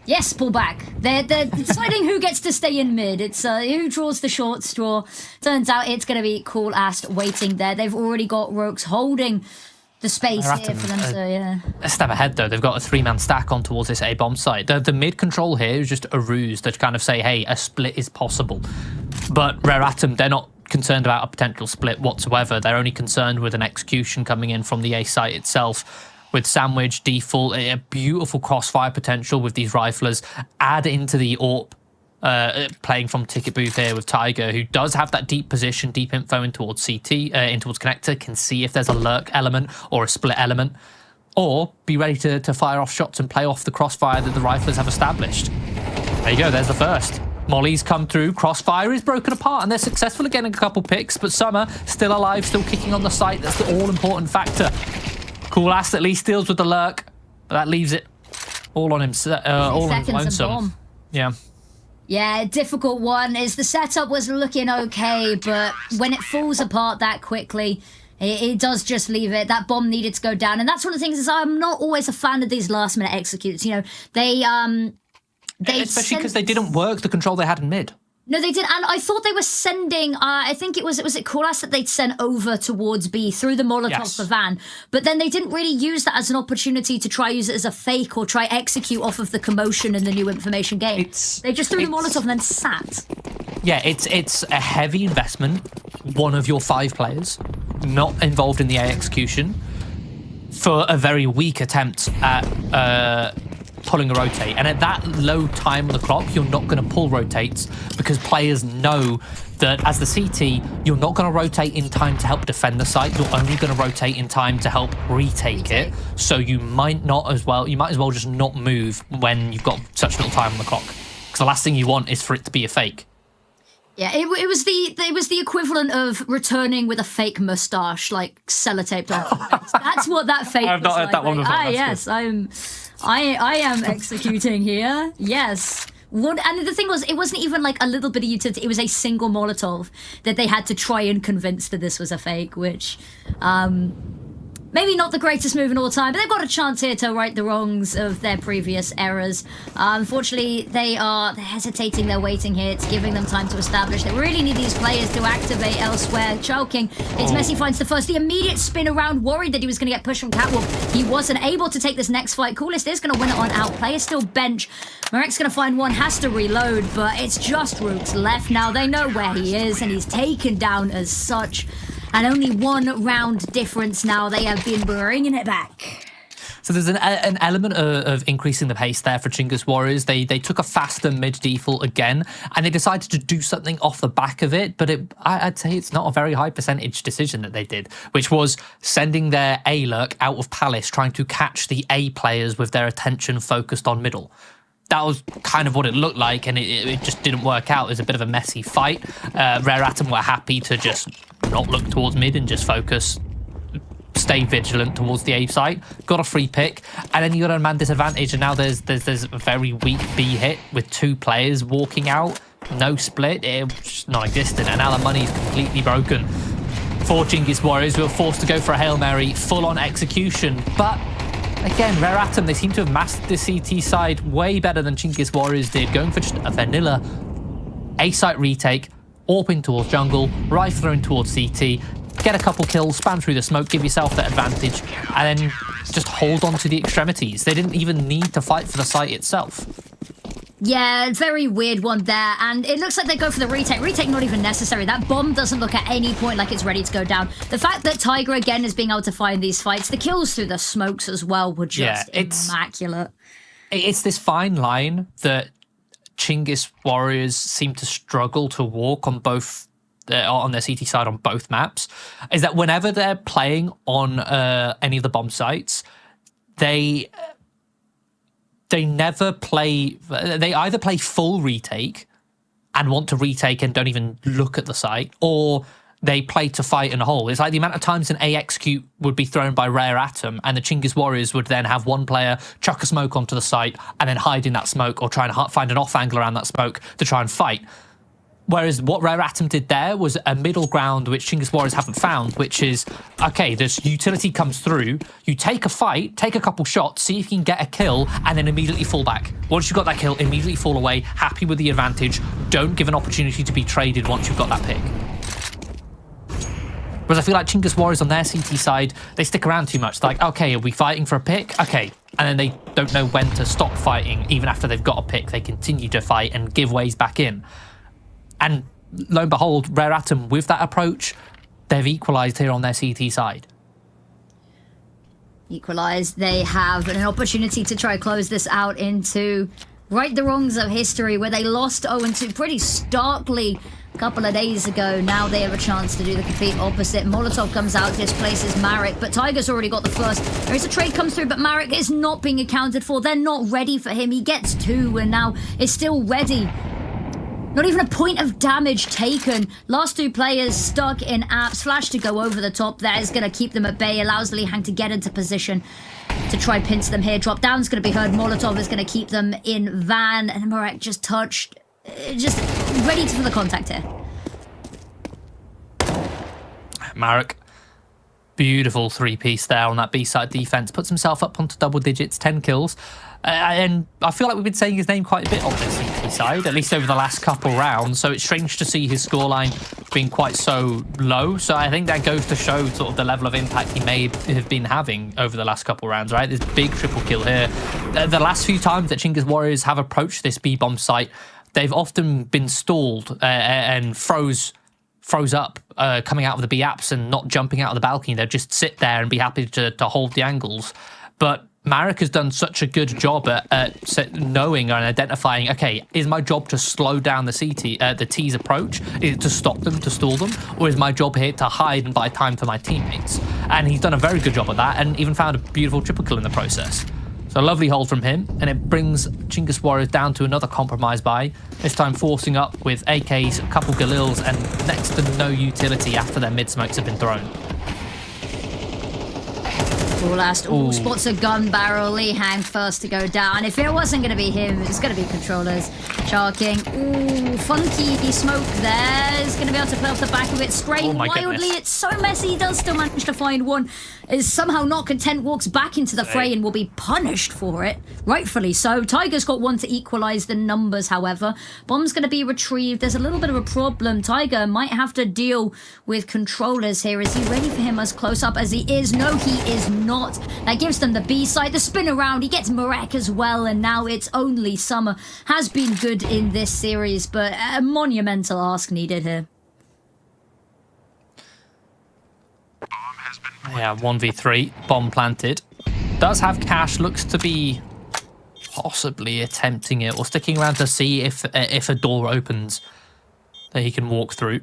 Yes, pull back. They're deciding who gets to stay in mid. It's who draws the short straw. Turns out it's going to be Cool Ast waiting there. They've already got Rogues holding the space here for them. So yeah. A step ahead though. They've got a 3-man stack on towards this A bomb site. The mid control here is just a ruse to kind of say, hey, a split is possible. But Rare Atom, they're not concerned about a potential split whatsoever. They're only concerned with an execution coming in from the A site itself. With Sandwich, default, a beautiful crossfire potential with these riflers. Add into the AWP, playing from Ticket Booth here with Tiger, who does have that deep position, deep info in towards CT, in towards connector, can see if there's a lurk element or a split element, or be ready to fire off shots and play off the crossfire that the riflers have established. There you go, there's the first. Molly's come through, crossfire is broken apart, and they're successful at getting a couple picks, but Summer still alive, still kicking on the site. That's the all-important factor. Cool Ast at least deals with the lurk, but that leaves it all on him, all on his lonesome. Yeah. Yeah, difficult one. Is the setup was looking okay, but when it falls apart that quickly, it does just leave it. That bomb needed to go down, and that's one of the things is I'm not always a fan of these last-minute executes. You know, they especially because they didn't work the control they had in mid. No, they did, and I thought they were sending. I think it was Cool Ast that they'd sent over towards B through the Molotov for Van, but then they didn't really use that as an opportunity to try use it as a fake or try execute off of the commotion in the new information game. They just threw the Molotov and then sat. Yeah, it's a heavy investment. One of your 5 players not involved in the A execution for a very weak attempt at pulling a rotate, and at that low time on the clock you're not going to pull rotates because players know that as the CT you're not going to rotate in time to help defend the site, you're only going to rotate in time to help retake it, so you might as well just not move when you've got such little time on the clock, because the last thing you want is for it to be a fake. Yeah, it was the equivalent of returning with a fake mustache, like sellotaped off. That's what that fake. I've not heard that one before. Yes, I am executing here. Yes. And the thing was, it wasn't even like a little bit of utility. It was a single Molotov that they had to try and convince that this was a fake, which maybe not the greatest move in all time, but they've got a chance here to right the wrongs of their previous errors. Unfortunately, they're hesitating, they're waiting here. It's giving them time to establish. They really need these players to activate elsewhere. Choking. It's Messi finds the first. The immediate spin around, worried that he was going to get pushed from Catwalk. He wasn't able to take this next fight. Coolest is going to win it on outplay. Is still bench. Marek's going to find one, has to reload, but it's just Rooks left now. They know where he is, and he's taken down as such. And only 1 round difference now. They have been bringing it back. So there's an element of increasing the pace there for Chinggis Warriors. They took a faster mid-default again, and they decided to do something off the back of it, but I'd say it's not a very high percentage decision that they did, which was sending their A-lurk out of Palace, trying to catch the A players with their attention focused on middle. That was kind of what it looked like, and it just didn't work out. It was a bit of a messy fight. Rare Atom were happy to just not look towards mid and just focus, stay vigilant towards the A site. Got a free pick, and then you got a man disadvantage, and now there's a very weak B hit with 2 players walking out. No split, it was just non-existent, and now the money's completely broken for Chinggis Warriors, who were forced to go for a Hail Mary, full-on execution. But again, Rare Atom, they seem to have mastered the CT side way better than Chinggis Warriors did, going for just a vanilla A-site retake, AWP in towards jungle, rifler in towards CT, get a couple kills, spam through the smoke, give yourself that advantage, and then just hold on to the extremities. They didn't even need to fight for the site itself. Yeah, very weird one there, and it looks like they go for the retake. Retake not even necessary. That bomb doesn't look at any point like it's ready to go down. The fact that Tiger again is being able to find these fights, the kills through the smokes as well were just immaculate. It's this fine line that Chinggis Warriors seem to struggle to walk on both on their CT side on both maps, is that whenever they're playing on any of the bomb sites, they never play. They either play full retake and want to retake and don't even look at the site, or they play to fight and hold. It's like the amount of times an A execute would be thrown by Rare Atom, and the Chinggis Warriors would then have one player chuck a smoke onto the site and then hide in that smoke, or try and find an off angle around that smoke to try and fight. Whereas what Rare Atom did there was a middle ground which Chinggis Warriors haven't found, which is, okay, this utility comes through, you take a fight, take a couple shots, see if you can get a kill, and then immediately fall back. Once you've got that kill, immediately fall away, happy with the advantage, don't give an opportunity to be traded once you've got that pick. Whereas I feel like Chinggis Warriors on their CT side, they stick around too much. It's like, okay, are we fighting for a pick? Okay. And then they don't know when to stop fighting, even after they've got a pick. They continue to fight and give ways back in. And lo and behold, Rare Atom, with that approach, they've equalised here on their CT side. Equalised. They have an opportunity to try to close this out into right the wrongs of history, where they lost 0-2 pretty starkly a couple of days ago. Now they have a chance to do the complete opposite. Molotov comes out, displaces Marek, but Tiger's already got the first. There is a trade comes through, but Marek is not being accounted for. They're not ready for him. He gets 2 and now is still ready. Not even a point of damage taken. Last 2 players stuck in apps. Flash to go over the top. That is going to keep them at bay. Allows Lihang to get into position to try pinch them here. Drop down is going to be heard. Molotov is going to keep them in van. And Marek just touched. Just ready for the contact here. Marek, beautiful 3-piece there on that B-side defense. Puts himself up onto double digits, 10 kills. And I feel like we've been saying his name quite a bit on this CT side, at least over the last couple rounds. So it's strange to see his scoreline being quite so low. So I think that goes to show sort of the level of impact he may have been having over the last couple rounds, right? This big triple kill here. The last few times that Chinggis Warriors have approached this B-bomb site, they've often been stalled and froze up coming out of the B apps and not jumping out of the balcony. They'll just sit there and be happy to hold the angles. But Marek has done such a good job at knowing and identifying, okay, is my job to slow down the T's approach? Is it to stop them, to stall them? Or is my job here to hide and buy time for my teammates? And he's done a very good job of that, and even found a beautiful triple kill in the process. So a lovely hold from him, and it brings Chinggis Warriors down to another compromise buy, this time forcing up with AKs, a couple Galils, and next to no utility after their mid-smokes have been thrown. Last spots a gun barrel. Lihang first to go down. If it wasn't going to be him, it's going to be controllers. Sharking. Ooh, funky smoke there. Is going to be able to play off the back of it. Spraying wildly. Goodness. It's so messy. He does still manage to find one. Is somehow not content. Walks back into the fray and will be punished for it. Rightfully so. Tiger's got one to equalise the numbers, however. Bomb's going to be retrieved. There's a little bit of a problem. Tiger might have to deal with controllers here. Is he ready for him as close up as he is? No, he is not. That gives them the B side, the spin around. He gets Marek as well, and now it's only Summer. Has been good in this series, but a monumental ask needed here. Yeah, 1v3, bomb planted. Does have cash, looks to be possibly attempting it or sticking around to see if a door opens that he can walk through.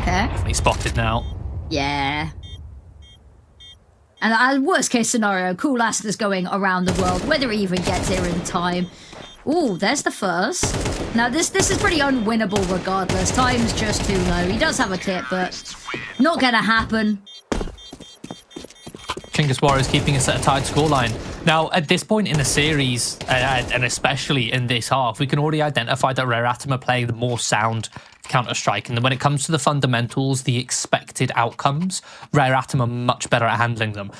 Okay. Definitely spotted now. Yeah. And worst case scenario, Cool Aster's going around the world, whether he even gets here in time. Ooh, there's the first. Now, this is pretty unwinnable regardless. Time's just too low. He does have a kit, but not going to happen. Chinggis Warriors keeping us at a tight scoreline. Now, at this point in the series, and especially in this half, we can already identify that Rare Atom are playing the more sound Counter-Strike. And then when it comes to the fundamentals, the expected outcomes, Rare Atom are much better at handling them.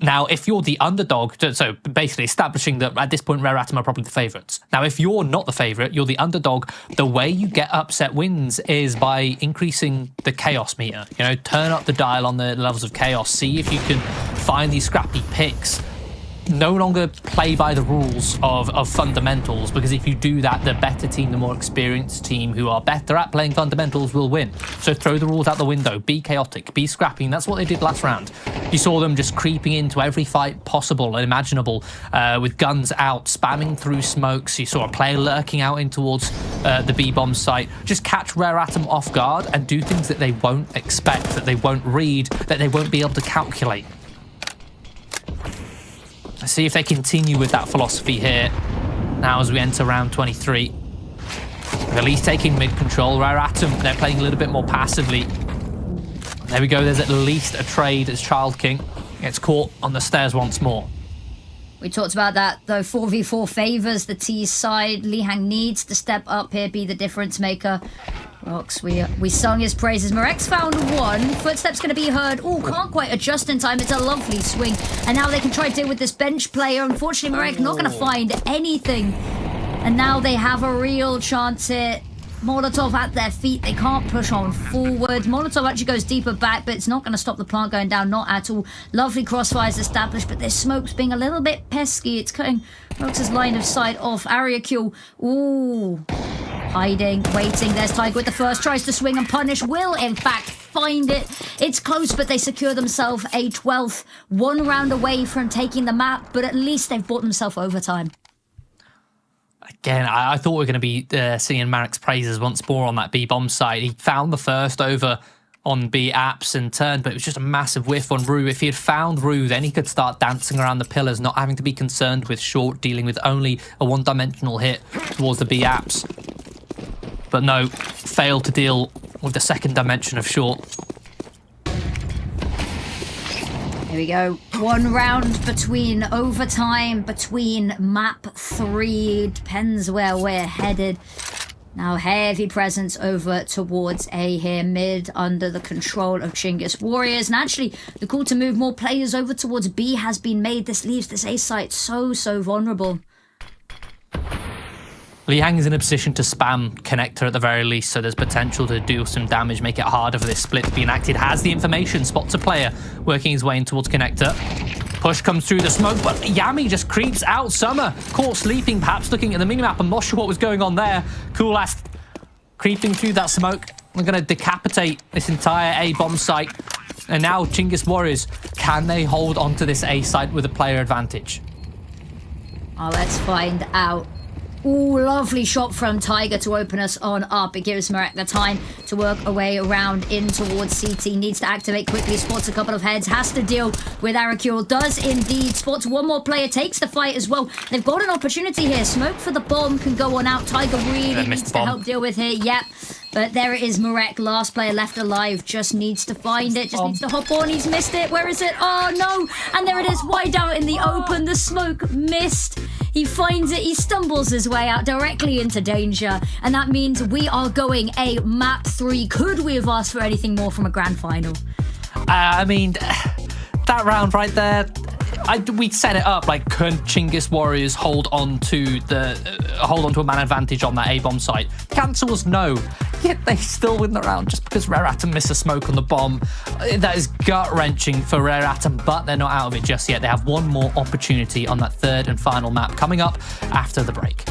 Now, if you're the underdog, so basically establishing that at this point, Rare Atom are probably the favourites. Now, if you're not the favourite, you're the underdog, the way you get upset wins is by increasing the chaos meter. You know, turn up the dial on the levels of chaos, see if you can find these scrappy picks. No longer play by the rules of fundamentals, because if you do that, the better team, the more experienced team who are better at playing fundamentals will win. So throw the rules out the window, be chaotic, be scrappy, and that's what they did last round. You saw them just creeping into every fight possible and imaginable, with guns out, spamming through smokes. You saw a player lurking out in towards the B-bomb site. Just catch Rare Atom off guard and do things that they won't expect, that they won't read, that they won't be able to calculate. Let's see if they continue with that philosophy here. Now as we enter round 23. They're at least taking mid-control. Rare Atom, they're playing a little bit more passively. There we go, there's at least a trade as Child King gets caught on the stairs once more. We talked about that, though. 4v4 favours the T side. Lihang needs to step up here, be the difference maker. Rox, we sung his praises. Marek's found one. Footsteps going to be heard. Oh, can't quite adjust in time. It's a lovely swing. And now they can try to deal with this bench player. Unfortunately, Marek not going to find anything. And now they have a real chance here. Molotov at their feet. They can't push on forward. Molotov actually goes deeper back, but it's not going to stop the plant going down. Not at all. Lovely crossfires established, but this smoke's being a little bit pesky. It's cutting Rox's line of sight off. Ariakul. Ooh. Hiding, waiting. There's Tiger with the first. Tries to swing and punish. Will, in fact, find it. It's close, but they secure themselves a 12th. 1 round away from taking the map, but at least they've bought themselves overtime. Again, I thought we were going to be singing Marek's praises once more on that B-bomb side. He found the first over on B apps and turned, but it was just a massive whiff on Rue. If he had found Rue, then he could start dancing around the pillars, not having to be concerned with short, dealing with only a one-dimensional hit towards the B apps. But no, failed to deal with the second dimension of short. Here we go. 1 round between overtime, between map 3. Depends where we're headed. Now heavy presence over towards A here, mid, under the control of Chinggis Warriors. And actually, the call to move more players over towards B has been made. This leaves this A site so vulnerable. Lihang is in a position to spam connector at the very least, so there's potential to do some damage, make it harder for this split to be enacted. Has the information, spots a player working his way in towards connector. Push comes through the smoke, but Yami just creeps out. Summer caught sleeping, perhaps looking at the minimap. I'm not sure what was going on there. Coolast creeping through that smoke. We're going to decapitate this entire A bomb site. And now Chinggis Warriors, can they hold on to this A site with a player advantage? Oh, let's find out. Ooh, lovely shot from Tiger to open us on up. It gives Marek the time to work a way around in towards CT. Needs to activate quickly, spots a couple of heads, has to deal with Arakul. Does indeed, spots one more player, takes the fight as well. They've got an opportunity here. Smoke for the bomb can go on out. Tiger really needs to help deal with here. Yep. But there it is, Marek, last player left alive, just needs to find it, just needs to hop on, he's missed it, where is it? Oh no, and there it is, wide out in the open, the smoke missed. He finds it, he stumbles his way out directly into danger, and that means we are going a map 3. Could we have asked for anything more from a grand final? I mean, that round right there, we set it up like, can Chinggis Warriors hold on to a man advantage on that A-bomb site? The answer was no. Yet they still win the round just because Rare Atom missed a smoke on the bomb. That is gut-wrenching for Rare Atom, but they're not out of it just yet. They have one more opportunity on that third and final map coming up after the break.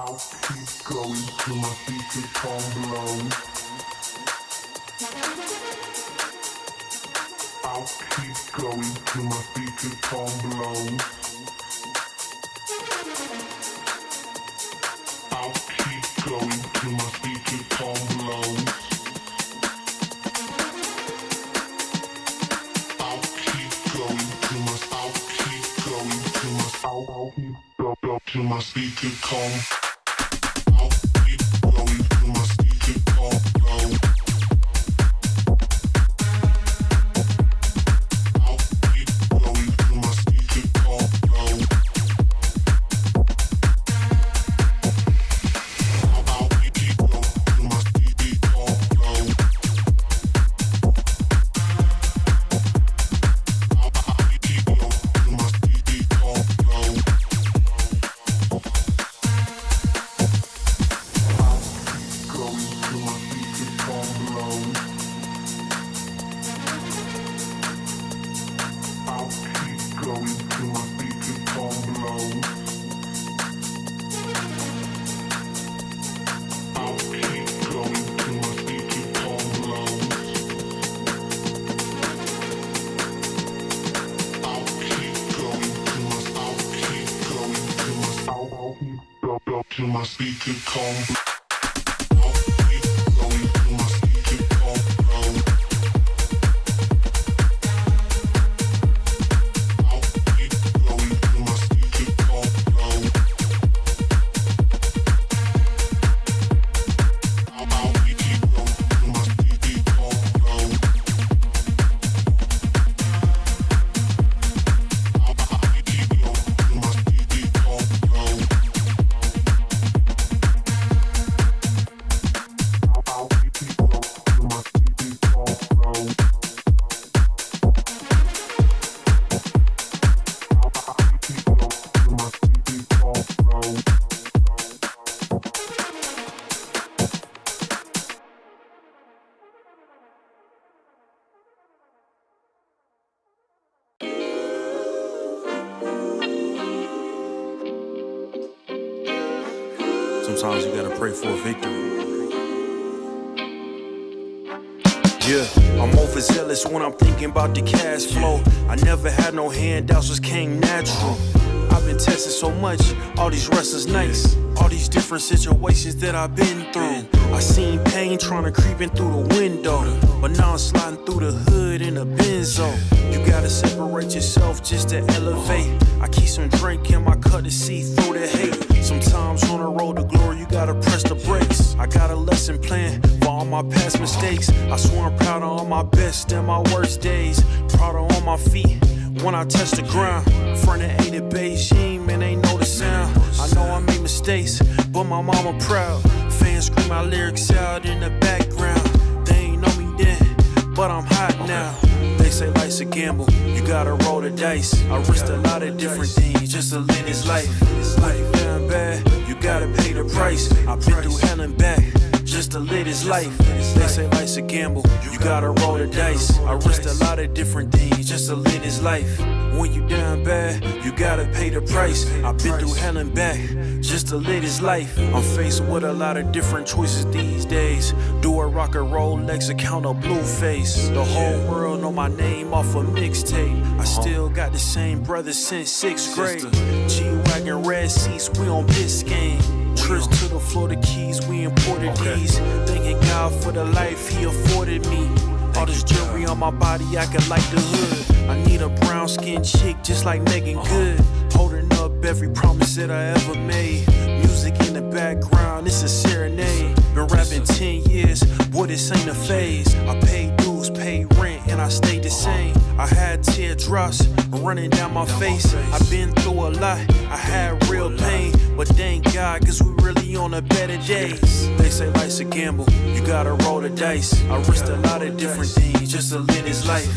I'll keep going till my speakers come blow. I'll keep going till my speakers come blow. I'll keep going till my speakers come blow. I'll keep going till my I'll keep going till my I'll keep go till my speakers come. I'll keep going till my speakers come blow. I'll keep going till my speakers come blow. I'll keep going till my speakers come blow. I'll keep going till my speakers come blow. Going till my speakers come blow. I'll keep going till my speakers come blow. I'll keep going till my speakers come blow. I'll keep going till my I'll keep going till my I'll keep go till my speakers come. I'll keep going till my speakers come blow. I'll keep going till my speakers come blow. I'll keep going till my speakers come blow. I'll keep going till my speakers come blow. I'll keep going till my speakers come blow. I'll keep going till my speakers come blow. Sometimes you gotta pray for a victory. Yeah, I'm overzealous when I'm thinking about the cash flow. I never had no handouts, just came natural. I've been tested so much, all these wrestlers nice. All these different situations that I've been through. I seen pain trying to creep in through the window, but now I'm sliding through the hood in a benzo. You gotta separate yourself just to elevate. I keep some drink in my cup to see through the hate. Sometimes on the road to glory, you gotta press the brakes. I got a lesson plan for all my past mistakes. I swear I'm proud of all my best and my worst days. Proud of all my feet when I touch the ground. Front of 8 at Beijing, man, ain't know the sound. I know I made mistakes, but my mama proud. Fans scream my lyrics out in the background. They ain't know me then, but I'm hot now. They say life's a gamble, you gotta roll the dice. I risked a lot of different things just to live this life. Life down bad, you gotta pay the price. I've been through hell and back just to live this life. They say life's a gamble, you gotta roll the dice. I risked a lot of different things just to live this life. When you down bad, you gotta pay the price. I've been through hell and back just to live this life. I'm faced with a lot of different choices these days. Do a rock and roll Lex account of Blueface. The whole world know my name off a mixtape. I still got the same brother since 6th grade. G-Wagon red seats, we on Biscayne. Trips to the Florida Keys, we imported these. Thanking God for the life he afforded me. All this jewelry on my body, acting like the hood. I need a brown skinned chick just like Megan Good. Holding up every promise that I ever made. Music in the background, it's a serenade. Been rapping 10 years, boy, this ain't a phase. I paid dues, paid rent, and I stayed the same. I had teardrops running down my face. I've been through a lot, I had real pain. But thank God, cause we really on a better days. They say life's a gamble, you gotta roll the dice. I risked a lot of different things just to live this life.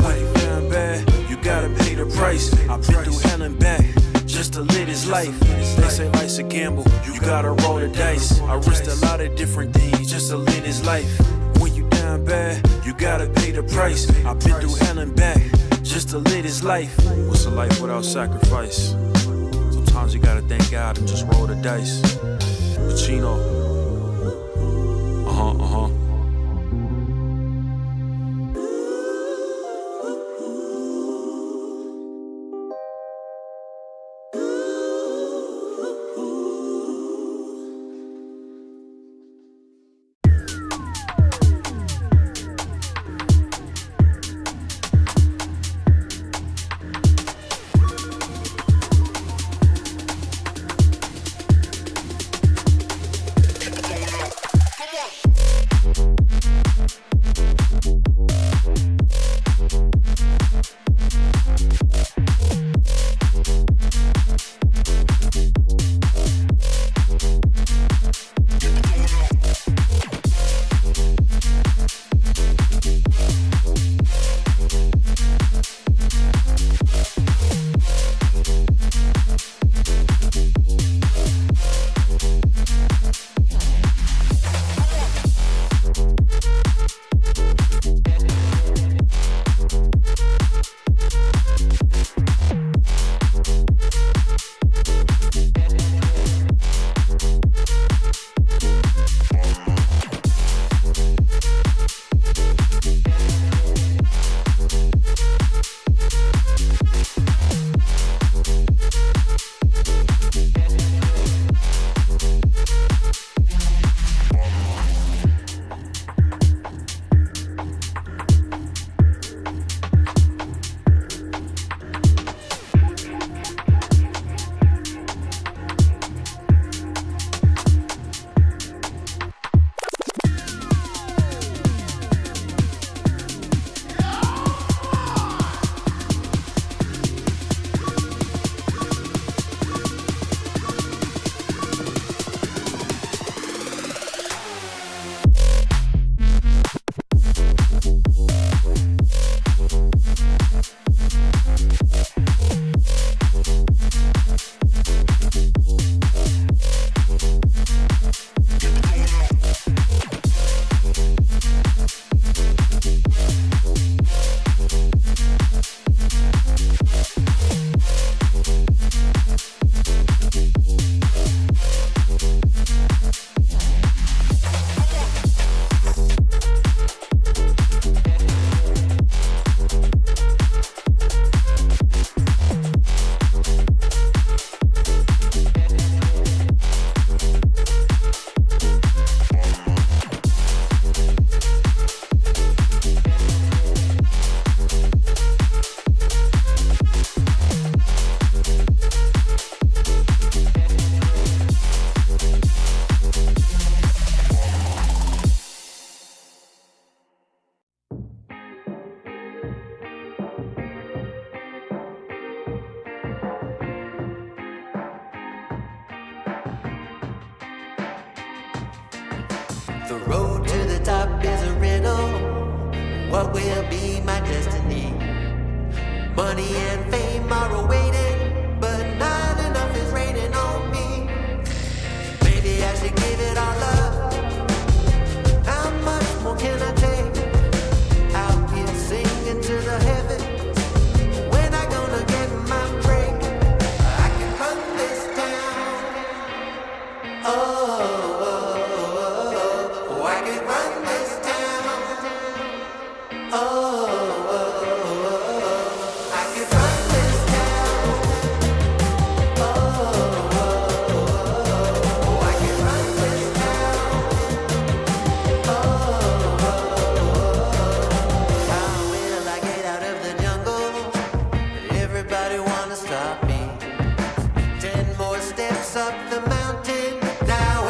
Life down bad, you gotta pay the price. I've been through hell and back just to live this life. They say life's a gamble, you gotta roll the dice. I risked a lot of different things just to live this life. When you down bad, you gotta pay the price. I've been through hell and back just to live this life. What's a life without sacrifice? Sometimes you gotta thank God and just roll the dice. Chino. The road to the top is a riddle. What will be my destiny? Money and fame are awaiting, but not enough is raining on me. Maybe I should give it all up. How much more can I take? Out here singing to the heavens. When I gonna get my break? I can run this town. Oh. I can run this town. Oh, I can run this town. Oh, I can run this town. How will I get out of the jungle? Everybody wanna stop me. 10 more steps up the mountain. Now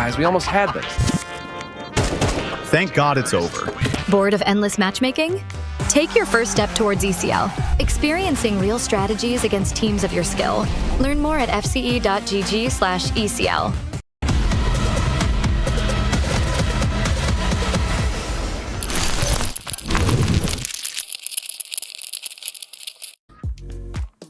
guys, we almost had this. Thank God it's over. Bored of endless matchmaking? Take your first step towards ECL, experiencing real strategies against teams of your skill. Learn more at fce.gg/ECL.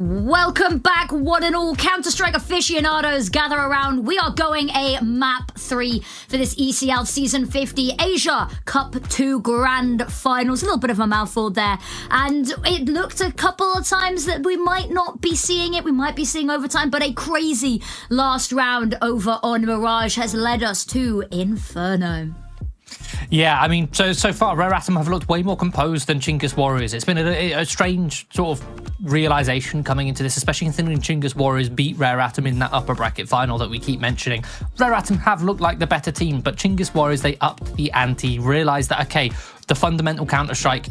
Welcome back, one and all Counter-Strike aficionados. Gather around. We are going a map 3 for this ECL Season 50 Asia Cup 2 Grand Finals. A little bit of a mouthful there. And it looked a couple of times that we might not be seeing it. We might be seeing overtime, but a crazy last round over on Mirage has led us to Inferno. Yeah, I mean, so far, Rare Atom have looked way more composed than Chinggis Warriors. It's been a strange sort of realization coming into this, especially considering Chinggis Warriors beat Rare Atom in that upper bracket final that we keep mentioning. Rare Atom have looked like the better team, but Chinggis Warriors, they upped the ante, realized that, okay, the fundamental Counter-Strike,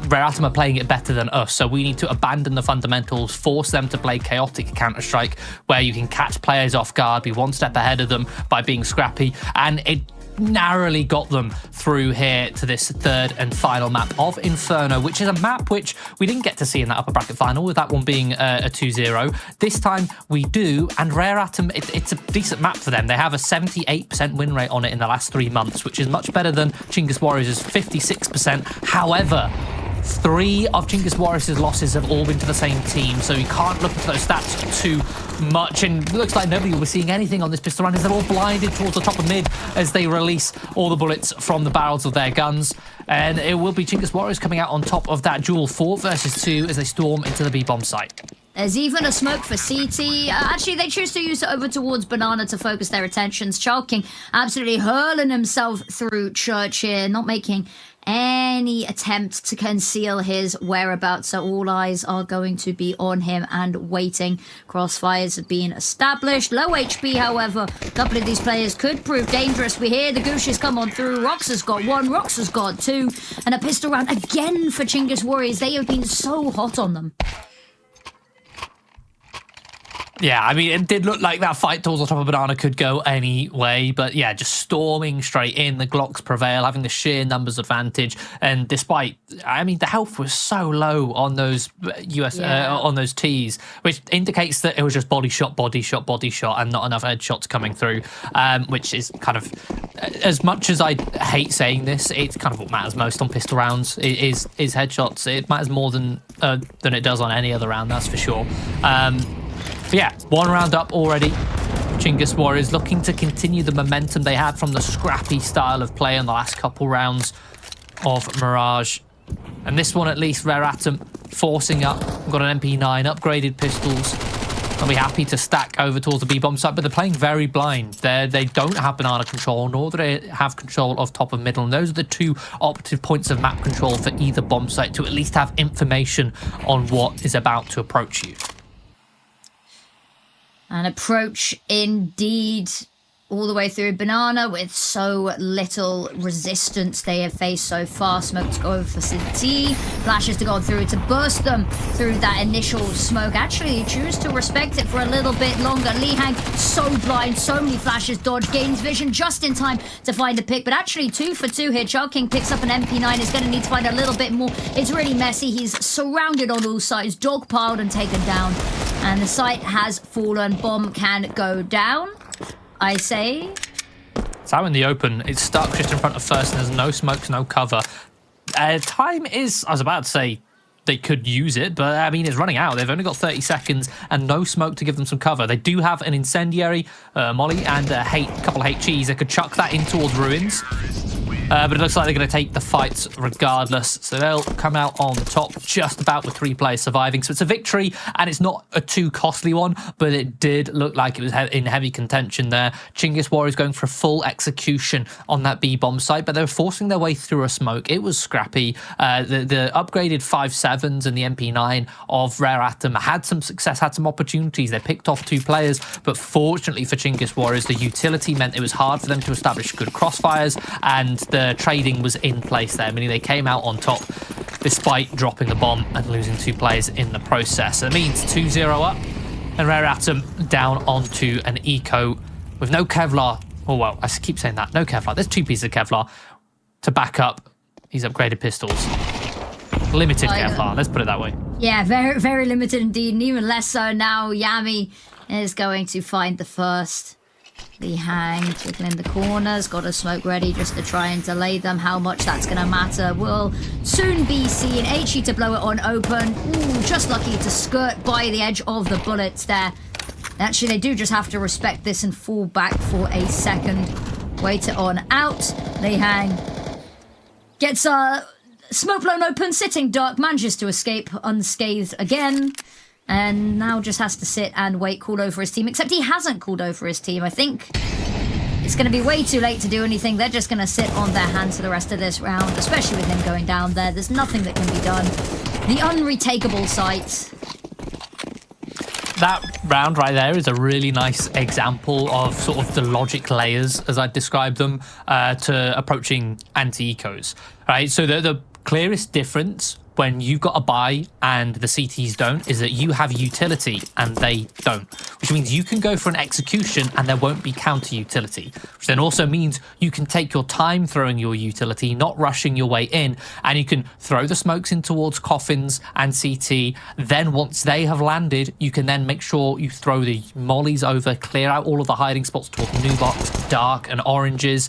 Rare Atom are playing it better than us, so we need to abandon the fundamentals, force them to play chaotic Counter-Strike, where you can catch players off guard, be one step ahead of them by being scrappy, and it narrowly got them through here to this third and final map of Inferno, which is a map which we didn't get to see in that upper bracket final, with that one being a 2-0. This time we do, and Rare Atom, it's a decent map for them. They have a 78% win rate on it in the last 3 months, which is much better than Chinggis Warriors' 56%. However, 3 of Chinggis Warriors' losses have all been to the same team, so you can't look at those stats too much, and it looks like nobody will be seeing anything on this pistol round as they're all blinded towards the top of mid as they release all the bullets from the barrels of their guns, and it will be Chinggis Warriors coming out on top of that duel 4 versus 2 as they storm into the B-bomb site. There's even a smoke for CT. Actually, they choose to use it over towards Banana to focus their attentions. Chalking absolutely hurling himself through Church here, not making any attempt to conceal his whereabouts, so all eyes are going to be on him and waiting. Crossfires have been established. Low HP, however, a couple of these players could prove dangerous. We hear the Gooshes come on through. Rox has got 1, Rox has got 2, and a pistol round again for Chinggis Warriors. They have been so hot on them. Yeah, I mean, it did look like that fight towards the top of Banana could go any way, but yeah, just storming straight in. The Glocks prevail, having the sheer numbers advantage, and despite, I mean, the health was so low on those on those Ts, which indicates that it was just body shot, and not enough headshots coming through, which is kind of, as much as I hate saying this, it's kind of what matters most on pistol rounds is headshots. It matters more than it does on any other round, that's for sure. But yeah, 1 round up already. Chinggis Warriors looking to continue the momentum they had from the scrappy style of play in the last couple rounds of Mirage. And this one, at least, Rare Atom forcing up. We've got an MP9, upgraded pistols. They'll be happy to stack over towards the B-bomb site, but they're playing very blind. They don't have Banana control, nor do they have control of top and middle. And those are the 2 operative points of map control for either bomb site to at least have information on what is about to approach you. An approach indeed, all the way through Banana with so little resistance they have faced so far. Smoke to go over for CT, flashes to go through to burst them through that initial smoke. Actually, choose to respect it for a little bit longer. Lihang so blind, so many flashes, dodge, gains vision just in time to find a pick, but actually 2 for 2 here. Chalking picks up an MP9, is going to need to find a little bit more. It's really messy. He's surrounded on all sides, dogpiled and taken down, and the site has fallen. Bomb can go down, I say. It's out in the open. It's stuck just in front of first, and there's no smokes, no cover. Time is, I was about to say, they could use it, but I mean, it's running out. They've only got 30 seconds and no smoke to give them some cover. They do have an incendiary, molly, and a couple of HEs. They could chuck that in towards ruins. But it looks like they're going to take the fights regardless. So they'll come out on top just about with 3 players surviving. So it's a victory, and it's not a too costly one, but it did look like it was in heavy contention there. Chinggis Warriors going for a full execution on that B-bomb site, but they were forcing their way through a smoke. It was scrappy. The upgraded 5.7s and the MP9 of Rare Atom had some success, had some opportunities. They picked off 2 players, but fortunately for Chinggis Warriors, the utility meant it was hard for them to establish good crossfires, and the trading was in place there, meaning they came out on top despite dropping the bomb and losing 2 players in the process. So it means 2-0 up, and Rare Atom down onto an eco with no Kevlar Oh, well, I keep saying that. No Kevlar. There's 2 pieces of Kevlar to back up these upgraded pistols. Limited Kevlar, let's put it that way. Yeah, very, very limited indeed, and even less so now. Yami is going to find the first. The hang, looking in the corners, got a smoke ready just to try and delay them. How much that's going to matter will soon be seen. HE to blow it on open. Ooh, just lucky to skirt by the edge of the bullets there. Actually, they do just have to respect this and fall back for a second. Wait it on out. They hang. Gets smoke blown open, sitting duck, manages to escape unscathed again. And now just has to sit and wait, call over his team. Except he hasn't called over his team. I think it's going to be way too late to do anything. They're just going to sit on their hands for the rest of this round, especially with him going down there. There's nothing that can be done. The unretakeable site. That round right there is a really nice example of sort of the logic layers, as I describe them, to approaching anti-ecos. Right, so the clearest difference when you've got a buy and the CTs don't is that you have utility and they don't, which means you can go for an execution and there won't be counter utility, which then also means you can take your time throwing your utility, not rushing your way in, and you can throw the smokes in towards coffins and CT. Then once they have landed, you can then make sure you throw the mollies over, clear out all of the hiding spots towards Nubox, dark and oranges.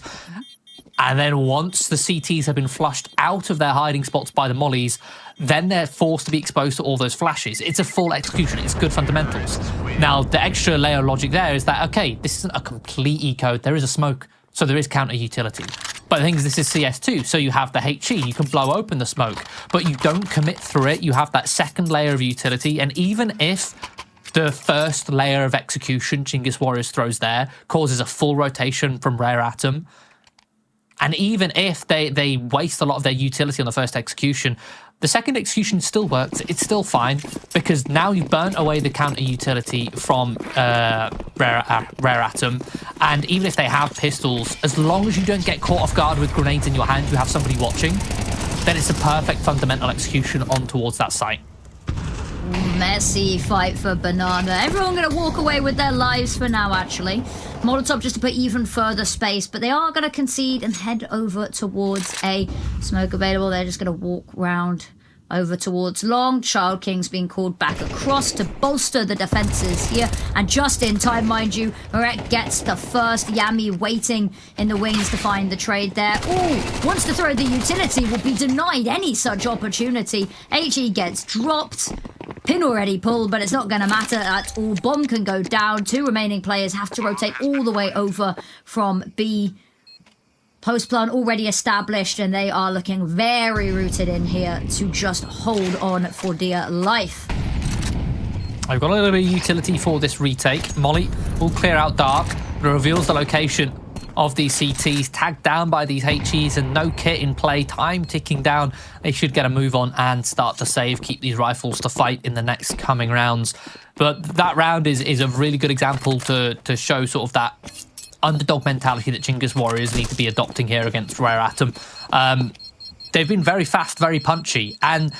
And then once the CTs have been flushed out of their hiding spots by the mollies, then they're forced to be exposed to all those flashes. It's a full execution. It's good fundamentals. Now, the extra layer of logic there is that, okay, this isn't a complete eco. There is a smoke, so there is counter utility. But the thing is, this is CS2, so you have the HE. You can blow open the smoke, but you don't commit through it. You have that second layer of utility, and even if the first layer of execution Chinggis Warriors throws there causes a full rotation from Rare Atom, and even if they waste a lot of their utility on the first execution, the second execution still works. It's still fine because now you've burnt away the counter utility from Rare Atom. And even if they have pistols, as long as you don't get caught off guard with grenades in your hand, you have somebody watching, then it's a perfect fundamental execution on towards that site. Messy fight for Banana. Everyone going to walk away with their lives for now, actually. Molotov just to put even further space, but they are going to concede and head over towards a smoke available. They're just going to walk round over towards long. Child King's being called back across to bolster the defenses here. And just in time, mind you, Marek gets the first. Yami waiting in the wings to find the trade there. Ooh, wants to throw the utility, will be denied any such opportunity. HE gets dropped. Pin already pulled, but it's not going to matter at all. Bomb can go down. 2 remaining players have to rotate all the way over from B. Post plan already established, and they are looking very rooted in here to just hold on for dear life. I've got a little bit of utility for this retake. Molly will clear out dark, but it reveals the location of these CTs, tagged down by these HEs, and no kit in play, time ticking down. They should get a move on and start to save, keep these rifles to fight in the next coming rounds. But that round is a really good example to show sort of that underdog mentality that Chinggis Warriors need to be adopting here against Rare Atom. They've been very fast, very punchy, and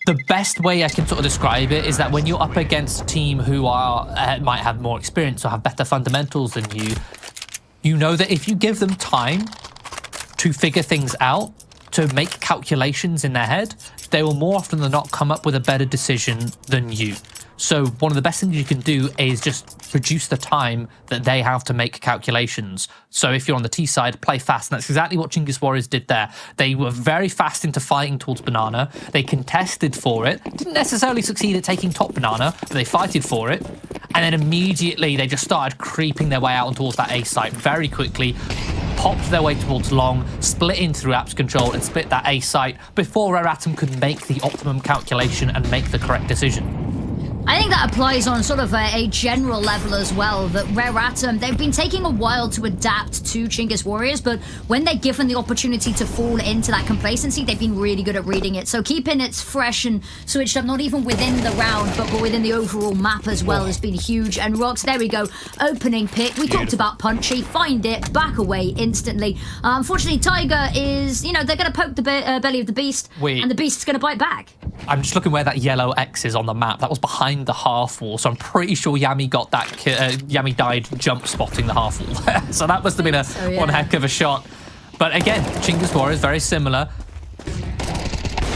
the best way I can sort of describe it is that when you're up against a team who are might have more experience or have better fundamentals than you, you know that if you give them time to figure things out, to make calculations in their head, they will more often than not come up with a better decision than you. So one of the best things you can do is just reduce the time that they have to make calculations. So if you're on the T side, play fast. And that's exactly what Chinggis Warriors did there. They were very fast into fighting towards Banana. They contested for it. Didn't necessarily succeed at taking top Banana, but they fighted for it. And then immediately they just started creeping their way out towards that A site very quickly, popped their way towards long, split in through apps control and split that A site before Rare Atom could make the optimum calculation and make the correct decision. I think that applies on sort of a general level as well, that Rare Atom, they've been taking a while to adapt to Chinggis Warriors, but when they're given the opportunity to fall into that complacency, they've been really good at reading it. So keeping it fresh and switched up, not even within the round, but within the overall map as well, has been huge. And Rox, there we go, opening pick. We talked about punchy, find it, back away instantly. Unfortunately, Tiger is, they're going to poke the belly of the beast, and the beast's going to bite back. I'm just looking where that yellow X is on the map. That was behind the half wall, so I'm pretty sure Yami got that. Yami died jump spotting the half wall there. So that must have been one heck of a shot. But again, Chinggis Warriors very similar.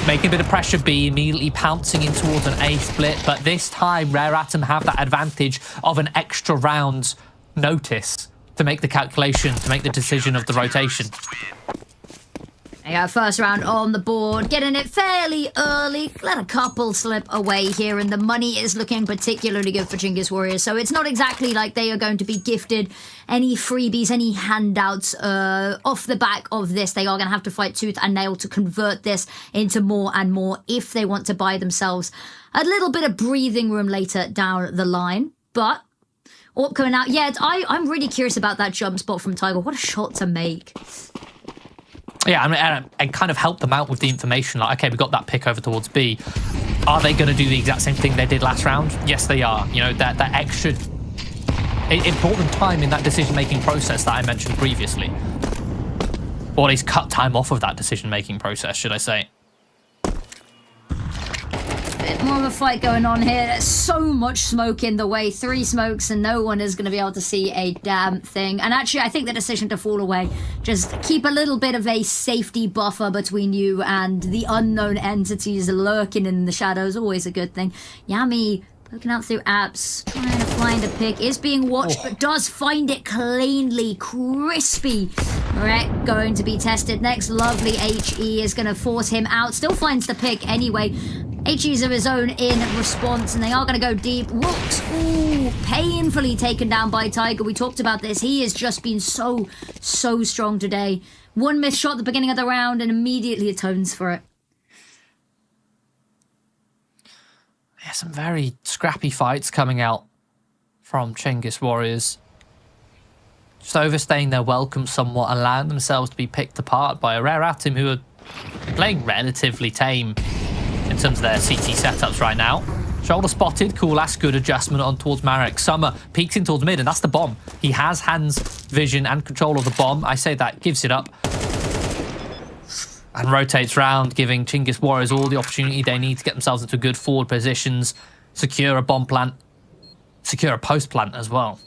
Making a bit of pressure B, immediately pouncing in towards an A split. But this time, Rare Atom have that advantage of an extra round's notice to make the calculation, to make the decision of the rotation. Yeah, first round on the board, getting it fairly early. Let a couple slip away here, and the money is looking particularly good for Chinggis Warriors. So it's not exactly like they are going to be gifted any freebies, any handouts off the back of this. They are going to have to fight tooth and nail to convert this into more and more if they want to buy themselves a little bit of breathing room later down the line. But Orp coming out. Yeah, I'm really curious about that jump spot from Tiger. What a shot to make. Yeah, I mean, and kind of help them out with the information. Like, okay, we got that pick over towards B. Are they going to do the exact same thing they did last round? Yes, they are. You know, that extra important time in that decision-making process that I mentioned previously. Or at least cut time off of that decision-making process, should I say. Bit more of a fight going on here. There's so much smoke in the way. 3 smokes and no one is going to be able to see a damn thing. And actually, I think the decision to fall away, just keep a little bit of a safety buffer between you and the unknown entities lurking in the shadows. Always a good thing. Yami poking out through apps, trying to find a pick. Is being watched, but does find it cleanly, crispy. Right, going to be tested next. Lovely HE is going to force him out. Still finds the pick anyway. HE's of his own in response, and they are going to go deep. Whoops. Ooh, painfully taken down by Tiger. We talked about this. He has just been so strong today. One missed shot at the beginning of the round and immediately atones for it. Yeah, some very scrappy fights coming out from Chinggis Warriors. Just overstaying their welcome somewhat, allowing themselves to be picked apart by a Rare Atom who are playing relatively tame in terms of their CT setups right now. Shoulder spotted, cool, that's good adjustment on towards Marek. Summer peeks in towards mid, and that's the bomb. He has hands, vision, and control of the bomb. I say that, gives it up. And rotates round, giving Chinggis Warriors all the opportunity they need to get themselves into good forward positions, secure a bomb plant, secure a post plant as well.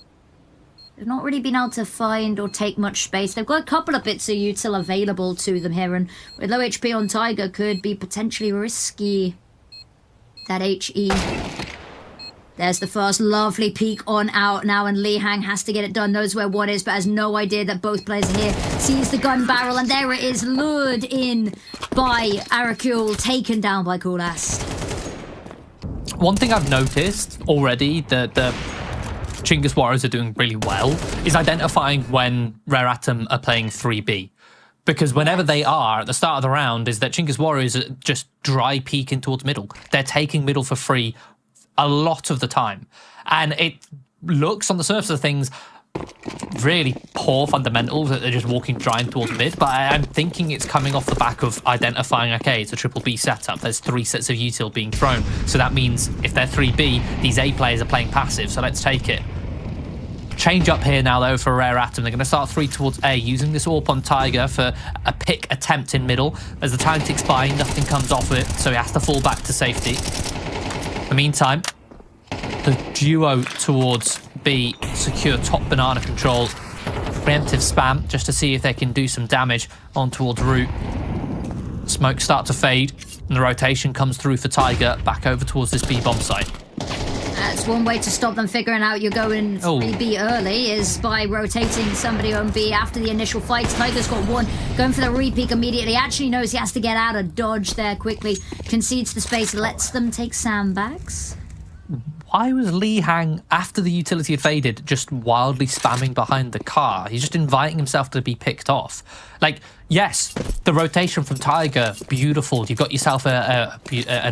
They've not really been able to find or take much space. They've got a couple of bits of util available to them here, and with low HP on Tiger could be potentially risky. That HE. There's the first lovely peek on out now, and Li Hang has to get it done, knows where one is, but has no idea that both players are here. Sees the gun barrel, and there it is, lured in by Arakul, taken down by Coolast. One thing I've noticed already that the Chinggis Warriors are doing really well is identifying when Rare Atom are playing 3B. Because whenever they are, at the start of the round, is that Chinggis Warriors are just dry peeking towards middle. They're taking middle for free a lot of the time. And it looks on the surface of things really poor fundamentals that they're just walking dry towards mid, but I'm thinking it's coming off the back of identifying, okay, it's a triple B setup. There's 3 sets of util being thrown. So that means if they're 3B, these A players are playing passive, so let's take it. Change up here now, though, for Rare Atom. They're going to start 3 towards A, using this AWP on Tiger for a pick attempt in middle. As the time ticks by, nothing comes off it, so he has to fall back to safety. In the meantime, the duo towards B secure top banana control. Preemptive spam, just to see if they can do some damage on towards root. Smoke start to fade, and the rotation comes through for Tiger, back over towards this B bomb site. That's one way to stop them figuring out you're going 3B early, is by rotating somebody on B after the initial fight. Tiger's got one, going for the re-peek immediately. Actually knows he has to get out of dodge there quickly. Concedes the space, lets them take sandbags. Why was Li Hang, after the utility had faded, just wildly spamming behind the car? He's just inviting himself to be picked off. Like, yes, the rotation from Tiger, beautiful. You got yourself a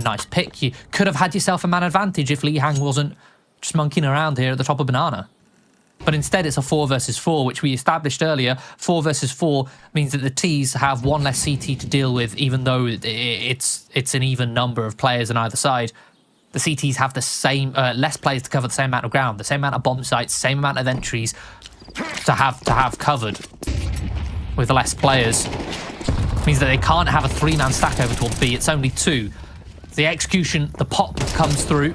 nice pick. You could have had yourself a man advantage if Li Hang wasn't just monkeying around here at the top of banana. But instead, it's a 4 versus 4, which we established earlier. 4 versus 4 means that the Ts have 1 less CT to deal with, even though it's an even number of players on either side. The CTs have the same, less players to cover the same amount of ground, the same amount of bomb sites, same amount of entries to have covered with less players. Means that they can't have a 3-man stack over towards B. It's only 2. The execution, the pop comes through.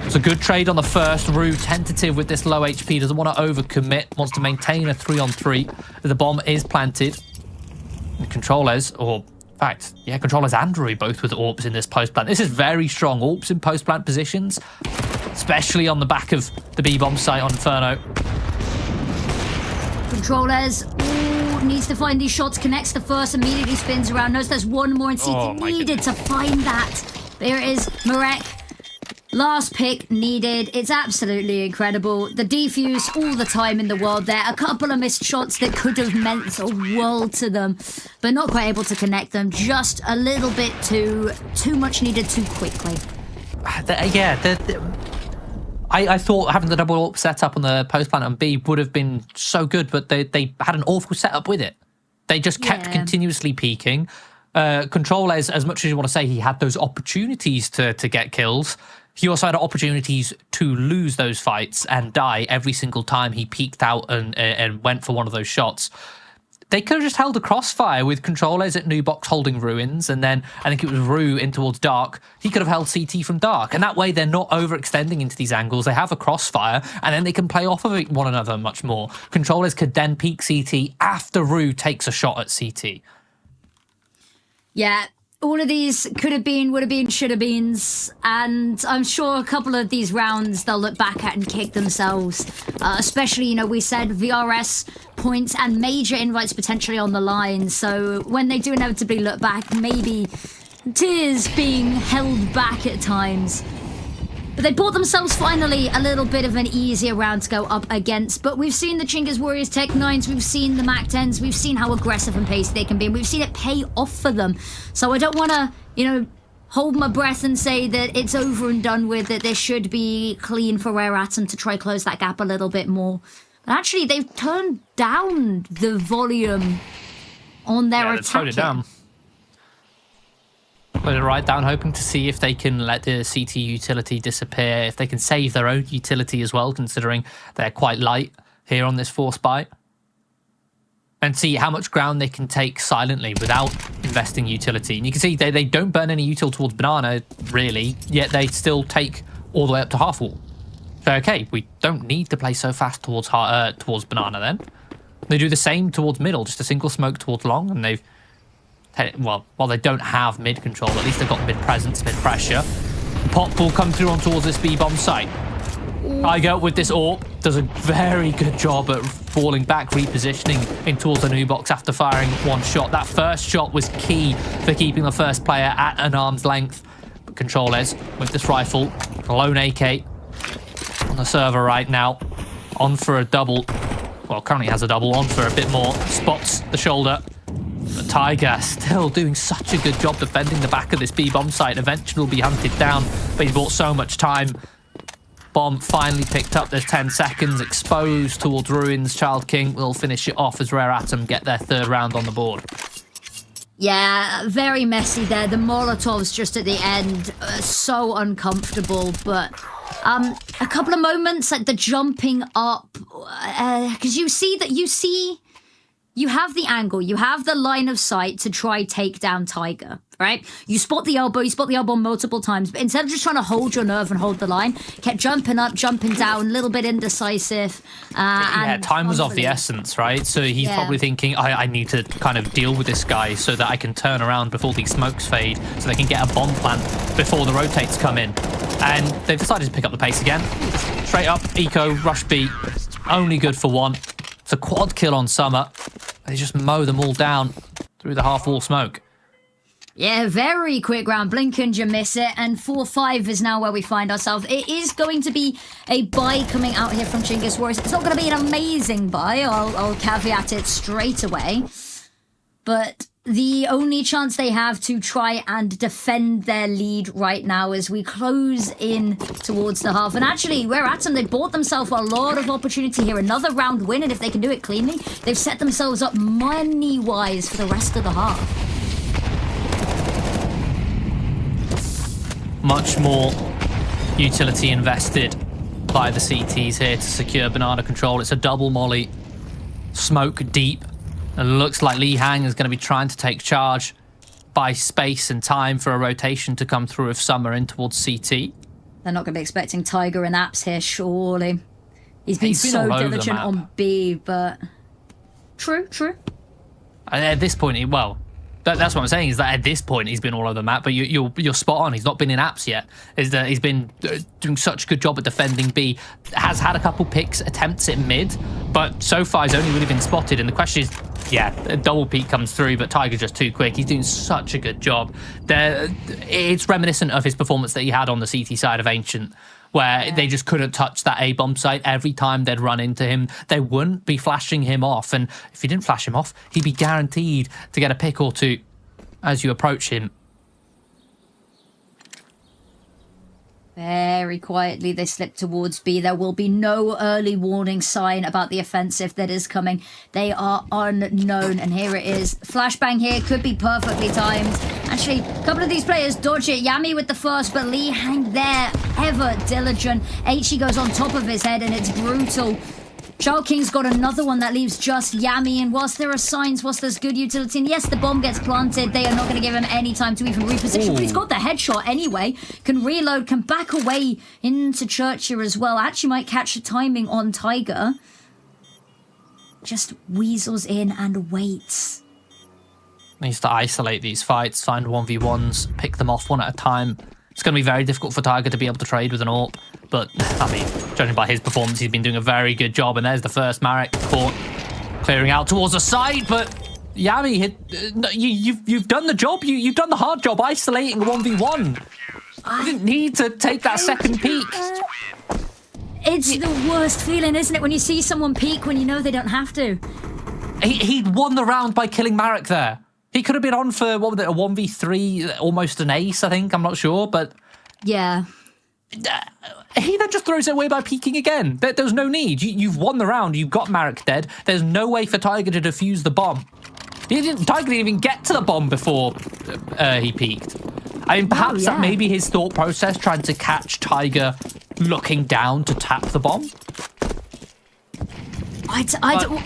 It's a good trade on the first. Rue tentative with this low HP, doesn't want to overcommit, wants to maintain a 3-on-3. The bomb is planted. The controllers, or in fact, yeah, controllers and Rue both with AWPs in this post-plant. This is very strong AWPs in post-plant positions, especially on the back of the B-bomb site on Inferno. Controllers, needs to find these shots, connects the first, immediately spins around, knows there's one more in CT, needed to find that. There it is, Marek. Last pick needed. It's absolutely incredible. The defuse, all the time in the world there. A couple of missed shots that could have meant a world to them, but not quite able to connect them. Just a little bit too much needed too quickly. I thought having the double AWP setup on the post plant on B would have been so good, but they had an awful setup with it. They just kept continuously peaking. Control, as much as you want to say he had those opportunities to get kills, he also had opportunities to lose those fights and die every single time he peeked out and went for one of those shots. They could have just held a crossfire with Controllers at New Box holding Ruins, and then I think it was Rue in towards Dark. He could have held CT from Dark, and that way they're not overextending into these angles. They have a crossfire, and then they can play off of one another much more. Controllers could then peek CT after Rue takes a shot at CT. Yeah, all of these could have been, would have been, should have beens, and I'm sure a couple of these rounds they'll look back at and kick themselves. Especially, you know, we said VRS points and major invites potentially on the line, so when they do inevitably look back, maybe tears being held back at times. But they bought themselves finally a little bit of an easier round to go up against. But we've seen the Chinggis Warriors Tech 9s, we've seen the Mac 10s, we've seen how aggressive and pacey they can be, and we've seen it pay off for them. So I don't want to, you know, hold my breath and say that it's over and done with, that this should be clean for Rare Atom to try close that gap a little bit more. But actually, they've turned down the volume on their attack. Slowed it down. Put it right down, hoping to see if they can let the CT utility disappear, if they can save their own utility as well, considering they're quite light here on this force buy. And see how much ground they can take silently without investing utility. And you can see they don't burn any util towards Banana, really, yet they still take all the way up to half wall. So, okay, we don't need to play so fast towards Banana then. They do the same towards middle, just a single smoke towards long, and they've... Well, while they don't have mid control, at least they've got mid presence, mid pressure. Pop will come through on towards this B-bomb site. Tiger with this AWP does a very good job at falling back, repositioning in towards the new box after firing one shot. That first shot was key for keeping the first player at an arm's length. But Controllers with this rifle, a lone AK on the server right now, on for a double. Well, currently has a double, on for a bit more. Spots the shoulder. But Tiger still doing such a good job defending the back of this B-bomb site. Eventually will be hunted down, but he's bought so much time. Bomb finally picked up. There's 10 seconds. Exposed towards Ruins. Child King will finish it off as Rare Atom get their third round on the board. Yeah, very messy there. The Molotovs just at the end, so uncomfortable, but a couple of moments like the jumping up, because you have the angle, you have the line of sight to try take down Tiger, right? You spot the elbow multiple times, but instead of just trying to hold your nerve and hold the line, kept jumping up, jumping down, a little bit indecisive. Yeah, time was of the essence, right? So he's probably thinking, I need to kind of deal with this guy so that I can turn around before these smokes fade, so they can get a bomb plant before the rotates come in. And they've decided to pick up the pace again. Straight up, eco, rush B, only good for one. It's a quad kill on Summer. They just mow them all down through the half-wall smoke. Yeah, very quick round. Blink and you miss it. And 4-5 is now where we find ourselves. It is going to be a buy coming out here from Chinggis Warriors. It's not going to be an amazing buy. I'll caveat it straight away. But the only chance they have to try and defend their lead right now as we close in towards the half. And actually, Rare Atom, they bought themselves a lot of opportunity here. Another round win, and if they can do it cleanly, they've set themselves up money-wise for the rest of the half. Much more utility invested by the CTs here to secure Banana control. It's a double molly, smoke deep. It looks like Lee Hang is going to be trying to take charge. buy space and time for a rotation to come through of Summer in towards CT. They're not going to be expecting Tiger and Apps here, surely. He's been He's been so all over the diligent map. on B, but... True. And at this point, that's what I'm saying, is that at this point he's been all over the map, but you're spot on. He's not been in apps yet. Is that he's been doing such a good job at defending B, has had a couple picks, attempts at mid, but so far he's only really been spotted. And the question is, yeah, a double peek comes through, but Tiger's just too quick. He's doing such a good job. It's reminiscent of his performance that he had on the CT side of Ancient, where they just couldn't touch that A-bomb site. Every time they'd run into him, they wouldn't be flashing him off. And if you didn't flash him off, he'd be guaranteed to get a pick or two as you approach him. Very quietly, they slip towards B. There will be no early warning sign about the offensive that is coming. They are unknown, and here it is. Flashbang here could be perfectly timed. Actually, a couple of these players dodge it. Yami with the first, but Lee hang there, ever diligent. H goes on top of his head, and it's brutal. Child King's got another one that leaves just Yami, and whilst there are signs, whilst there's good utility, and yes, the bomb gets planted, they are not going to give him any time to even reposition, but he's got the headshot anyway, can reload, can back away into Churchill as well, actually might catch the timing on Tiger. Just weasels in and waits. Needs to isolate these fights, find 1v1s, pick them off one at a time. It's going to be very difficult for Tiger to be able to trade with an AWP, but, I mean, judging by his performance, he's been doing a very good job, and there's the first Marek caught, clearing out towards the side, but Yami, you've done the job, you've done the hard job, isolating 1v1. You didn't need to take that second peek. It's the worst feeling, isn't it, when you see someone peek when you know they don't have to. He'd won the round by killing Marek there. He could have been on for, what was it, a 1v3, almost an ace, I think, I'm not sure, but... Yeah. He then just throws it away by peeking again. There's no need. You've won the round, you've got Marek dead, there's no way for Tiger to defuse the bomb. Tiger didn't even get to the bomb before he peeked. I mean, perhaps that may be his thought process, trying to catch Tiger looking down to tap the bomb.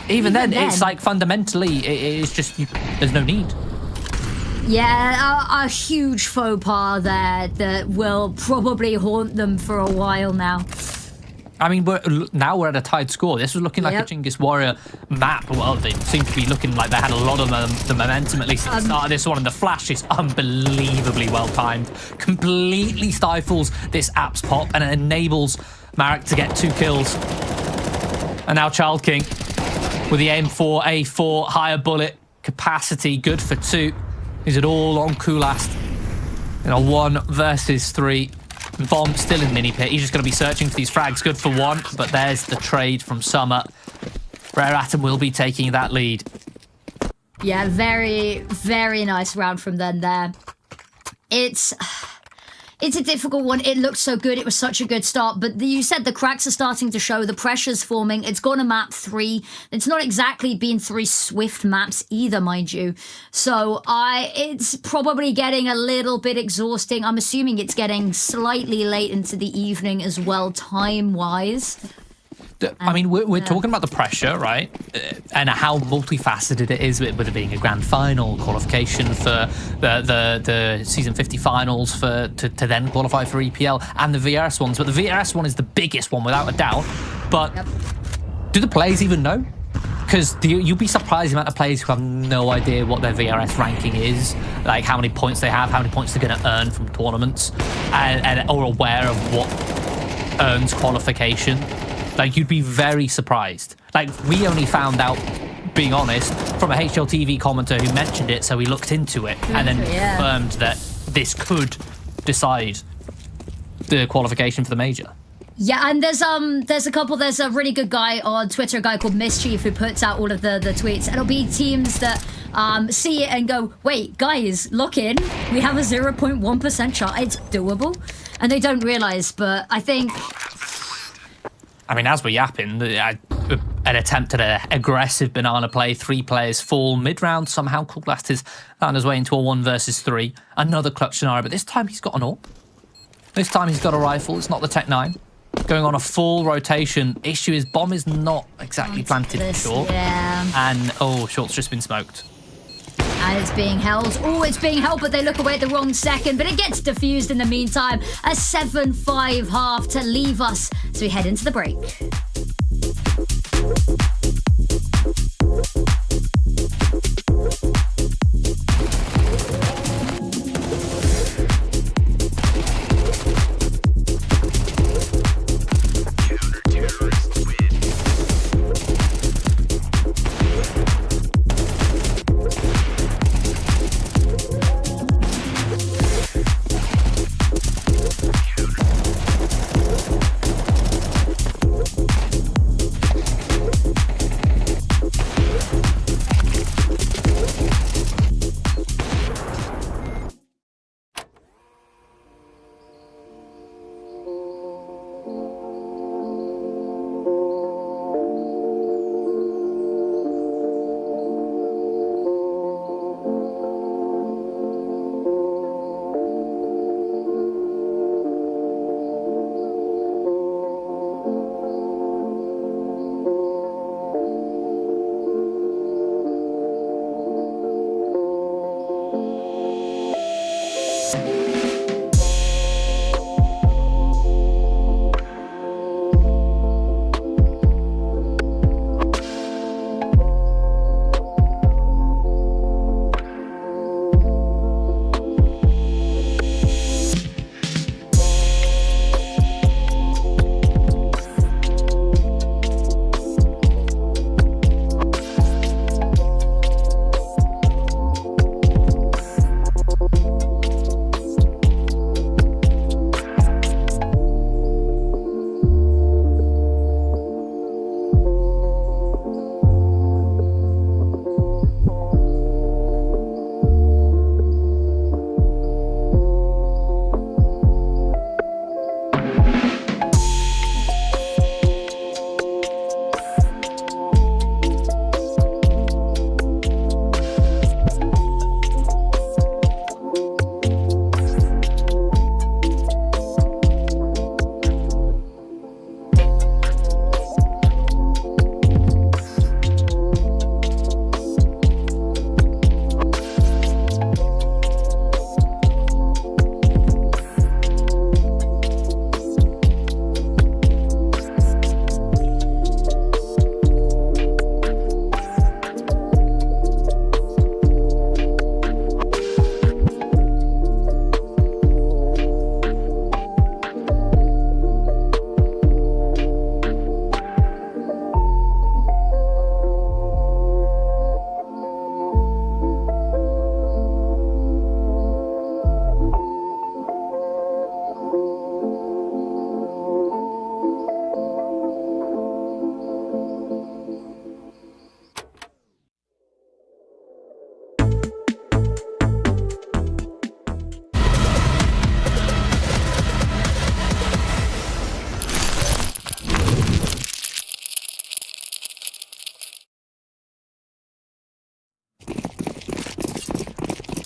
Even then, it's like fundamentally, it's just, there's no need. Yeah, a huge faux pas there that will probably haunt them for a while now. I mean, we're at a tied score. This was looking like a Chinggis Warrior map. Well, they seem to be looking like they had a lot of the momentum, at least at the start of this one. And the flash is unbelievably well timed. Completely stifles this Apps pop and it enables Marek to get 2 kills. And now Child King with the M4, A4, higher bullet capacity, good for 2. Is it all on Kulast? In a 1 versus 3. Bomb still in mini pit. He's just going to be searching for these frags. Good for 1, but there's the trade from Summer. Rare Atom will be taking that lead. Yeah, very, very nice round from them there. It's a difficult one. It looked so good. It was such a good start. But you said the cracks are starting to show. The pressure's forming. It's gone to map 3. It's not exactly been 3 swift maps either, mind you. So it's probably getting a little bit exhausting. I'm assuming it's getting slightly late into the evening as well, time-wise. I mean, we're talking about the pressure, right? And how multifaceted it is with it being a grand final, qualification for the season 50 finals to then qualify for EPL, and the VRS ones. But the VRS one is the biggest one, without a doubt. But do the players even know? Because you'll be surprised the amount of players who have no idea what their VRS ranking is, like how many points they have, how many points they're going to earn from tournaments, and or aware of what earns qualification. Like, you'd be very surprised. Like, we only found out, being honest, from a HLTV commenter who mentioned it, so we looked into it and then confirmed that this could decide the qualification for the major. Yeah, and there's a really good guy on Twitter, a guy called Mischief, who puts out all of the tweets. And it'll be teams that see it and go, wait, guys, look in. We have a 0.1% shot. It's doable. And they don't realize, but I think... I mean, as we're yapping, an attempt at an aggressive banana play, 3 players fall mid-round. Somehow Kulast has found his way into a 1 versus 3. Another clutch scenario, but this time he's got an AWP. This time he's got a rifle. It's not the Tech 9. Going on a full rotation. Issue is bomb is not exactly planted short. Yeah. And, short's just been smoked. And it's being held. Oh, it's being held, but they look away at the wrong second. But it gets diffused in the meantime. A 7-5 half to leave us as we head into the break.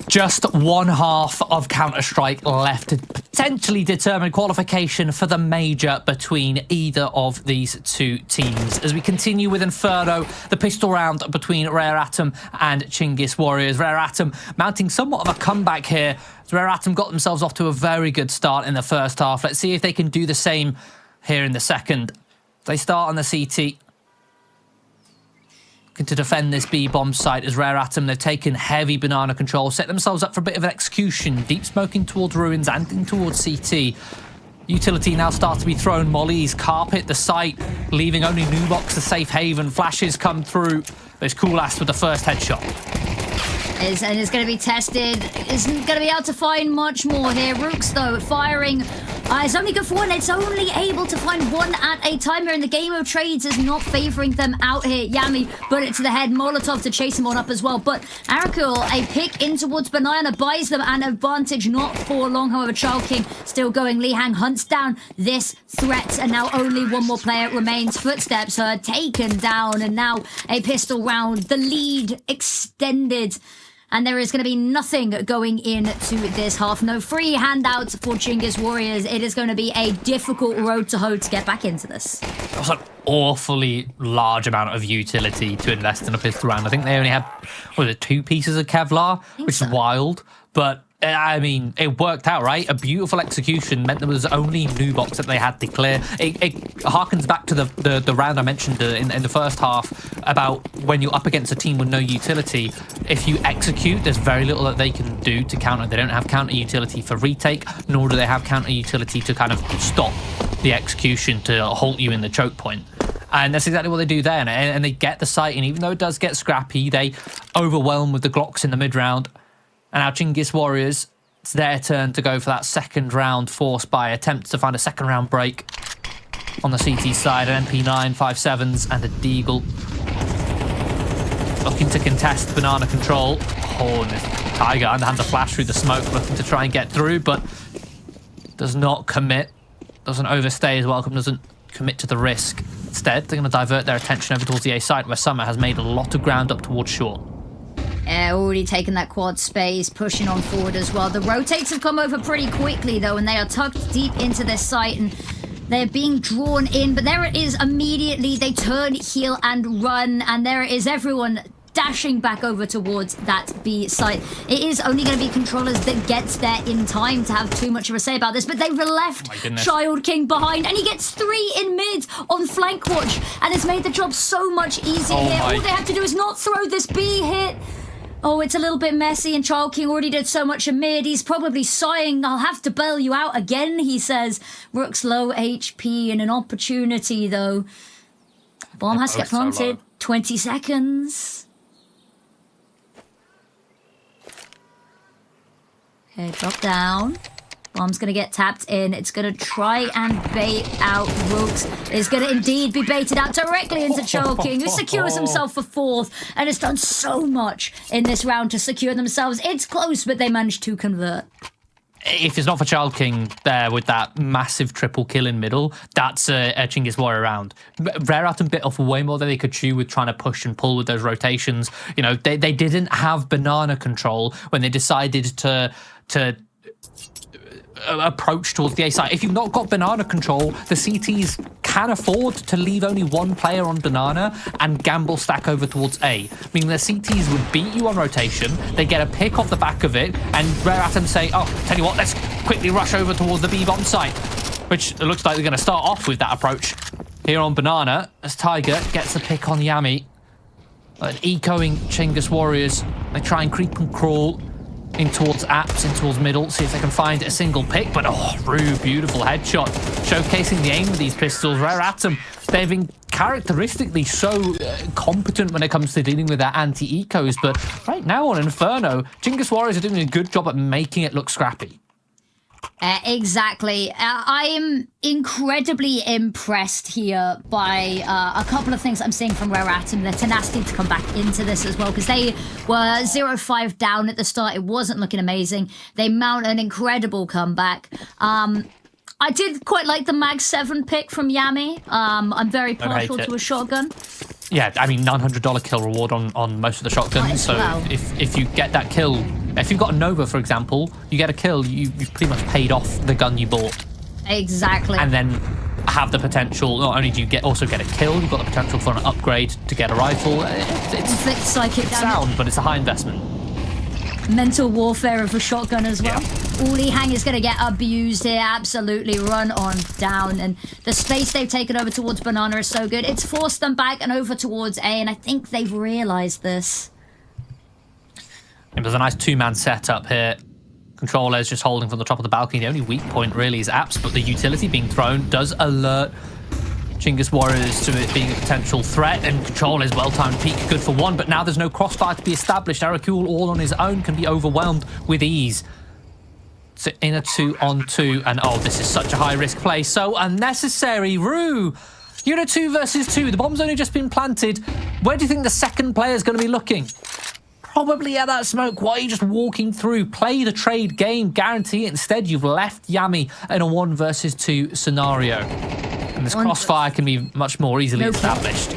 Just one half of Counter-Strike left to potentially determine qualification for the major between either of these two teams. As we continue with Inferno, the pistol round between Rare Atom and Chinggis Warriors. Rare Atom mounting somewhat of a comeback here. Rare Atom got themselves off to a very good start in the first half. Let's see if they can do the same here in the second. They start on the CT. Looking to defend this B-bomb site as Rare Atom. They've taken heavy banana control, set themselves up for a bit of an execution. Deep smoking towards ruins and in towards CT. Utility now starts to be thrown. Mollies carpet the site, leaving only Nubox the safe haven. Flashes come through. There's Coolast with the first headshot. And is going to be tested. Isn't going to be able to find much more here. Rooks, though, firing. It's only good for one. It's only able to find one at a time here, and the game of trades is not favouring them out here. Yami, bullet to the head. Molotov to chase him on up as well. But Arakul, a pick in towards Banana, buys them an advantage. Not for long, however. Child King still going. Li Hang hunts down this threat, and now only one more player remains. Footsteps taken down, and now a pistol round. The lead extended. and there is going to be nothing going into this half. No free handouts for Chinggis Warriors. It is going to be a difficult road to hoe to get back into this. It was an awfully large amount of utility to invest in a pistol round. I think they only had, what was it, 2 pieces of Kevlar, which is wild, but I mean, it worked out, right? A beautiful execution meant there was only new box that they had to clear. It harkens back to the round I mentioned in the first half about when you're up against a team with no utility. If you execute, there's very little that they can do to counter. They don't have counter utility for retake, nor do they have counter utility to kind of stop the execution, to halt you in the choke point. And that's exactly what they do there. And they get the site, and even though it does get scrappy, they overwhelm with the Glocks in the mid-round. And now Chinggis Warriors, it's their turn to go for that second round, forced by attempts to find a second round break on the CT side. An MP9, 5.7s, and a Deagle. Looking to contest banana control. Oh, and this Tiger underhands a flash through the smoke, looking to try and get through, but does not commit. Doesn't overstay his welcome, doesn't commit to the risk. Instead, they're going to divert their attention over towards the A site, where Summer has made a lot of ground up towards short. Already taken that quad space, pushing on forward as well. The rotates have come over pretty quickly, though, and they are tucked deep into this site, and they're being drawn in. But there it is immediately. They turn, heal, and run, and there it is. Everyone dashing back over towards that B site. It is only going to be controllers that gets there in time to have too much of a say about this, but they were left Child King behind, and he gets 3 in mid on flank watch, and it's made the job so much easier here. All they have to do is not throw this B hit. Oh, it's a little bit messy, and Child King already did so much in mid. He's probably sighing, I'll have to bail you out again, he says. Rook's low HP and an opportunity, though. Bomb has to get planted. 20 seconds. Okay, drop down. Bomb's going to get tapped in. It's going to try and bait out Rooks. It's going to indeed be baited out directly into Child King, who secures himself for 4th and has done so much in this round to secure themselves. It's close, but they managed to convert. If it's not for Child King there with that massive triple kill in middle, that's a Chinggis Warrior round. Rare Atom bit off way more than they could chew with trying to push and pull with those rotations. You know, they didn't have banana control when they decided to approach towards the A site. If you've not got banana control, the CTs can afford to leave only 1 player on banana and gamble stack over towards A, meaning the CTs would beat you on rotation, they get a pick off the back of it, and Rare Atom say, oh, tell you what, let's quickly rush over towards the B bomb site, which it looks like they're going to start off with that approach here on banana, as Tiger gets a pick on Yami. Ecoing Chinggis Warriors, they try and creep and crawl in towards apps, in towards middle, see if they can find a single pick, but Rue, beautiful headshot, showcasing the aim of these pistols. Rare Atom, they've been characteristically so competent when it comes to dealing with their anti-ecos, but right now on Inferno, Chinggis Warriors are doing a good job at making it look scrappy. Exactly. I am incredibly impressed here by a couple of things I'm seeing from Rare Atom. Their tenacity to come back into this as well, because they were 0-5 down at the start. It wasn't looking amazing. They mount an incredible comeback. I did quite like the Mag 7 pick from Yami. I'm very partial to a shotgun. Yeah, I mean, $900 kill reward on most of the shotguns. So if you get that kill, if you've got a Nova, for example, you get a kill, you've pretty much paid off the gun you bought. Exactly. And then have the potential, not only do you also get a kill, you've got the potential for an upgrade to get a rifle. Inflict psychic damage. Sound, but it's a high investment. Mental warfare of a shotgun as well. Uli Hang is going to get abused here. Absolutely run on down. And the space they've taken over towards Banana is so good. It's forced them back and over towards A, and I think they've realised this. It was a nice 2-man setup here. Controllers just holding from the top of the balcony. The only weak point really is apps, but the utility being thrown does alert Chinggis Warriors to it being a potential threat, and Controller's well-timed peak good for 1, but now there's no crossfire to be established. Arakul all on his own can be overwhelmed with ease. So in a 2-on-2, and this is such a high-risk play, so unnecessary. Rue, you're in a 2 versus 2. The bomb's only just been planted. Where do you think the second player is going to be looking? Probably at that smoke. Why are you just walking through? Play the trade game, guarantee it. Instead, you've left Yami in a 1 versus 2 scenario. And this crossfire can be much more easily established.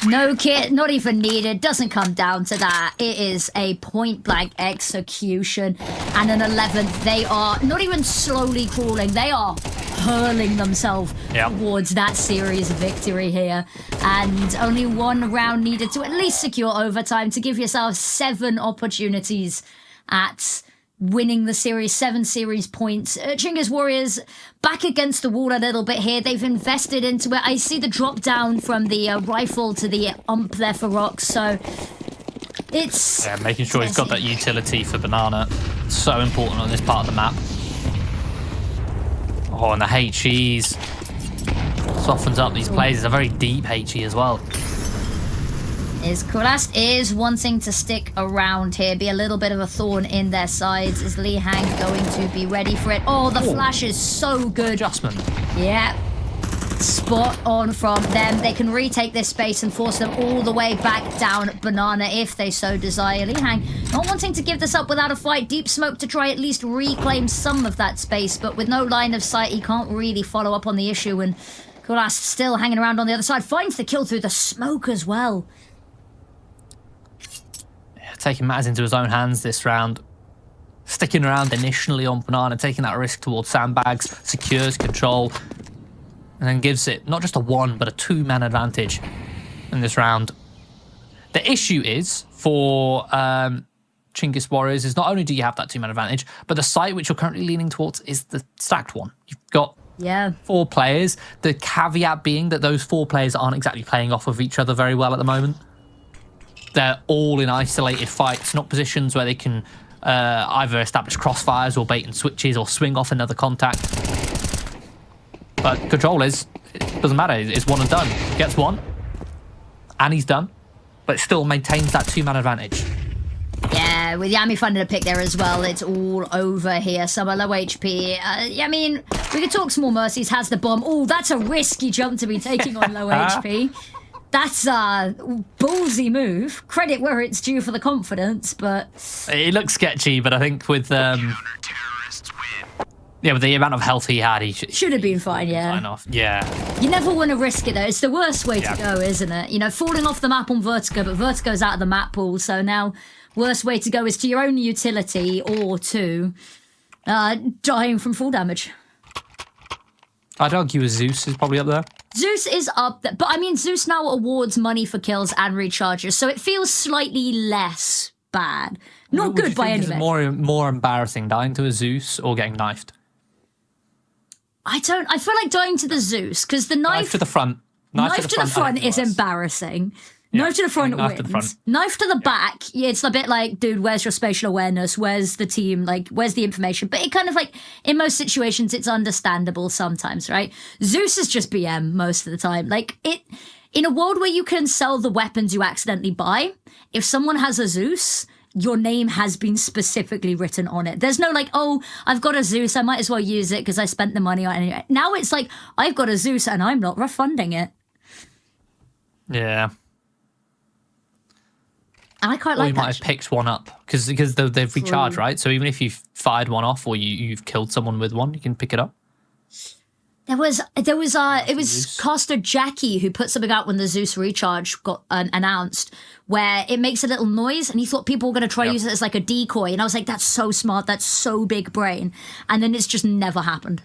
No kit, not even needed, doesn't come down to that. It is a point-blank execution. And an 11th, they are not even slowly crawling, they are hurling themselves towards that series victory here. And only one round needed to at least secure overtime to give yourself 7 opportunities at winning the series, 7 series points. Chinggis Warriors back against the wall a little bit here. They've invested into it. I see the drop down from the rifle to the ump there for Rox, so it's... Yeah, making sure he's got that utility for Banana. So important on this part of the map. Oh, and the HEs softens up these plays. It's a very deep HE as well. Coolast is wanting to stick around here, be a little bit of a thorn in their sides. Is Lee Hang going to be ready for it? Oh, the flash is so good. Adjustment. Yeah. Spot on from them. They can retake this space and force them all the way back down Banana if they so desire. Lee Hang not wanting to give this up without a fight. Deep smoke to try at least reclaim some of that space, but with no line of sight, he can't really follow up on the issue, and Coolast still hanging around on the other side. Finds the kill through the smoke as well. Taking matters into his own hands this round. Sticking around initially on Banana, taking that risk towards sandbags, secures control, and then gives it not just a 1, but a 2-man advantage in this round. The issue is, for Chinggis Warriors, is not only do you have that 2-man advantage, but the site which you're currently leaning towards is the stacked one. You've got 4 players, the caveat being that those 4 players aren't exactly playing off of each other very well at the moment. They're all in isolated fights, not positions where they can either establish crossfires or bait and switches or swing off another contact. But control is, it doesn't matter, it's one and done. Gets one, and he's done, but it still maintains that 2-man advantage. Yeah, with Yami finding a pick there as well, it's all over here. Some are low HP. I mean, we could talk Small Mercies, has the bomb. Oh, that's a risky jump to be taking on low HP. That's a ballsy move. Credit where it's due for the confidence, but... It looks sketchy, but I think with... yeah, with the amount of health he had, he should have been fine, yeah. Fine off. Yeah. You never want to risk it, though. It's the worst way to go, isn't it? You know, falling off the map on Vertigo, but Vertigo's out of the map pool, so now worst way to go is to your own utility or to dying from full damage. I'd argue Zeus is probably up there. Zeus is up there, but I mean, Zeus now awards money for kills and recharges, so it feels slightly less bad. Not good by any means. More embarrassing, dying to a Zeus or getting knifed? I feel like dying to the Zeus, because the knife to the front. Knife to the front is embarrassing. Yeah, knife to the front wins. Knife to the back, it's a bit like, dude, where's your spatial awareness? Where's the team? Like, where's the information? But it kind of like, in most situations, it's understandable sometimes, right? Zeus is just BM most of the time. Like, in a world where you can sell the weapons you accidentally buy, if someone has a Zeus, your name has been specifically written on it. There's no like, oh, I've got a Zeus, I might as well use it because I spent the money on it anyway. Now it's like, I've got a Zeus and I'm not refunding it. Yeah. And I quite like that. You might have picked one up because they've recharged, right? So even if you've fired one off or you've killed someone with one, you can pick it up. It was caster Jackie who put something out when the Zeus recharge got announced, where it makes a little noise, and he thought people were going to try to use it as like a decoy, and I was like, that's so smart, that's so big brain, and then it's just never happened.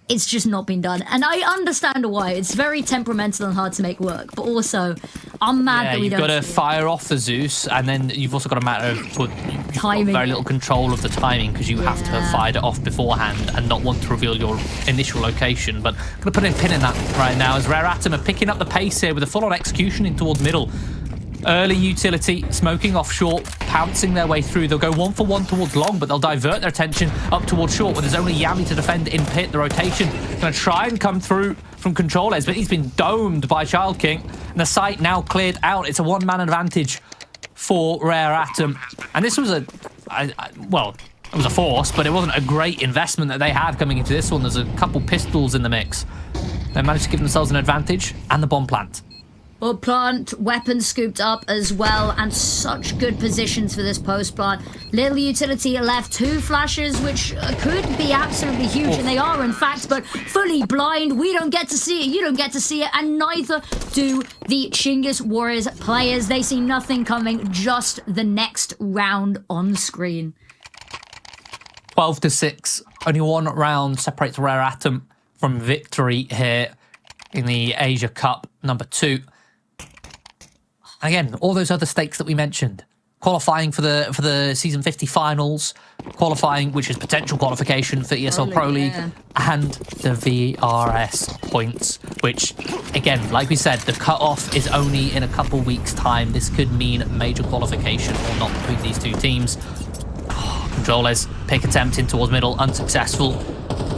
It's just not been done, and I understand why. It's very temperamental and hard to make work, but also I'm mad that we don't. You've got to fire off the Zeus, and then you've also got a matter of timing. Very little control of the timing because you have to have fired it off beforehand and not want to reveal your initial location. But I'm going to put a pin in that right now as Rare Atom are picking up the pace here with a full-on execution in towards middle. Early utility, smoking off short, pouncing their way through. They'll go 1-for-1 towards long, but they'll divert their attention up towards short, where there's only Yami to defend in pit. The rotation going to try and come through from Controles, but he's been domed by Child King. And the site now cleared out. It's a 1-man advantage for Rare Atom. And this was it was a force, but it wasn't a great investment that they had coming into this one. There's a couple pistols in the mix. They managed to give themselves an advantage and the bomb plant. plant, weapons scooped up as well, and such good positions for this post plant. Little utility left, 2 flashes, which could be absolutely huge, and they are in fact, but fully blind. We don't get to see it, you don't get to see it, and neither do the Chinggis Warriors players. They see nothing coming, just the next round on screen. 12-6. Only one round separates Rare Atom from victory here in the Asia Cup number 2. Again, all those other stakes that we mentioned. Qualifying for the Season 50 finals, qualifying, which is potential qualification for ESL Pro League, and the VRS points, which, again, like we said, the cut-off is only in a couple weeks' time. This could mean major qualification or not between these two teams. Controllers, pick attempt in towards middle, unsuccessful.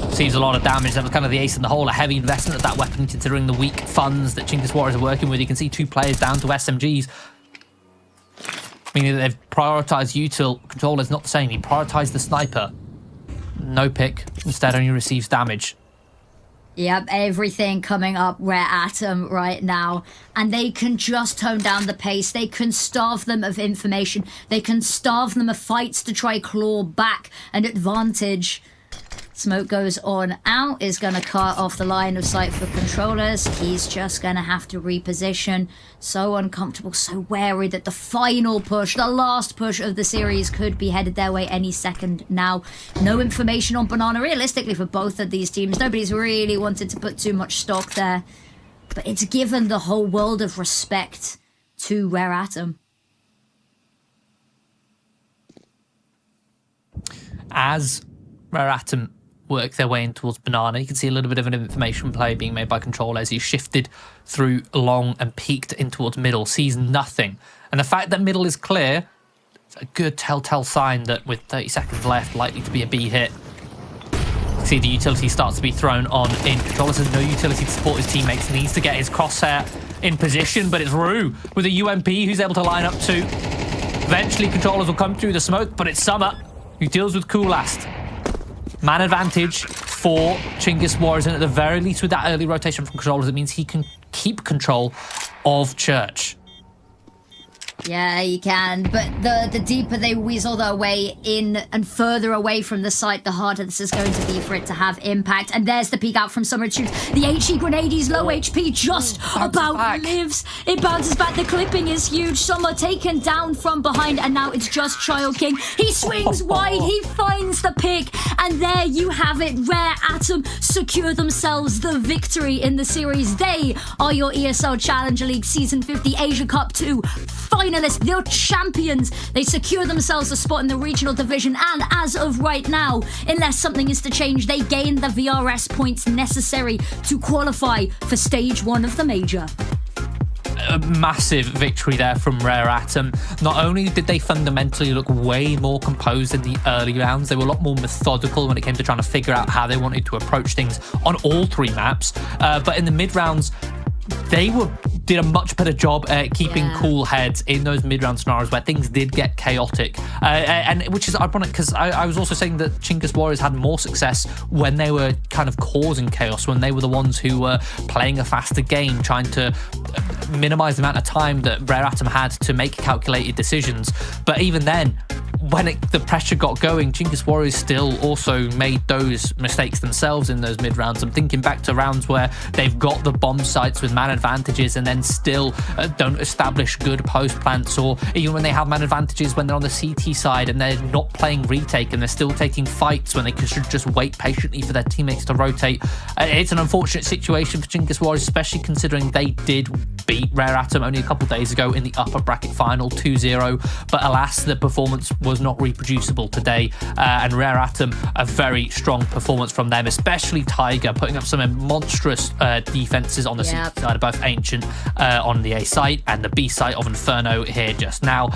Receives a lot of damage. That was kind of the ace in the hole, a heavy investment of that weapon considering the weak funds that Chinggis Warriors are working with. You can see 2 players down to SMGs. Meaning that they've prioritised util. Controllers not the same. He prioritised the sniper. No pick. Instead only receives damage. Yep, everything coming up Rare Atom right now. And they can just tone down the pace. They can starve them of information. They can starve them of fights to try claw back an advantage. Smoke goes on out, is going to cut off the line of sight for Controllers. He's just going to have to reposition. So uncomfortable, so wary that the final push, the last push of the series could be headed their way any second now. No information on Banana, realistically, for both of these teams. Nobody's really wanted to put too much stock there. But it's given the whole world of respect to Rare Atom. As Rare Atom work their way in towards Banana, you can see a little bit of an information play being made by Control as he shifted through long and peeked in towards middle, sees nothing. And the fact that middle is clear, it's a good telltale sign that with 30 seconds left, likely to be a B hit. See the utility starts to be thrown on in. Controllers has no utility to support his teammates, needs to get his crosshair in position, but it's Rue with a UMP who's able to line up too. Eventually Controllers will come through the smoke, but it's Summer who deals with Coolast. Man advantage for Chinggis Warriors, and at the very least with that early rotation from Controllers, it means he can keep control of Church. Yeah, you can, but the deeper they weasel their way in and further away from the site, the harder this is going to be for it to have impact. And there's the peek out from Summer Tube. The HE grenade, he's low HP, just about lives. It bounces back, the clipping is huge. Summer taken down from behind, and now it's just Child King. He swings wide, he finds the pick, and there you have it. Rare Atom secure themselves the victory in the series. They are your ESL Challenger League Season 50 Asia Cup 2 finalists. They're champions. They secure themselves a spot in the regional division, and as of right now, unless something is to change, they gain the VRS points necessary to qualify for stage 1 of the major. A massive victory there from Rare Atom. Not only did they fundamentally look way more composed in the early rounds, they were a lot more methodical when it came to trying to figure out how they wanted to approach things on all 3 maps, but in the mid rounds they did a much better job at keeping cool heads in those mid-round scenarios where things did get chaotic. And which is ironic because I was also saying that Chinggis Warriors had more success when they were kind of causing chaos, when they were the ones who were playing a faster game, trying to minimize the amount of time that Rare Atom had to make calculated decisions. But even then, when the pressure got going, Chinggis Warriors still also made those mistakes themselves in those mid-rounds. I'm thinking back to rounds where they've got the bomb sites with man advantages and then still don't establish good post plants, or even when they have man advantages when they're on the CT side and they're not playing retake and they're still taking fights when they should just wait patiently for their teammates to rotate. It's an unfortunate situation for Chinggis Warriors, especially considering they did beat Rare Atom only a couple days ago in the upper bracket final 2-0, but alas, the performance was not reproducible today, and Rare Atom, a very strong performance from them, especially Tiger putting up some monstrous defenses on the C side of both Ancient on the A site and the B site of Inferno here just now.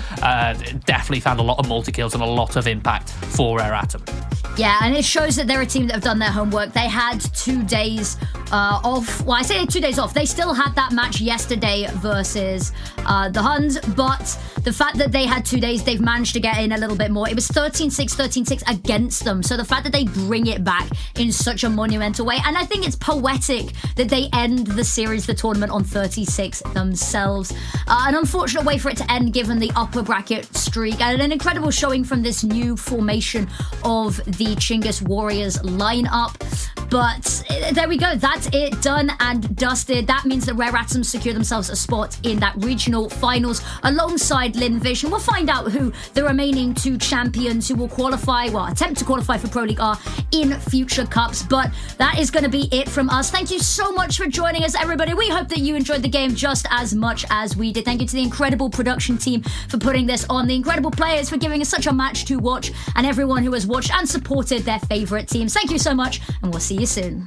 Definitely found a lot of multi-kills and a lot of impact for Rare Atom. Yeah, and it shows that they're a team that have done their homework. They had 2 days off. Well, I say 2 days off. They still had that match yesterday today versus the Huns, but the fact that they had 2 days, they've managed to get in a little bit more. It was 13-6, 13-6 against them. So the fact that they bring it back in such a monumental way, and I think it's poetic that they end the series, the tournament, on 36 themselves. An unfortunate way for it to end given the upper bracket streak, and an incredible showing from this new formation of the Chinggis Warriors lineup. But there we go. That's it, done and dusted. That means that Rare Atoms secure themselves a spot in that regional finals alongside Lin Vision. We'll find out who the remaining 2 champions who will qualify, well, attempt to qualify for Pro League are in future cups. But that is going to be it from us. Thank you so much for joining us, everybody. We hope that you enjoyed the game just as much as we did. Thank you to the incredible production team for putting this on, the incredible players for giving us such a match to watch, and everyone who has watched and supported their favorite teams. Thank you so much, and we'll see you soon.